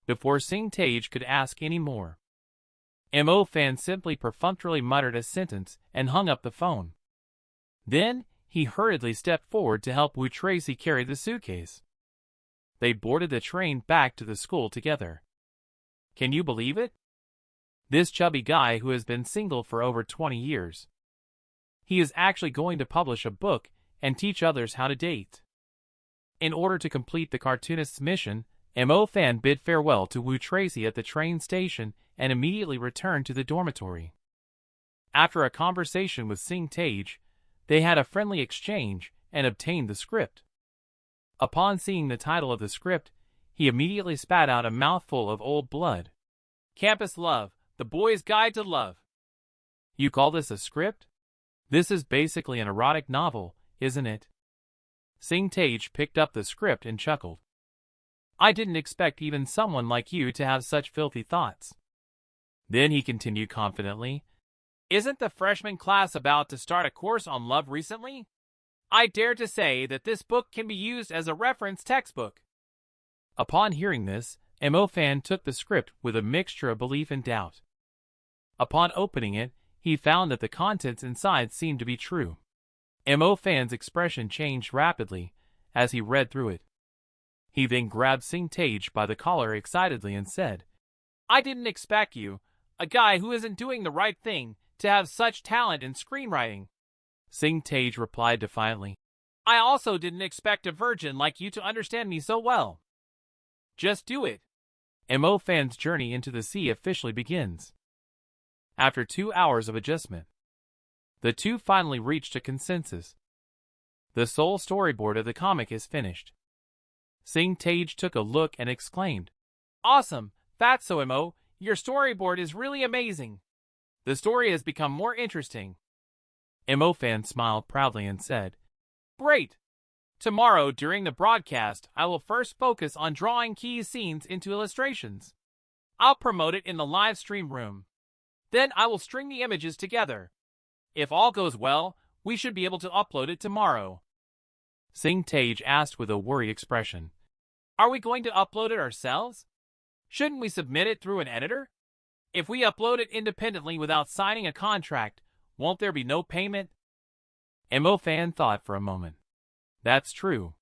Before Sing Tage could ask any more, Fan simply perfunctorily muttered a sentence and hung up the phone. Then, he hurriedly stepped forward to help Wu Tracy carry the suitcase. They boarded the train back to the school together. Can you believe it? This chubby guy who has been single for over 20 years. He is actually going to publish a book and teach others how to date. In order to complete the cartoonist's mission, Mo Fan bid farewell to Wu Tracy at the train station and immediately returned to the dormitory. After a conversation with Sing Tage, they had a friendly exchange and obtained the script. Upon seeing the title of the script, he immediately spat out a mouthful of old blood. Campus Love, The Boy's Guide to Love. You call this a script? This is basically an erotic novel, isn't it? Sing Tage picked up the script and chuckled. I didn't expect even someone like you to have such filthy thoughts. Then he continued confidently, Isn't the freshman class about to start a course on love recently? I dare to say that this book can be used as a reference textbook. Upon hearing this, Mo Fan took the script with a mixture of belief and doubt. Upon opening it, he found that the contents inside seemed to be true. Mo Fan's expression changed rapidly as he read through it. He then grabbed Sing Tage by the collar excitedly and said, I didn't expect you, a guy who isn't doing the right thing, to have such talent in screenwriting. Sing Tage replied defiantly, I also didn't expect a virgin like you to understand me so well. Just do it. Mo Fan's journey into the sea officially begins. After 2 hours of adjustment, the two finally reached a consensus. The sole storyboard of the comic is finished. Sing Tage took a look and exclaimed, Awesome, Fatso Mo, your storyboard is really amazing. The story has become more interesting. Mo Fan smiled proudly and said, Great! Tomorrow during the broadcast, I will first focus on drawing key scenes into illustrations. I'll promote it in the live stream room. Then I will string the images together. If all goes well, we should be able to upload it tomorrow. Sing Tage asked with a worried expression, Are we going to upload it ourselves? Shouldn't we submit it through an editor? If we upload it independently without signing a contract, won't there be no payment? Mo Fan thought for a moment. That's true.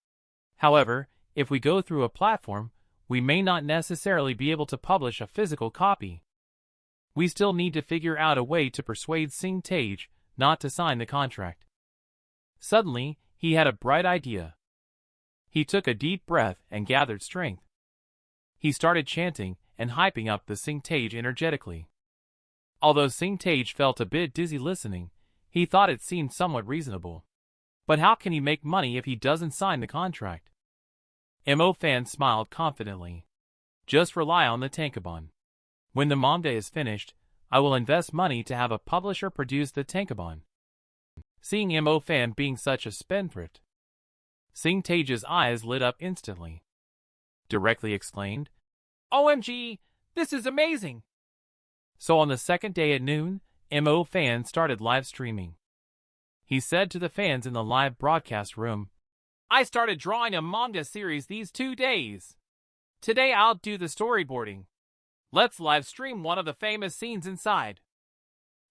However, if we go through a platform, we may not necessarily be able to publish a physical copy. We still need to figure out a way to persuade Sing Tage not to sign the contract. Suddenly, he had a bright idea. He took a deep breath and gathered strength. He started chanting and hyping up the Sing Tage energetically. Although Sing Tage felt a bit dizzy listening, he thought it seemed somewhat reasonable. But how can he make money if he doesn't sign the contract? Mo Fan smiled confidently. Just rely on the tankobon. When the manga is finished, I will invest money to have a publisher produce the tankobon. Seeing Mo Fan being such a spendthrift, Sing Tage's eyes lit up instantly. Directly exclaimed, OMG, this is amazing! So on the second day at noon, Mo Fan started live streaming. He said to the fans in the live broadcast room, I started drawing a manga series these 2 days. Today I'll do the storyboarding. Let's live stream one of the famous scenes inside.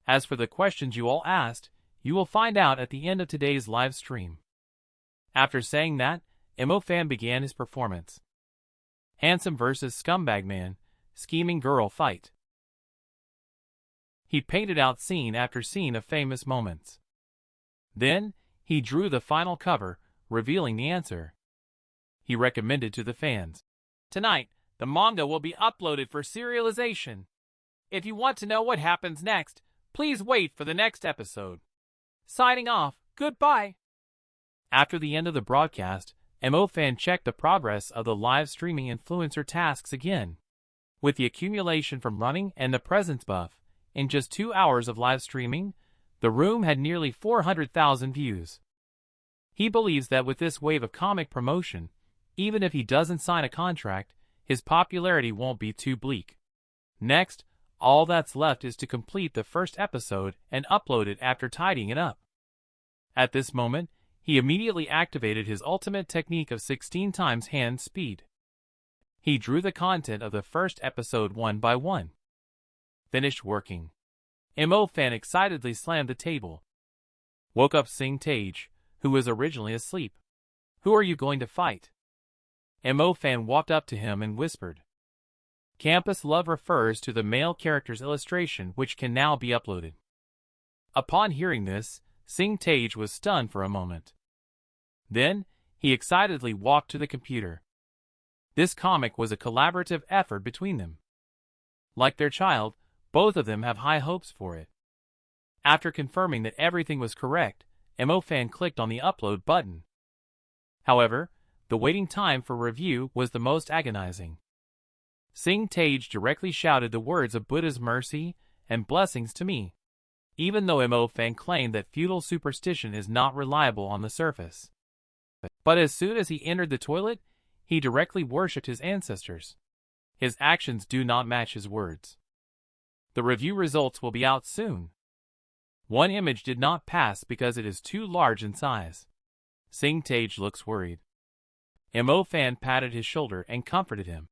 As for the questions you all asked, you will find out at the end of today's live stream. After saying that, Mo Fan began his performance. Handsome versus Scumbag Man, Scheming Girl Fight. He painted out scene after scene of famous moments. Then, he drew the final cover, revealing the answer. He recommended to the fans, Tonight, the manga will be uploaded for serialization. If you want to know what happens next, please wait for the next episode. Signing off, goodbye. After the end of the broadcast, Mo Fan checked the progress of the live streaming influencer tasks again. With the accumulation from running and the presence buff, in just 2 hours of live streaming, the room had nearly 400,000 views. He believes that with this wave of comic promotion, even if he doesn't sign a contract, his popularity won't be too bleak. Next, all that's left is to complete the first episode and upload it after tidying it up. At this moment, he immediately activated his ultimate technique of 16 times hand speed. He drew the content of the first episode one by one. Finished working. Mo Fan excitedly slammed the table. Woke up Sing Tage, who was originally asleep. Who are you going to fight? Mo Fan walked up to him and whispered. Campus Love refers to the male character's illustration which can now be uploaded. Upon hearing this, Sing Tage was stunned for a moment. Then, He excitedly walked to the computer. This comic was a collaborative effort between them. Like their child, both of them have high hopes for it. After confirming that everything was correct, Fan clicked on the upload button. However, the waiting time for review was the most agonizing. Sing Tage directly shouted the words of Buddha's mercy and blessings to me, even though Fan claimed that feudal superstition is not reliable on the surface. But as soon as he entered the toilet, he directly worshipped his ancestors. His actions do not match his words. The review results will be out soon. One image did not pass because it is too large in size. Sing Tage looks worried. Fan patted his shoulder and comforted him.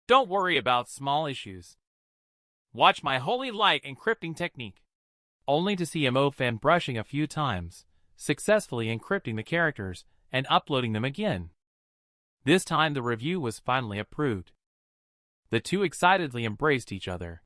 Don't worry about small issues. Watch my holy light encrypting technique. Only to see Fan brushing a few times, successfully encrypting the characters and uploading them again. This time the review was finally approved. The two excitedly embraced each other.